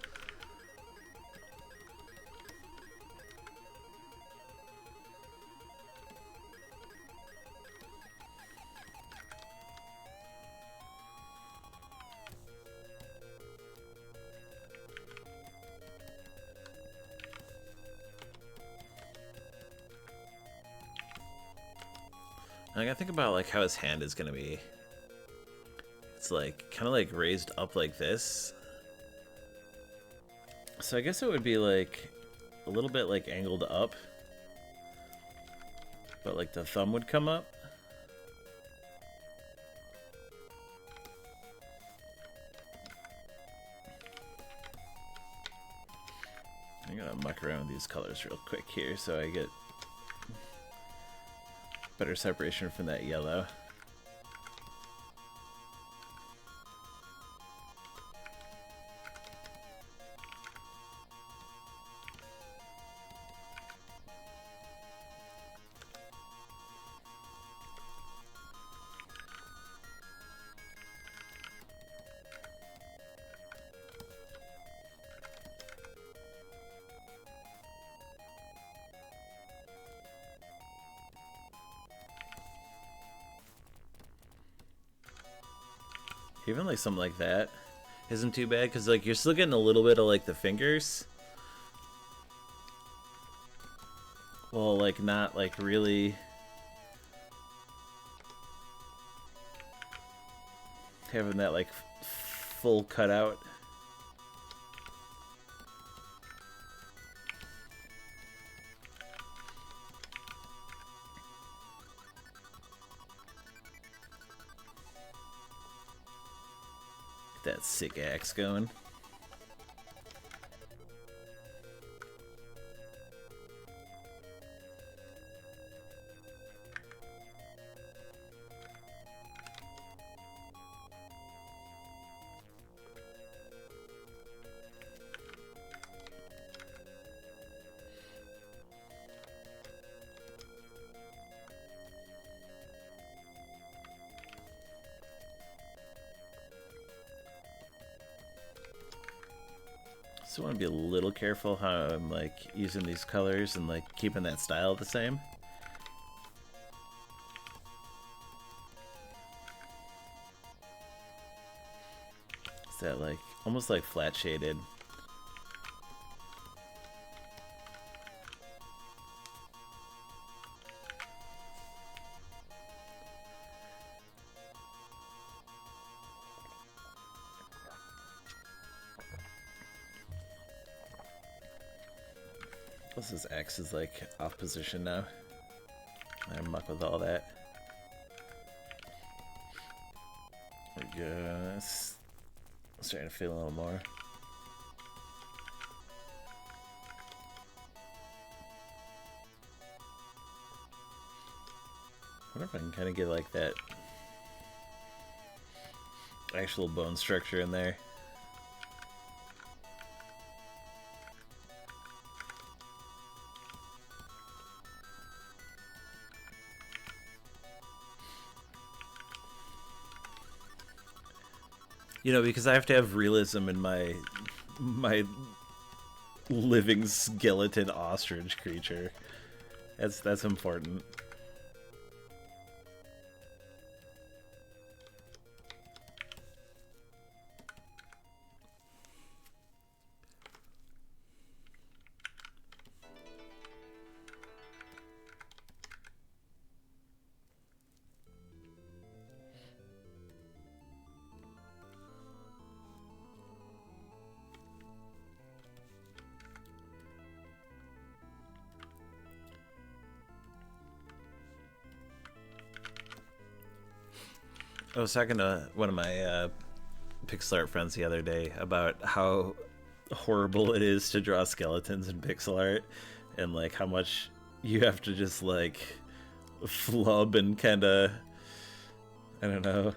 S1: I gotta think about like how his hand is gonna be. It's like kind of like raised up like this. So I guess it would be like a little bit like angled up, but like the thumb would come up. I'm gonna muck around with these colors real quick here so I get better separation from that yellow. Even like something like that isn't too bad because like you're still getting a little bit of like the fingers. Well, like not like really having that like full cutout. That sick axe going. So I want to be a little careful how I'm like using these colors and like keeping that style the same. Is that like almost like flat shaded? This X is like off position now. I muck with all that. There we go. It's starting to feel a little more. I wonder if I can kind of get like that actual bone structure in there. You know, because I have to have realism in my living skeleton ostrich creature. That's important. I was talking to one of my pixel art friends the other day about how horrible it is to draw skeletons in pixel art, and like how much you have to just like flub and kind of, I don't know,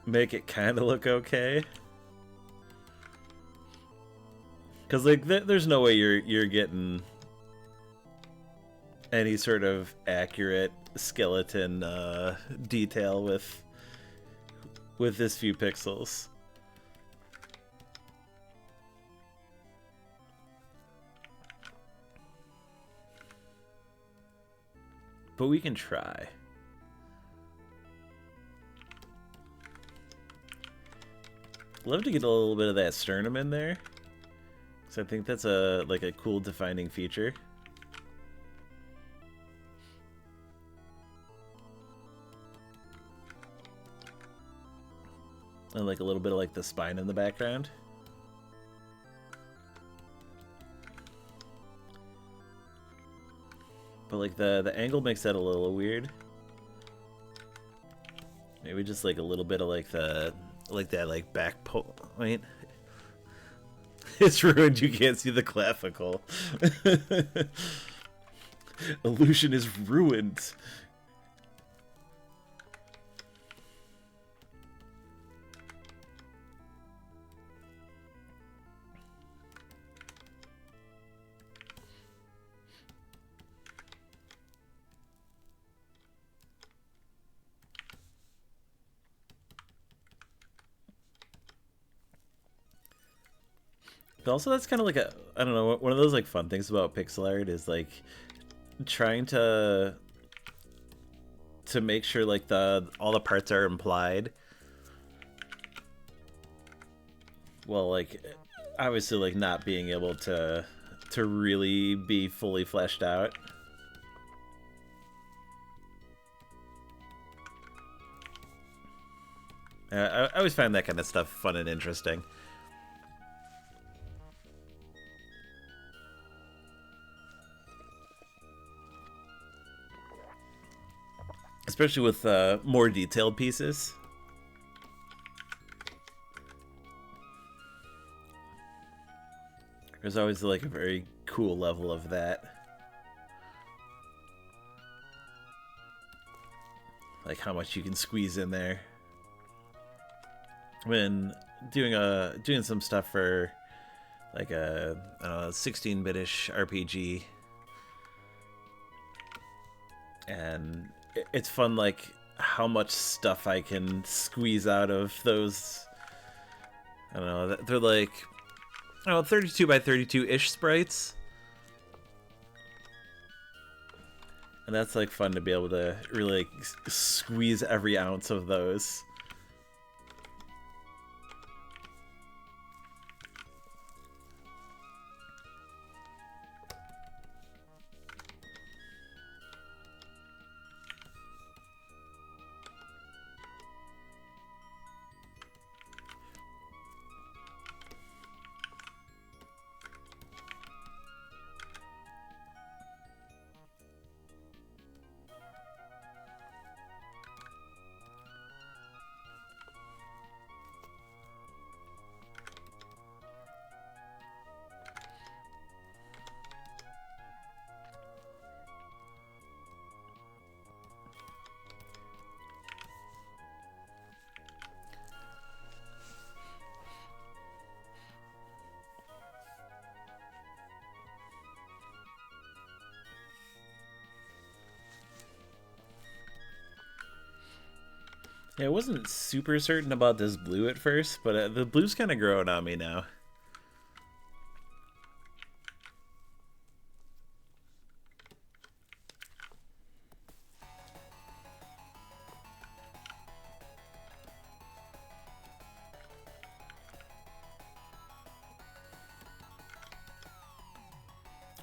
S1: make it kind of look okay. Because like there's no way you're getting any sort of accurate skeleton detail with this few pixels. But we can try. Love to get a little bit of that sternum in there, because I think that's a cool defining feature. And like a little bit of like the spine in the background. But like the angle makes that a little weird. Maybe just like a little bit of like that back point. It's ruined, you can't see the clavicle. Illusion is ruined. But also that's kind of like a, I don't know, one of those like fun things about pixel art is like trying to make sure like all the parts are implied. Well, like obviously like not being able to really be fully fleshed out. I always find that kind of stuff fun and interesting. Especially with more detailed pieces. There's always like a very cool level of that. Like how much you can squeeze in there. When doing some stuff for like a, I don't know, 16-bit-ish RPG. And it's fun, like how much stuff I can squeeze out of those. I don't know. They're like, I don't know, 32 by 32-ish sprites, and that's like fun to be able to really like squeeze every ounce of those. Yeah, I wasn't super certain about this blue at first, but the blue's kind of growing on me now.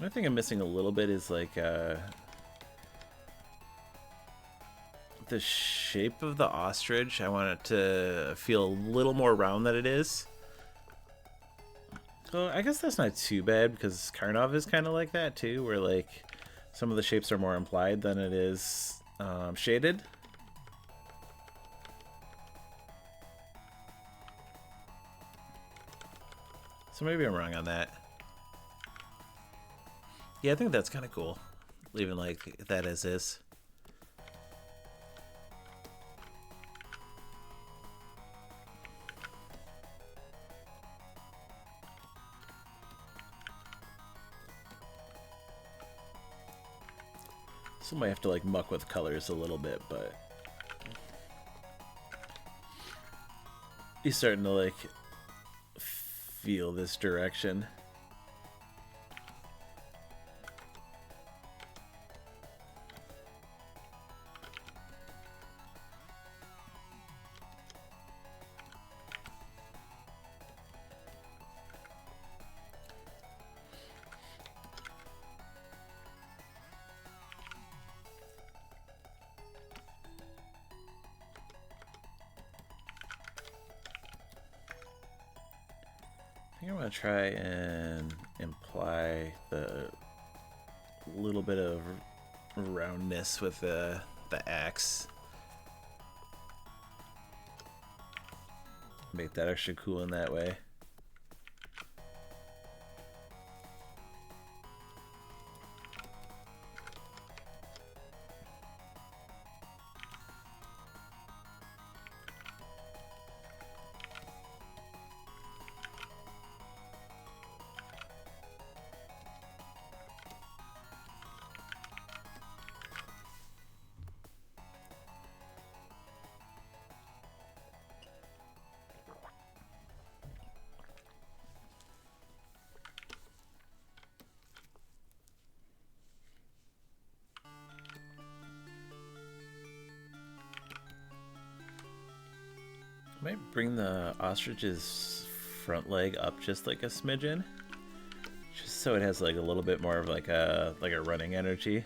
S1: I think I'm missing a little bit is like the shape of the ostrich. I want it to feel a little more round than it is. Well, I guess that's not too bad because Karnov is kind of like that too, where like some of the shapes are more implied than it is shaded. So maybe I'm wrong on that. Yeah, I think that's kind of cool, leaving like that as is. So might have to like muck with colors a little bit, but he's starting to like feel this direction. I think I'm gonna try and imply the little bit of roundness with the axe. Make that extra cool in that way. Might bring the ostrich's front leg up just like a smidgen, just so it has like a little bit more of like a running energy.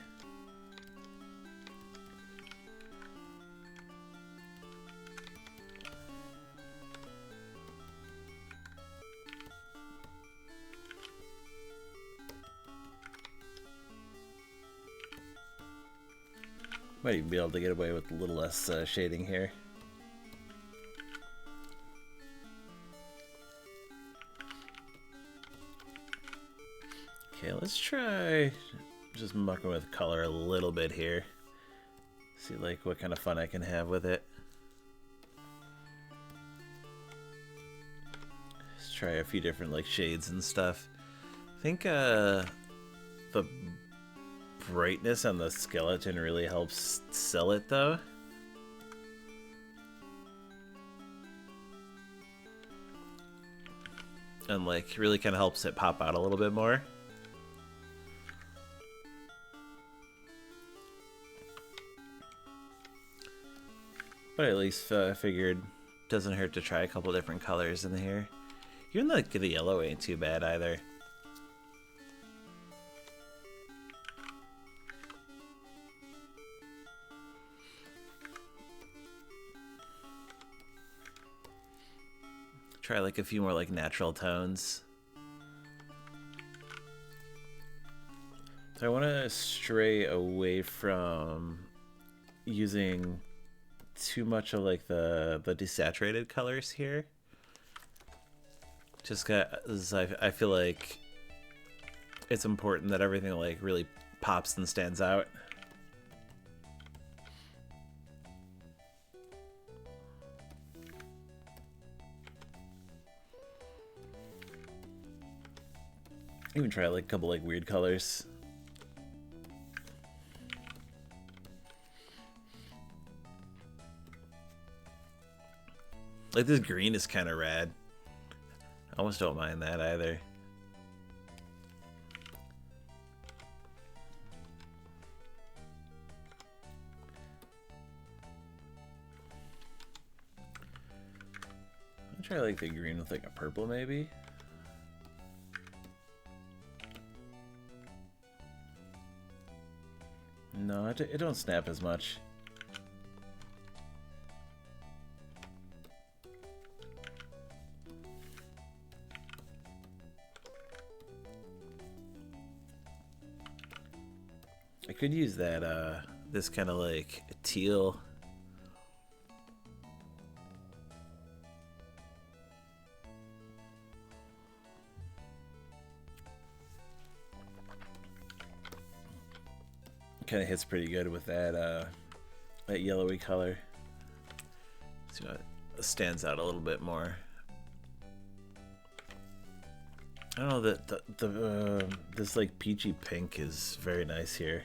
S1: Might even be able to get away with a little less shading here. Okay, let's try just mucking with color a little bit here. See like what kind of fun I can have with it. Let's try a few different like shades and stuff. I think the brightness on the skeleton really helps sell it though. And like really kind of helps it pop out a little bit more. But at least figured doesn't hurt to try a couple different colors in here. Even like the yellow ain't too bad either. Try like a few more like natural tones. So I want to stray away from using too much of like the desaturated colors here. Just because I feel like it's important that everything like really pops and stands out. Even try like a couple like weird colors. Like, this green is kind of rad. I almost don't mind that either. I'll try like the green with like a purple maybe. No, it don't snap as much. I could use that, this kind of like teal. Kind of hits pretty good with that, that yellowy color. See what stands out a little bit more. I don't know that this like peachy pink is very nice here.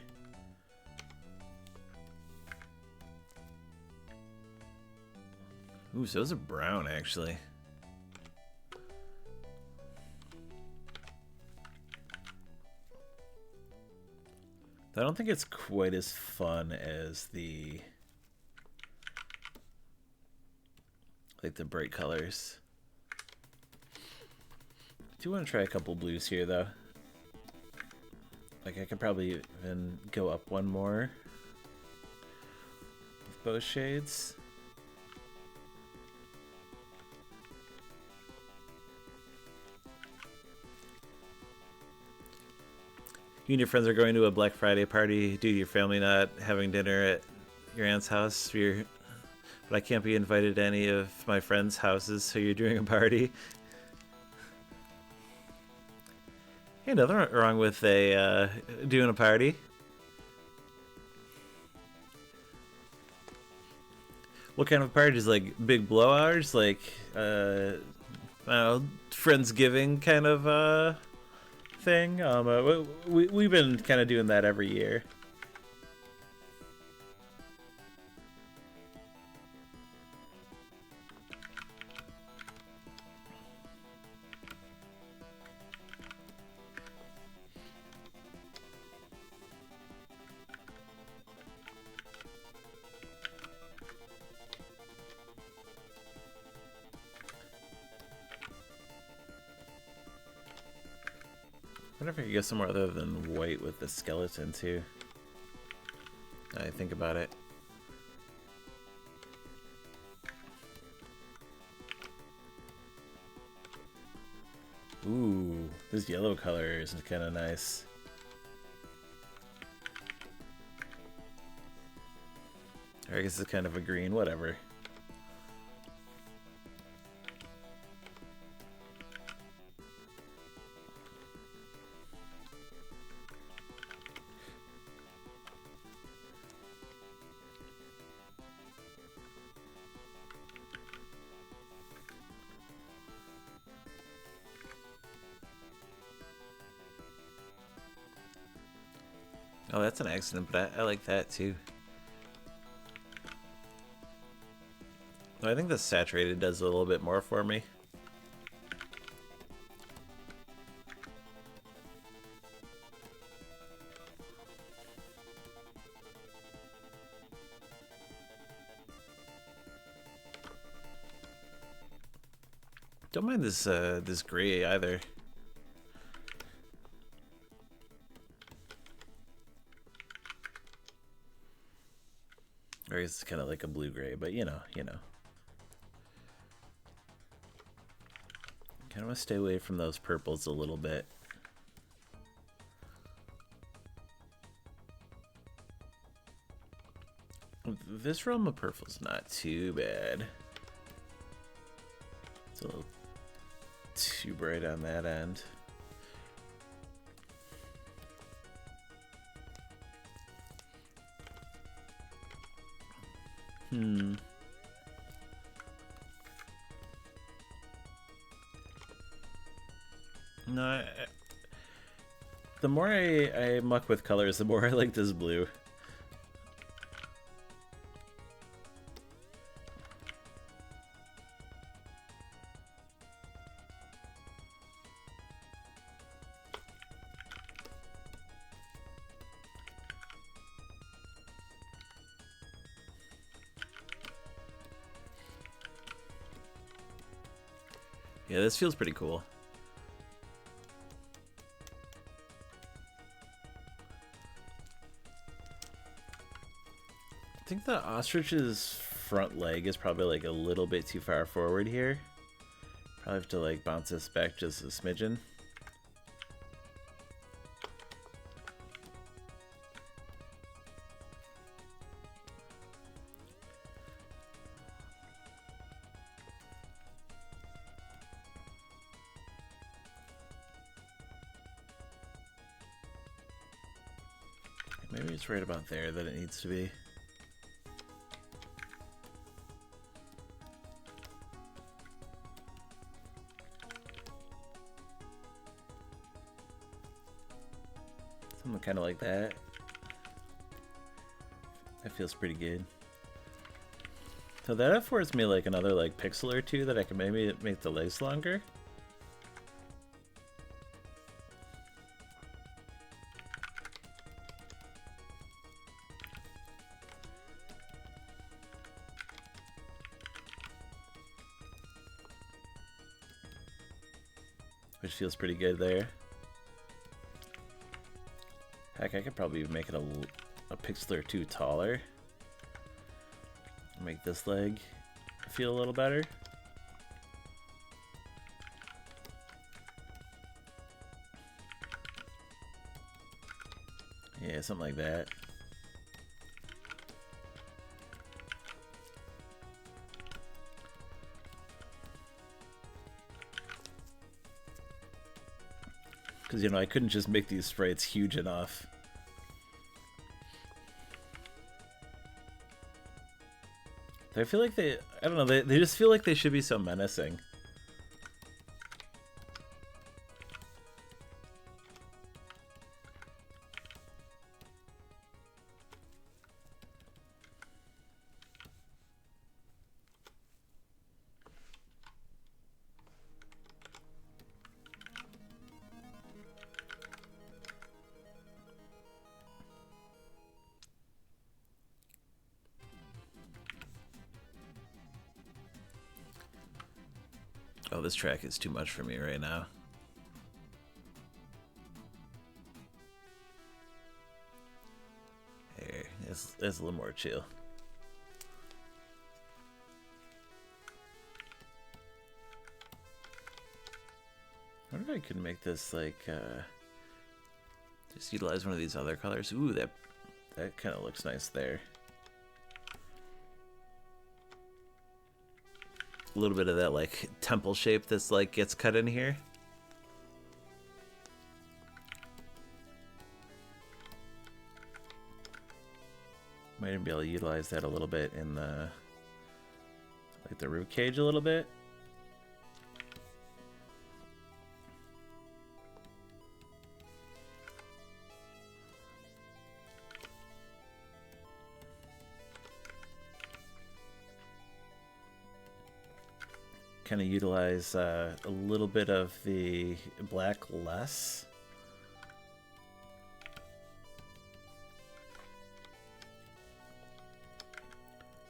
S1: Ooh, so those are brown actually. I don't think it's quite as fun as the like the bright colors. I do want to try a couple blues here though. Like I could probably even go up one more with both shades. You and your friends are going to a Black Friday party due to your family not having dinner at your aunt's house. But I can't be invited to any of my friends' houses, so you're doing a party. Hey, nothing wrong with doing a party. What kind of parties? Like big blowouts? Like, I don't know, Friendsgiving kind of thing? We've been kind of doing that every year. I wonder if I could go somewhere other than white with the skeleton too. Now I think about it. Ooh, this yellow color is kind of nice. Or I guess it's kind of a green, whatever. Oh, that's an accident, but I like that too. I think the saturated does a little bit more for me. Don't mind this this gray either. Or it's kind of like a blue-gray, but you know. Kind of want to stay away from those purples a little bit. This realm of purple's not too bad. It's a little too bright on that end. No, the more I muck with colors, the more I like this blue. Yeah, this feels pretty cool. I think the ostrich's front leg is probably like a little bit too far forward here. Probably have to like bounce this back just a smidgen. Maybe it's right about there that it needs to be. Something kind of like that. That feels pretty good. So that affords me like another like pixel or two that I can maybe make the legs longer. Which feels pretty good there. Heck, I could probably make it a pixel or two taller. Make this leg feel a little better. Yeah, something like that. Because, you know, I couldn't just make these sprites huge enough. I feel like I don't know, they just feel like they should be so menacing. Oh, this track is too much for me right now. Here, it's a little more chill. I wonder if I could make this like just utilize one of these other colors. Ooh, that kind of looks nice there. A little bit of that like temple shape that's like gets cut in here. Might even be able to utilize that a little bit in the like the rib cage a little bit. Kind of utilize a little bit of the black less.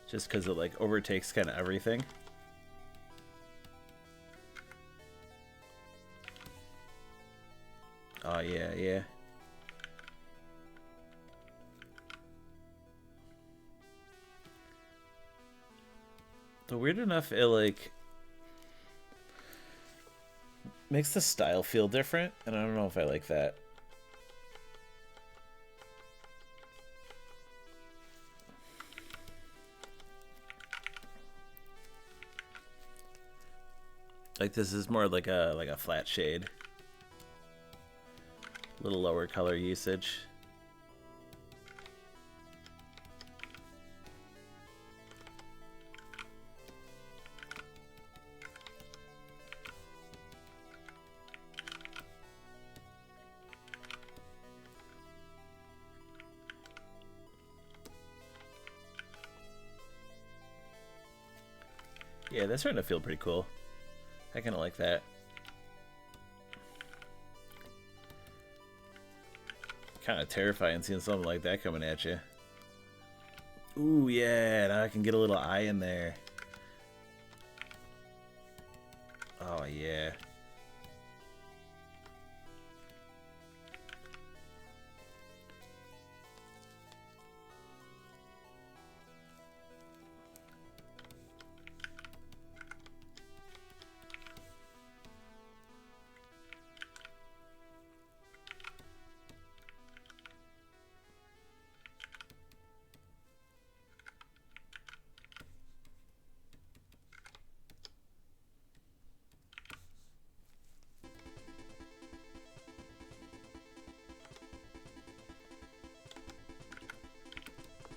S1: Just because it like overtakes kind of everything. Oh yeah, yeah. The weird enough, it like makes the style feel different, and I don't know if I like that. Like this is more like a flat shade. A little lower color usage. Yeah, that's starting to feel pretty cool. I kind of like that. Kind of terrifying seeing something like that coming at you. Ooh, yeah, now I can get a little eye in there. Oh, Oh, yeah.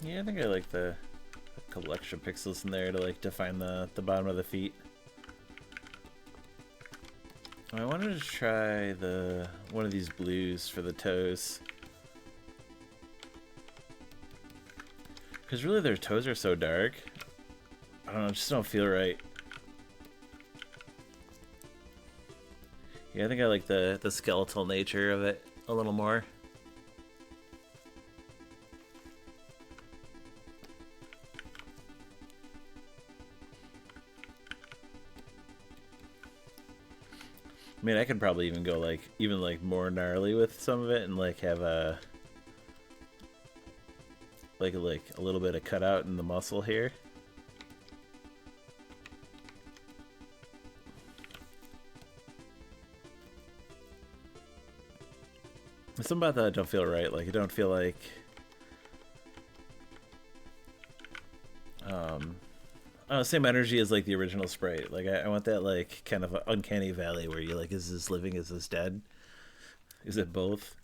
S1: Yeah, I think I like the couple extra pixels in there to like define the bottom of the feet. I wanted to try one of these blues for the toes. Because really their toes are so dark. I don't know, just don't feel right. Yeah, I think I like the skeletal nature of it a little more. I mean, I could probably even go like more gnarly with some of it and like have a like a little bit of cutout in the muscle here. Something about that I don't feel right. Like I don't feel like same energy as like the original Sprite. Like I want that like kind of uncanny valley where you're like, is this living? Is this dead? Is it both?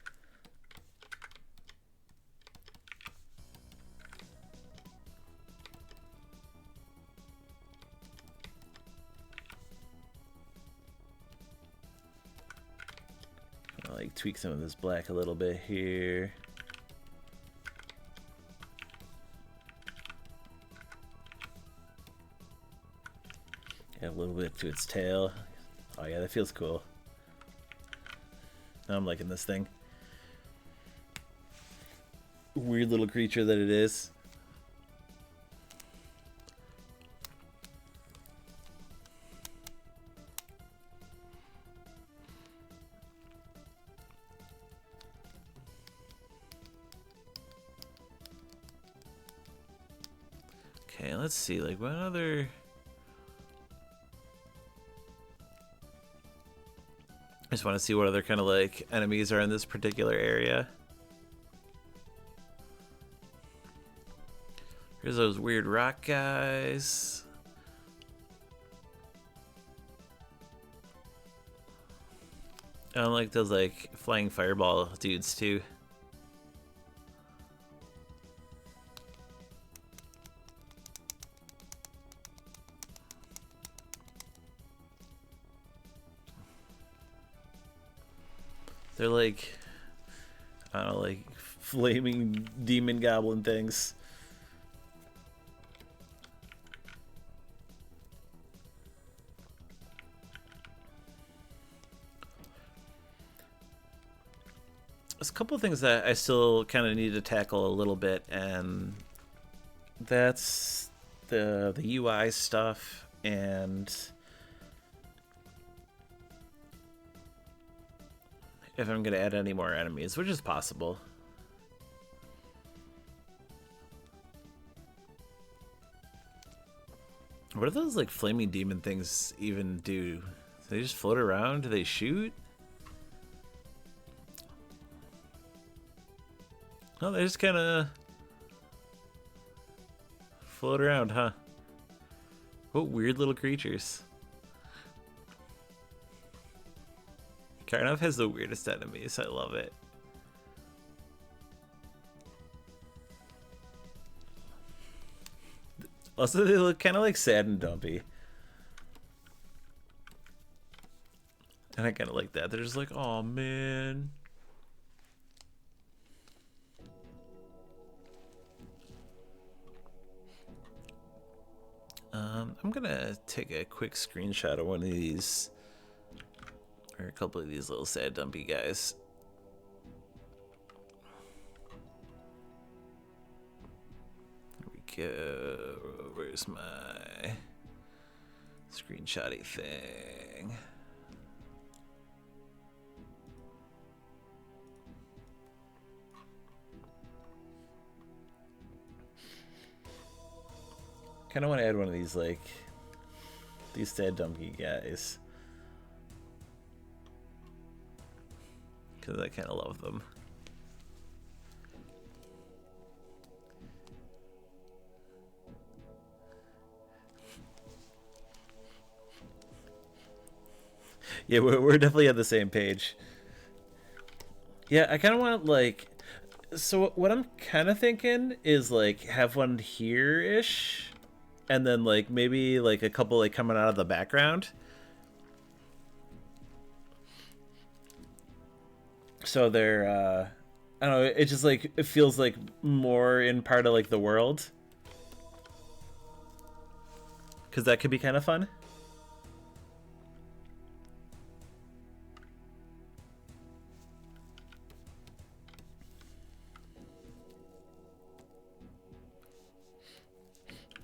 S1: I'll like tweak some of this black a little bit here. Add a little bit to its tail. Oh yeah, that feels cool. I'm liking this thing. Weird little creature that it is. Okay, let's see, like what other... I just want to see what other kind of like enemies are in this particular area. Here's those weird rock guys. I don't like those like flying fireball dudes too. They're like, I don't know, like flaming demon goblin things. There's a couple of things that I still kind of need to tackle a little bit, and that's the UI stuff and if I'm going to add any more enemies, which is possible. What do those like flaming demon things even do? Do they just float around? Do they shoot? Oh, they just kind of float around, huh? What weird little creatures. Karnov has the weirdest enemies. I love it. Also, they look kind of like sad and dumpy. And I kind of like that. They're just like, oh man. I'm gonna take a quick screenshot of one of these, or a couple of these little sad dumpy guys. There we go. Where's my... screenshotty thing. Kind of want to add one of these, like, these sad donkey guys. Because I kind of love them. Yeah, we're definitely on the same page. Yeah, I kind of want, like... So what I'm kind of thinking is, like, have one here-ish, and then, like, maybe, like, a couple, like, coming out of the background. So they're, I don't know, it just, like, it feels, like, more in part of, like, the world. Because that could be kind of fun.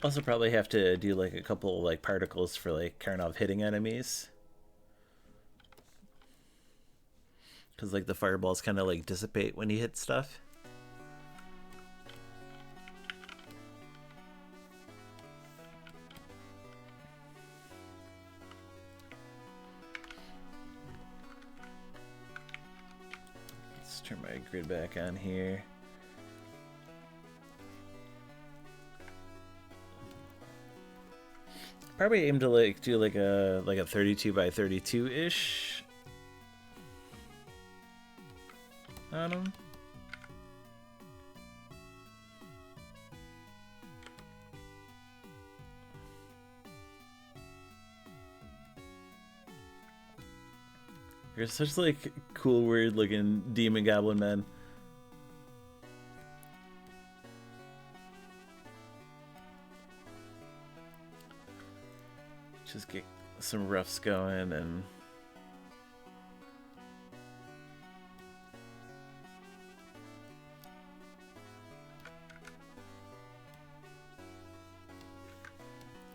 S1: Also probably have to do, like, a couple, like, particles for, like, Karnov hitting enemies. Because, like, the fireballs kind of, like, dissipate when you hit stuff. Let's turn my grid back on here. Probably aim to, like, do like a 32 by 32 ish on them. You're such, like, cool, weird looking demon goblin men. Just get some roughs going and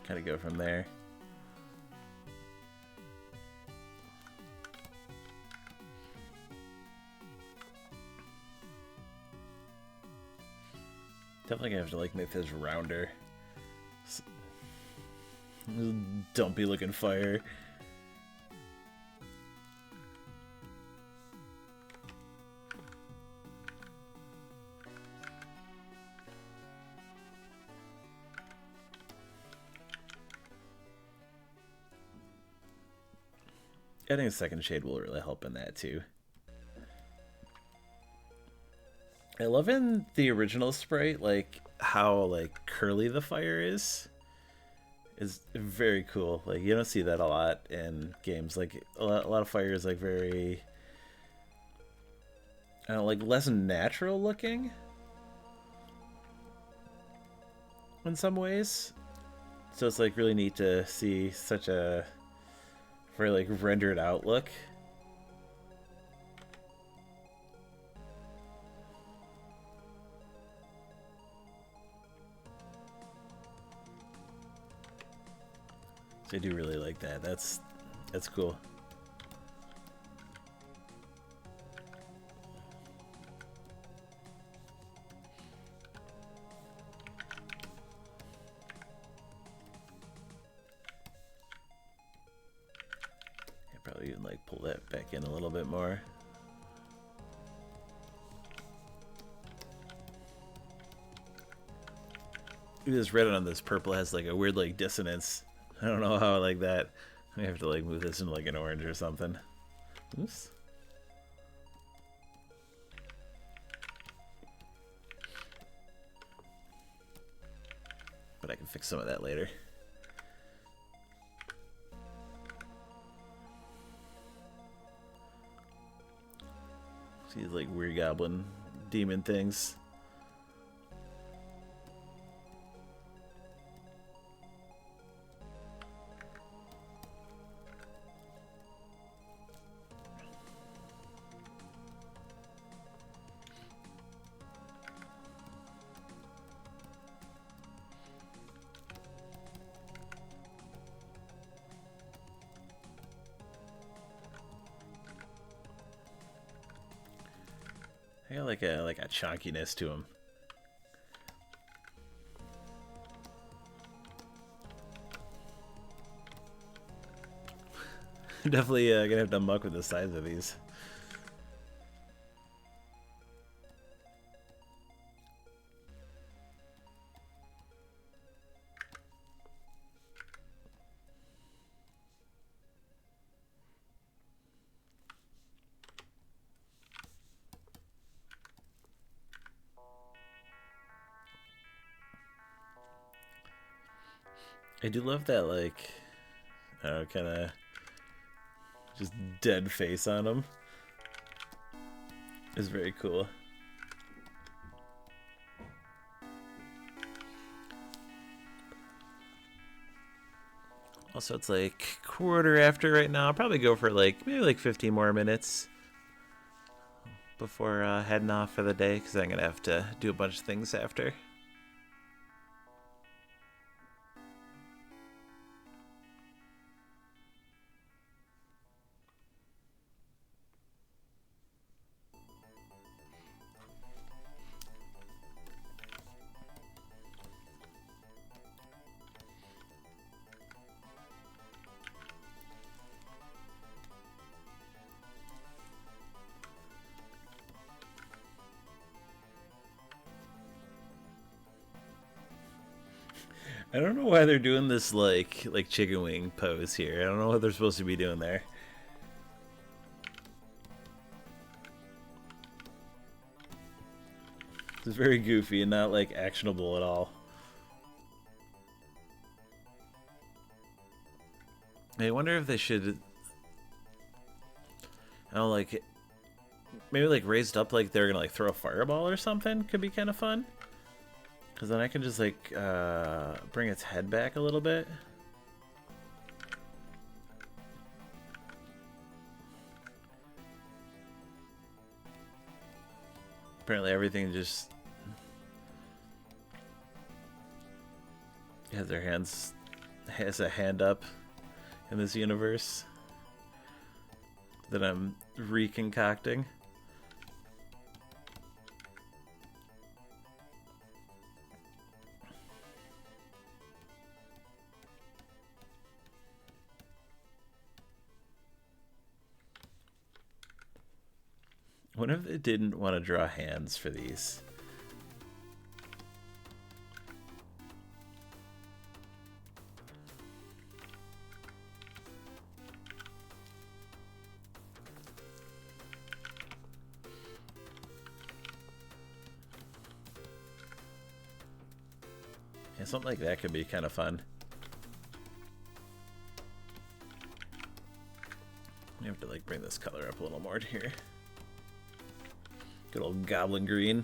S1: kind of go from there. Definitely gonna have to, like, make this rounder. Dumpy looking fire. I think a second shade will really help in that too. I love in the original sprite, like, how, like, curly the fire is very cool. Like, you don't see that a lot in games. Like, a lot of fire is, like, very, I don't know, like, less natural looking in some ways. So it's, like, really neat to see such a very, like, rendered out look. So I do really like that. That's cool. I probably even, like, pull that back in a little bit more. This red on this purple has, like, a weird, like, dissonance. I don't know how I like that. I have to, like, move this into, like, an orange or something. Oops. But I can fix some of that later. See, like, weird goblin demon things. I got like a chunkiness to him. Definitely gonna have to muck with the size of these. I do love that, like, kind of just dead face on him. It's very cool. Also, it's like quarter after right now. I'll probably go for like maybe like 15 more minutes before heading off for the day, because I'm gonna have to do a bunch of things after. I don't know why they're doing this like chicken wing pose here. I don't know what they're supposed to be doing there. It's very goofy and not like actionable at all. I wonder if they should, I don't know, like maybe like raised up like they're gonna like throw a fireball or something. Could be kind of fun. Because then I can just like bring its head back a little bit. Apparently everything just has their hands, has a hand up in this universe that I'm reconcocting. What if they didn't want to draw hands for these? Yeah, something like that could be kind of fun. I have to like bring this color up a little more here. Good old goblin green.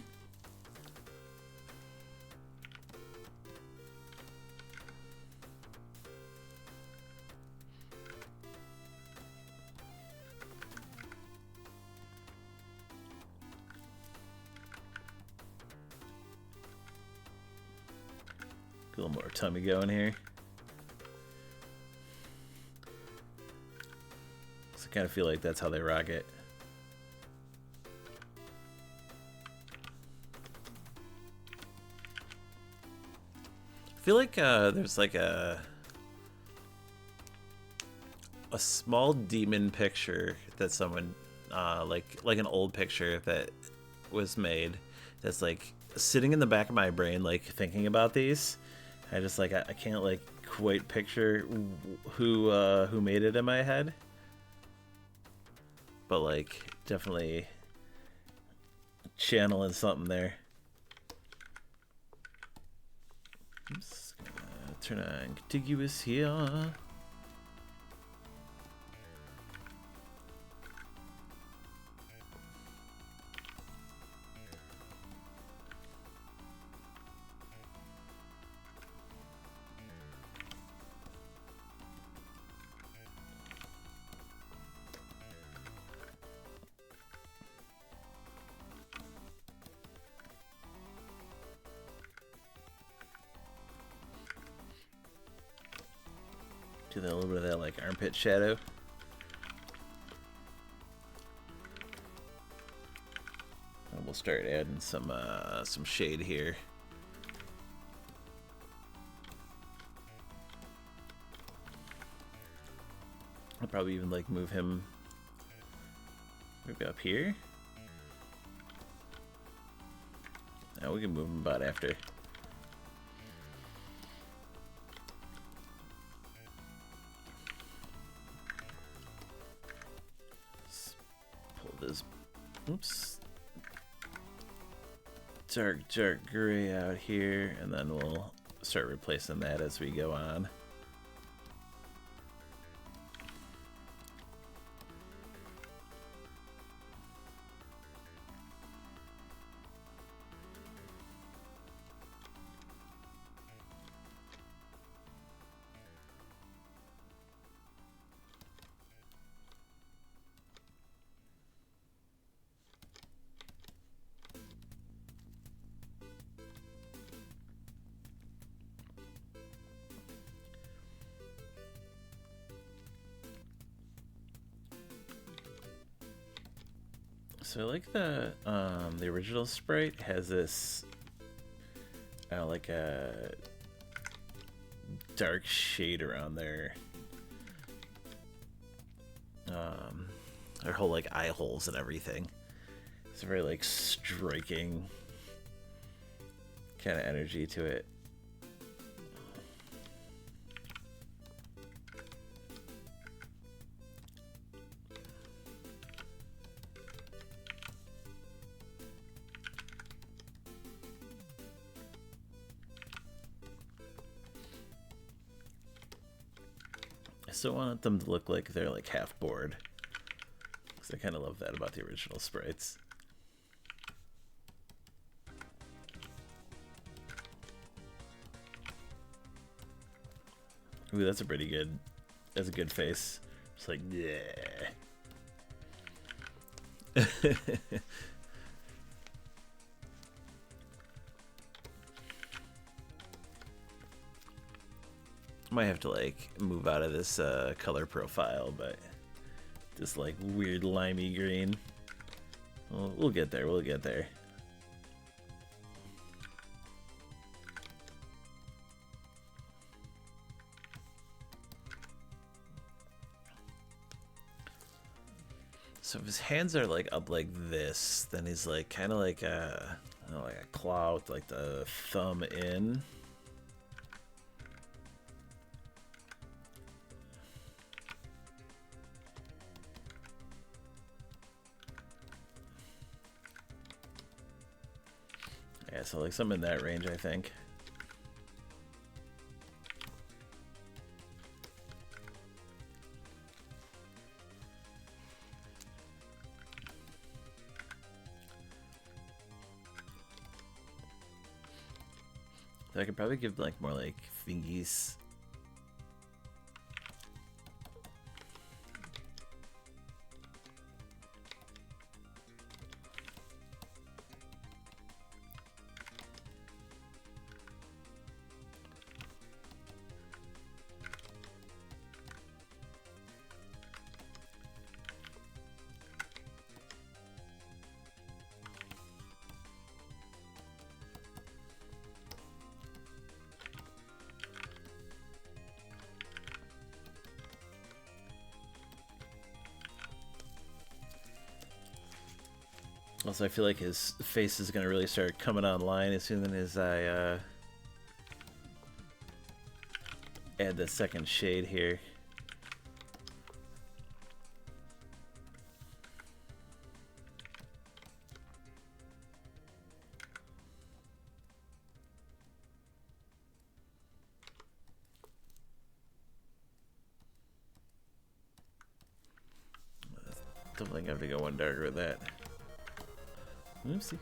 S1: Get a little more tummy going here. So I kind of feel like that's how they rock it. I feel like there's like a small demon picture that someone like an old picture that was made that's like sitting in the back of my brain, like thinking about these. I just like I can't like quite picture who made it in my head, but like definitely channeling something there. I'm just gonna turn on contiguous here. Do a little bit of that like armpit shadow. And we'll start adding some shade here. I'll probably even like move him maybe up here. Now we can move him about after. Let's pull this, oops, dark gray out here, and then we'll start replacing that as we go on. So I like the original sprite has this like a dark shade around their whole like eye holes and everything. It's a very like striking kind of energy to it. I still want them to look like they're like half bored, because I kind of love that about the original sprites. Ooh, that's a pretty good, that's a good face. It's like, yeah. Might have to like move out of this color profile, but this like weird limey green. We'll get there. We'll get there. So if his hands are like up like this, then he's like kind of like a, I don't know, like a claw with like the thumb in. Yeah, so like something in that range, I think. So I could probably give like more like fingies. Also, I feel like his face is gonna really start coming online as soon as I add the second shade here. Don't think I have to go one darker with that. Oopsie.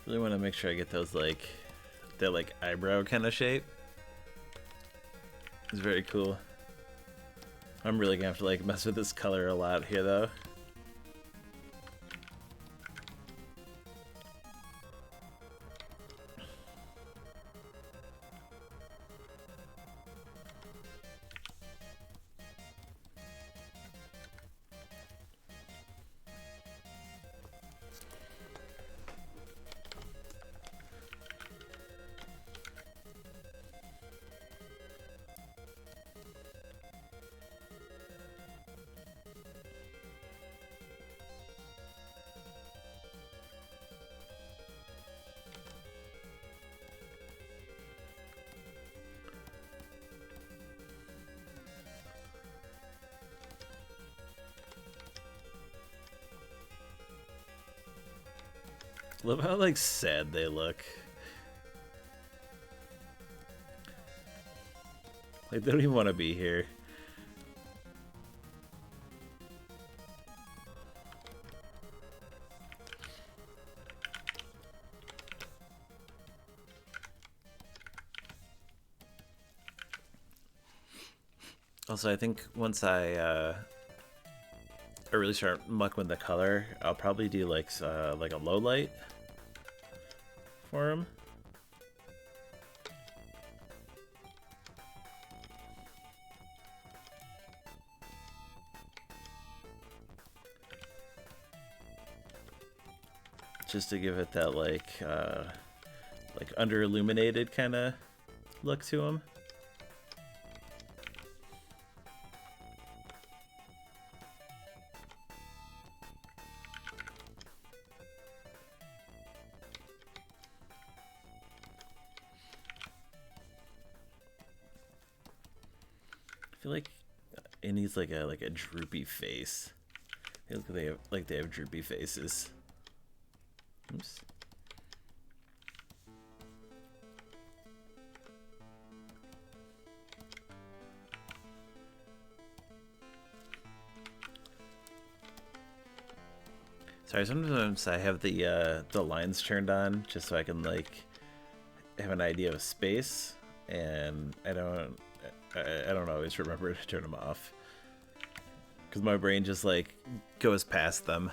S1: Really want to make sure I get those like that like eyebrow kind of shape. It's very cool. I'm really gonna have to like mess with this color a lot here though. Love how like sad they look. Like they don't even want to be here. Also, I think once I really start mucking with the color, I'll probably do like a low light for him. Just to give it that like under illuminated kind of look to him. I feel like it needs like a droopy face. They have droopy faces. Oops. Sorry, sometimes I have the lines turned on just so I can like have an idea of space, and I don't always remember to turn them off because my brain just like goes past them.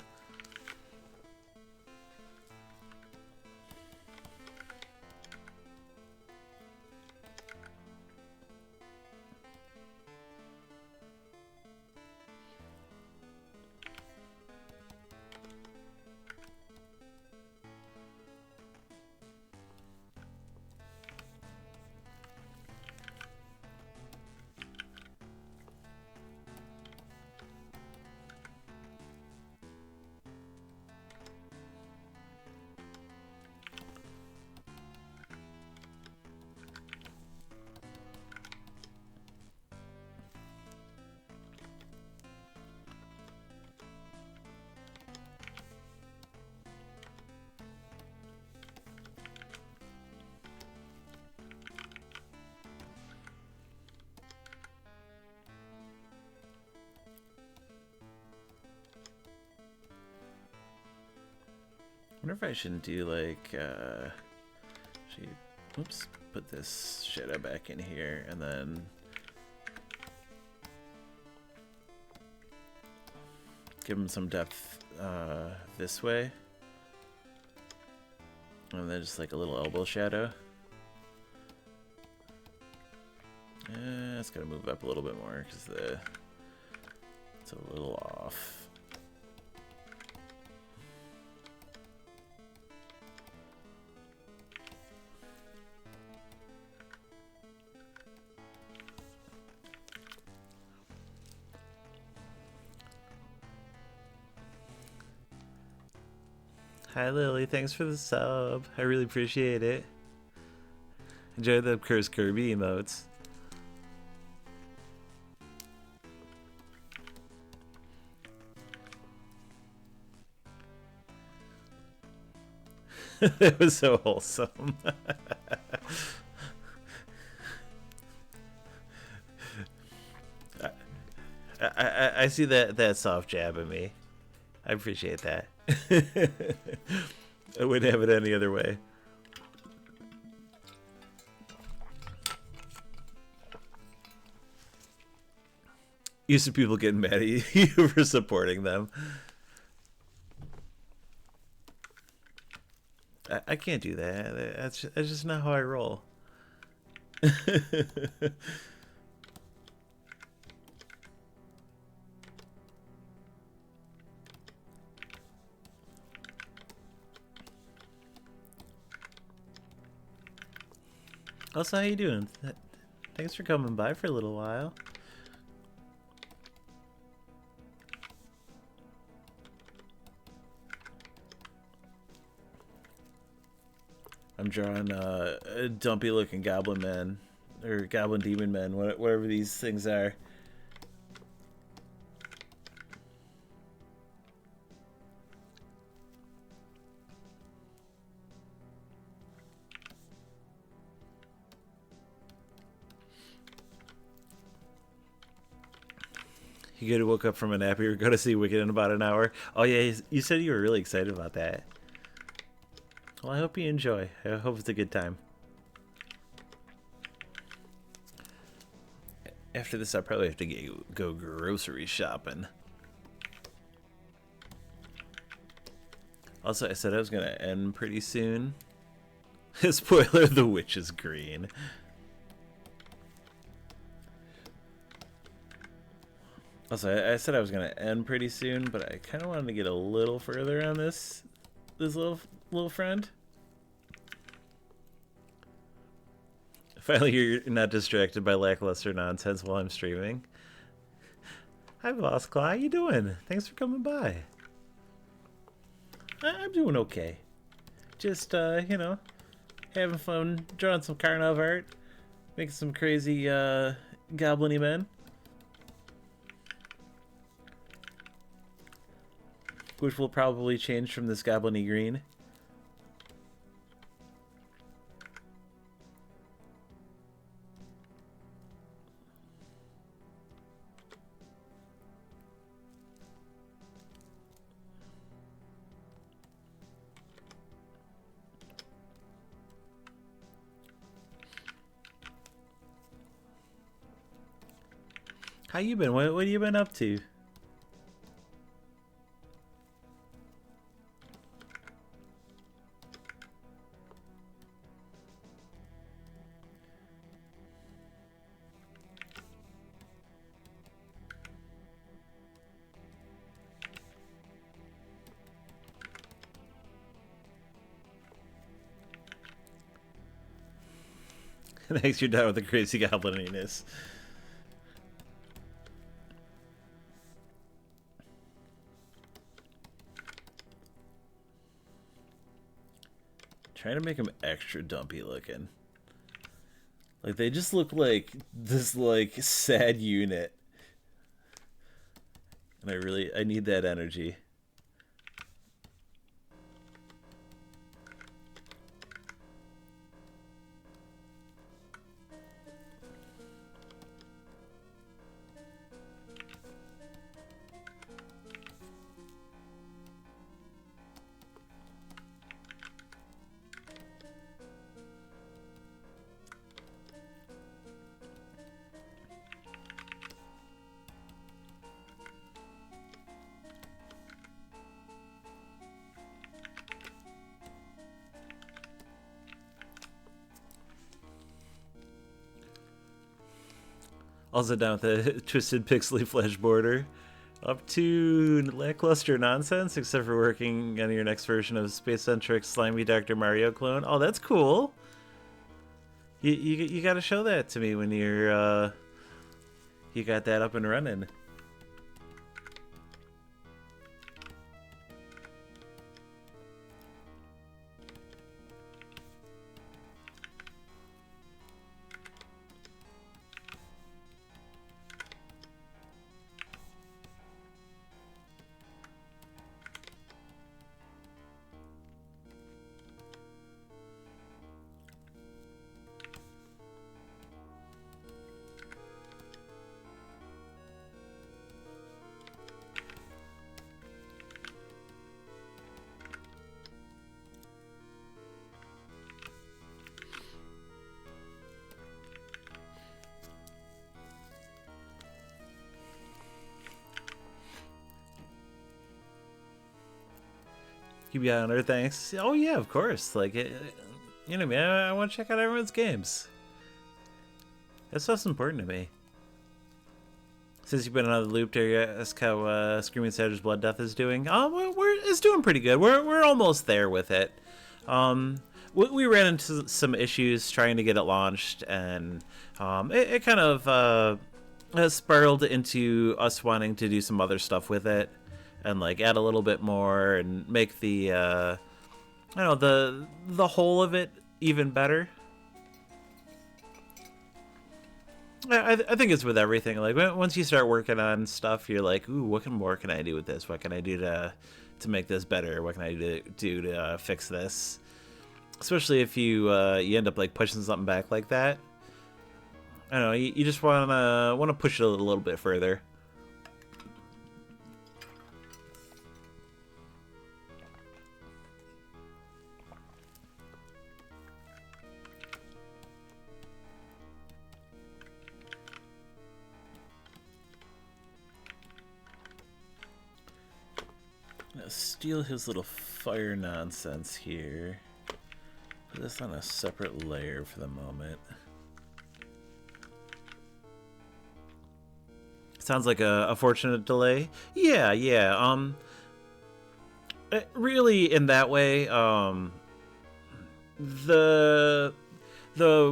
S1: I wonder if I shouldn't do like oops, put this shadow back in here and then give him some depth this way, and then just like a little elbow shadow. It's gonna move up a little bit more because it's a little off. Hi Lily, thanks for the sub. I really appreciate it. Enjoy the Curse Kirby emotes. It was so wholesome. I see that soft jab at me. I appreciate that. I wouldn't have it any other way. Used to people getting mad at you for supporting them. I can't do that. That's just not how I roll. Also, how you doing? Thanks for coming by for a little while. I'm drawing dumpy looking goblin men, or goblin demon men, whatever these things are. You could have woke up from a nap. You were going to see Wicked in about an hour. Oh yeah, you said you were really excited about that. Well, I hope you enjoy. I hope it's a good time. After this, I probably have to go grocery shopping. Also, I said I was going to end pretty soon. Spoiler, the witch is green. Also, I said I was going to end pretty soon, but I kind of wanted to get a little further on this little friend. Finally, you're not distracted by lackluster nonsense while I'm streaming. Hi, Boss Claw. How you doing? Thanks for coming by. I'm doing okay. Just, you know, having fun, drawing some Karnov art, making some crazy, goblin-y men. Which will probably change from this goblin-y green. How you been? What have you been up to? Thanks, you're done with the crazy goblininess. Trying to make them extra dumpy looking. Like, they just look like this, like, sad unit. And I need that energy. Also down with the twisted pixely flesh border. Up to lackluster nonsense, except for working on your next version of space-centric slimy Dr. Mario clone. Oh, that's cool. You gotta show that to me when you're you got that up and running. Keep you on her, thanks. Oh yeah, of course. Like, you know me, I want to check out everyone's games. That stuff's important to me. Since you've been on the loop, dare you ask how Screaming Satyrs Blood Death is doing? It's doing pretty good. We're almost there with it. We ran into some issues trying to get it launched, and it kind of has spiraled into us wanting to do some other stuff with it, and like add a little bit more and make the I don't know, the whole of it even better. I think it's with everything. Like once you start working on stuff, you're like, ooh, what more can I do with this? What can I do to make this better? What can I do to fix this? Especially if you end up like pushing something back like that. I don't know. You just wanna push it a little bit further. Steal his little fire nonsense here. Put this on a separate layer for the moment. Sounds like a fortunate delay. Yeah. Really, in that way, the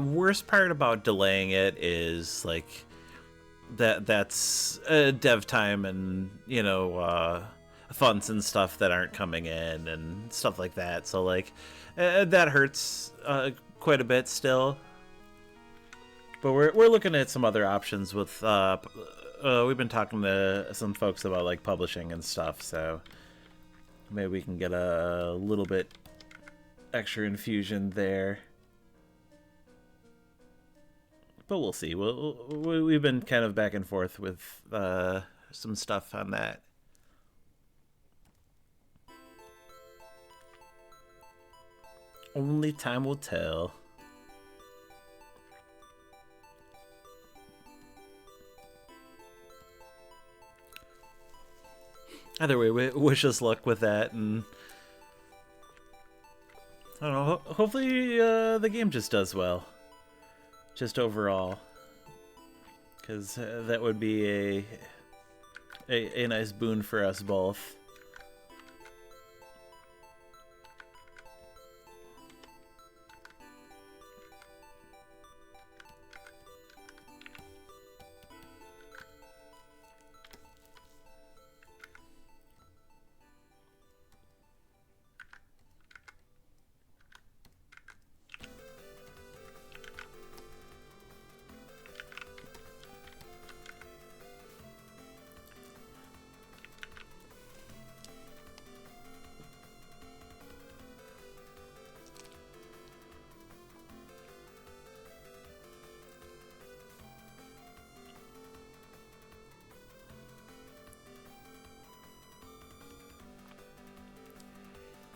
S1: worst part about delaying it is like that's dev time and funds and stuff that aren't coming in and stuff like that. So like that hurts quite a bit still. But we're looking at some other options with we've been talking to some folks about like publishing and stuff, so maybe we can get a little bit extra infusion there. But we'll see. We've been kind of back and forth with some stuff on that. Only time will tell. Either way, wish us luck with that, and I don't know. Hopefully, the game just does well, just overall, because that would be a nice boon for us both.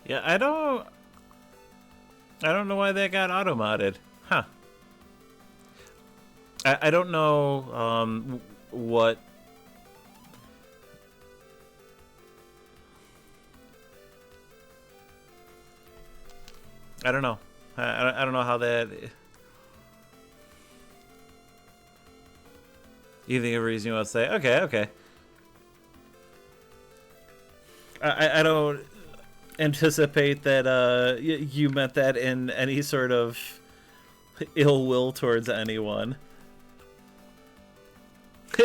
S1: Yeah, I don't know why that got auto-modded. Huh. I don't know what I don't know. I don't know how that. You think of a reason you want to say? Okay. I don't anticipate that you meant that in any sort of ill will towards anyone.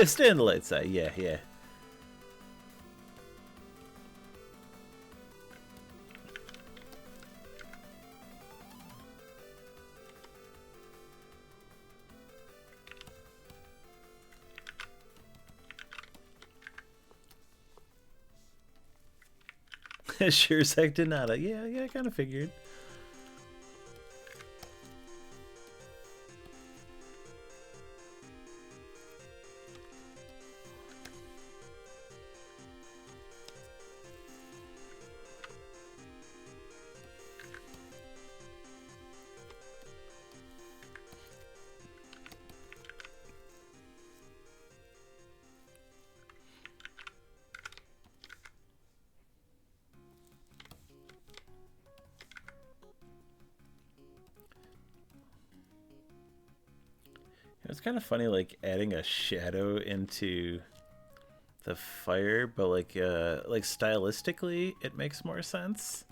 S1: Stay on the light side, yeah. Sure, Sec did not. Yeah, I kind of figured. It's kind of funny, like adding a shadow into the fire, but like stylistically, it makes more sense.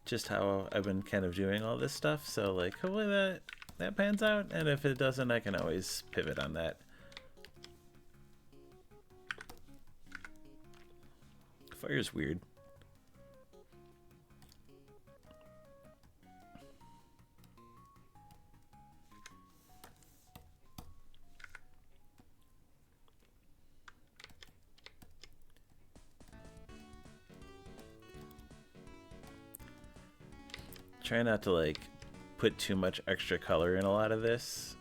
S1: Just how I've been kind of doing all this stuff, so like hopefully that pans out, and if it doesn't, I can always pivot on that. Fire's weird. Try not to like put too much extra color in a lot of this,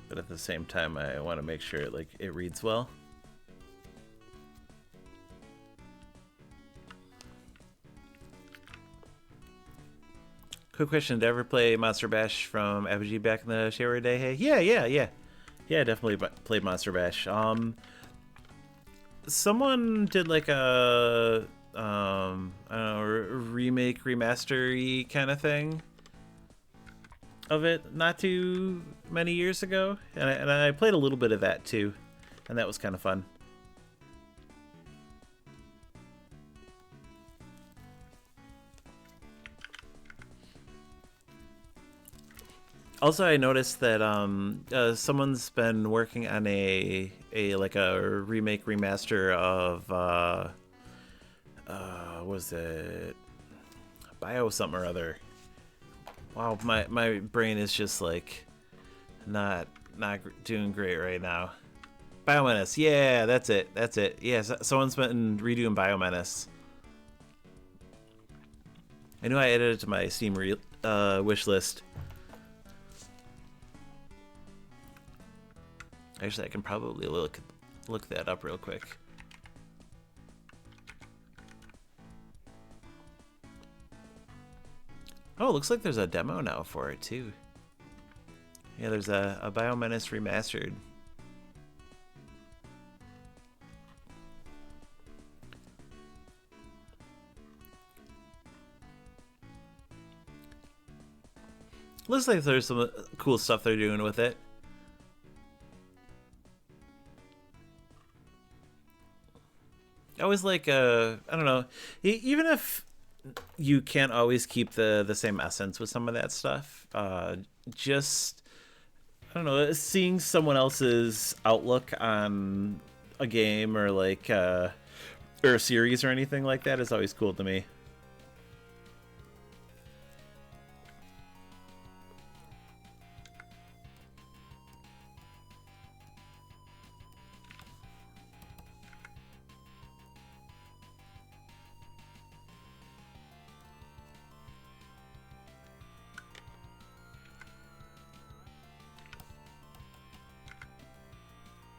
S1: but at the same time I want to make sure like it reads well. Quick question, did I ever play Monster Bash from Apogee back in the shower day? Hey, yeah, definitely played Monster Bash. Someone did like a I don't know, remake, remaster-y kind of thing of it not too many years ago, and I played a little bit of that too, and that was kind of fun. Also, I noticed that someone's been working on a remake, remaster of was it Bio something or other. Wow, my brain is just like not doing great right now. Biomenace, yeah, that's it. Yeah, someone's been redoing Biomenace. I knew I added it to my Steam wish list. Actually, I can probably look that up real quick. Oh, looks like there's a demo now for it too. Yeah, there's a Biomenace remastered. Looks like there's some cool stuff they're doing with it. I was like, I don't know, even if you can't always keep the same essence with some of that stuff, just, I don't know, seeing someone else's outlook on a game or like or a series or anything like that is always cool to me.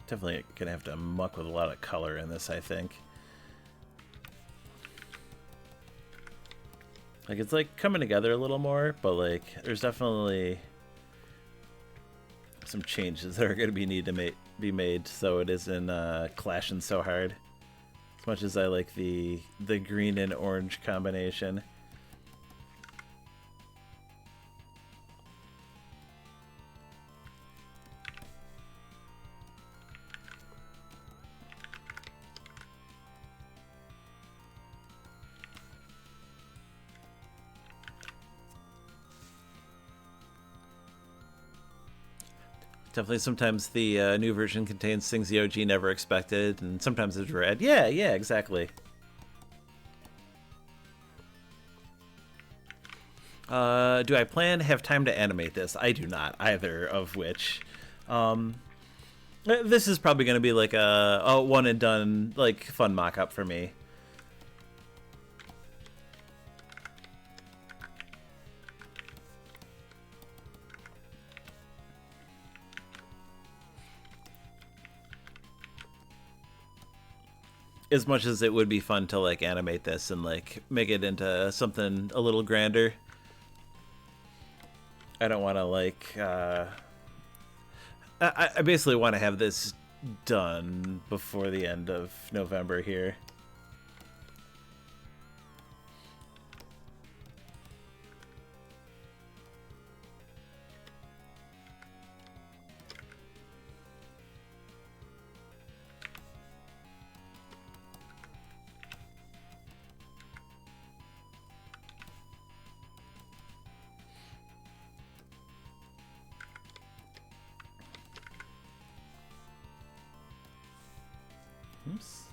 S1: Definitely gonna have to muck with a lot of color in this, I think. Like, it's like coming together a little more, but like there's definitely some changes that are gonna need to be made so it isn't clashing so hard. As much as I like the green and orange combination. Definitely sometimes the new version contains things the OG never expected, and sometimes it's red. Yeah, exactly. Do I plan to have time to animate this? I do not, either of which. This is probably going to be like a one and done, like, fun mock-up for me. As much as it would be fun to like animate this and like make it into something a little grander, I don't want to like I basically want to have this done before the end of November here. Oops.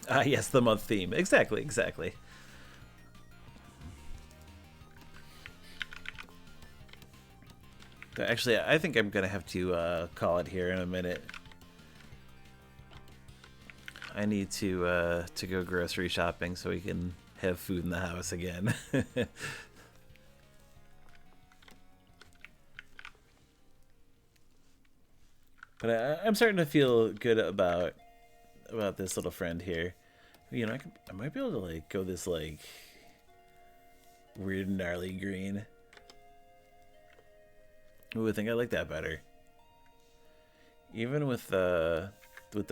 S1: Ah, yes, the month theme. Exactly, exactly. Actually, I think I'm gonna have to call it here in a minute. I need to go grocery shopping so we can have food in the house again. But I'm starting to feel good about this little friend here. You know, I might be able to like go this like weird gnarly green. Ooh, I think I like that better. Even with the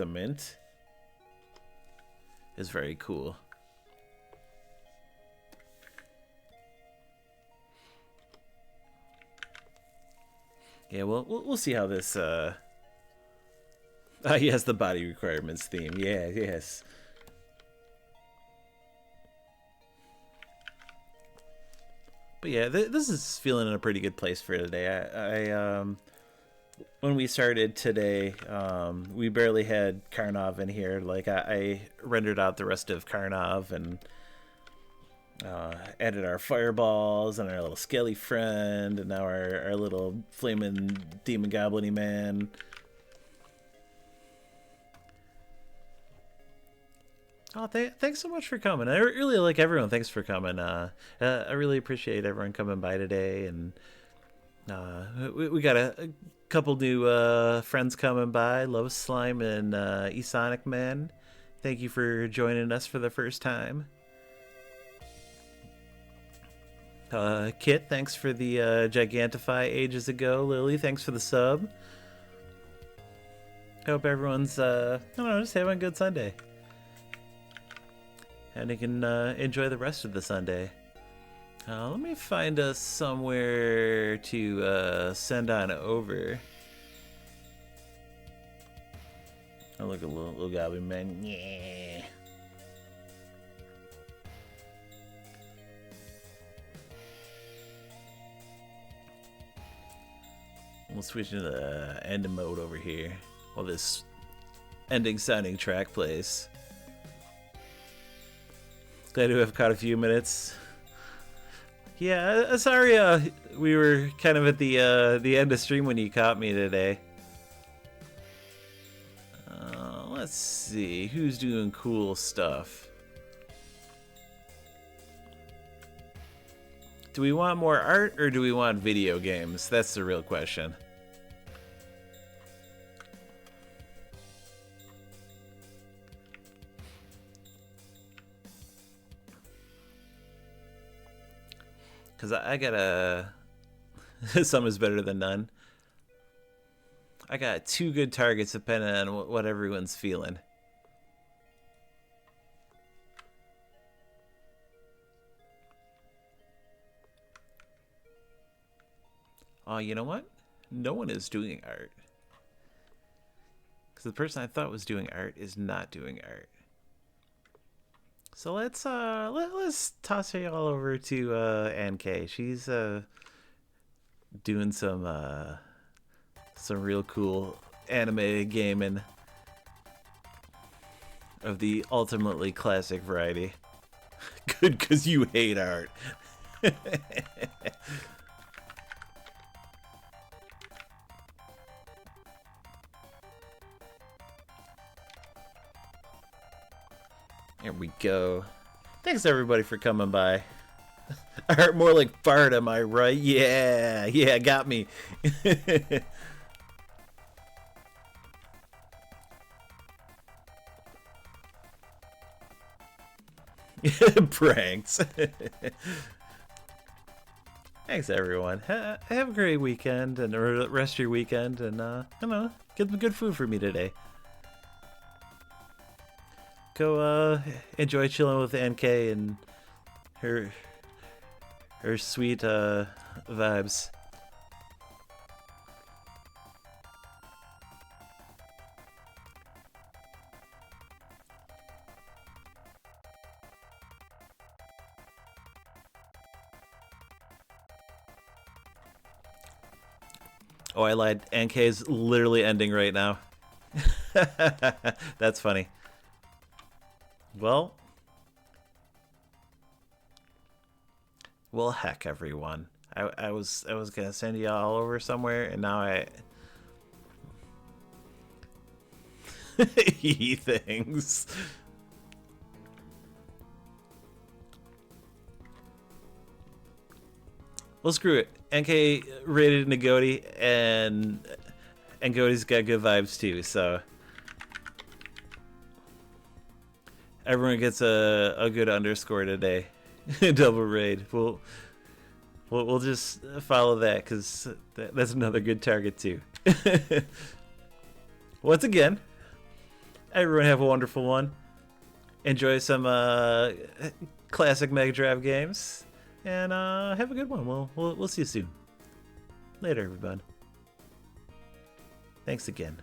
S1: mint, is very cool. Yeah, well, we'll see how this. Yes, the body requirements theme. Yeah, yes. But yeah, this is feeling in a pretty good place for today. I when we started today, we barely had Karnov in here. Like I rendered out the rest of Karnov and added our fireballs and our little skelly friend, and now our little flaming demon goblin-y man. Oh, thanks so much for coming. I really like everyone. Thanks for coming. I really appreciate everyone coming by today, and we got a couple new friends coming by. Love Slime and Esonic Man. Thank you for joining us for the first time. Kit, thanks for the Gigantify ages ago. Lily, thanks for the sub. Hope everyone's I don't know, just having a good Sunday. And you can enjoy the rest of the Sunday. Let me find us somewhere to send on over. Oh, look, a little goblin man. Yeah. We'll switch into the end mode over here while this ending sounding track plays. Glad to have caught a few minutes. Yeah, sorry we were kind of at the end of stream when you caught me today. Let's see, who's doing cool stuff? Do we want more art or do we want video games? That's the real question. Because I got a... Some is better than none. I got two good targets depending on what everyone's feeling. Oh, you know what? No one is doing art. Because the person I thought was doing art is not doing art. So let's toss it all over to NK. She's doing some real cool anime gaming of the ultimately classic variety. Good, because you hate art. There we go. Thanks everybody for coming by. Art more like fart, am I right? Yeah, yeah, got me. Pranks. Thanks everyone. Have a great weekend and rest of your weekend, and I don't know, get some good food for me today. Go enjoy chilling with NK and her sweet vibes. Oh, I lied. NK is literally ending right now. That's funny. Well, heck, everyone. I was gonna send you all over somewhere, and now I eat things. Well, screw it. NK rated Nagoti, and Goaty's got good vibes too. So everyone gets a good underscore today. Double raid. We'll just follow that because that's another good target too. Once again, everyone have a wonderful one. Enjoy some classic Mega Drive games, and have a good one. We'll see you soon. Later, everybody. Thanks again.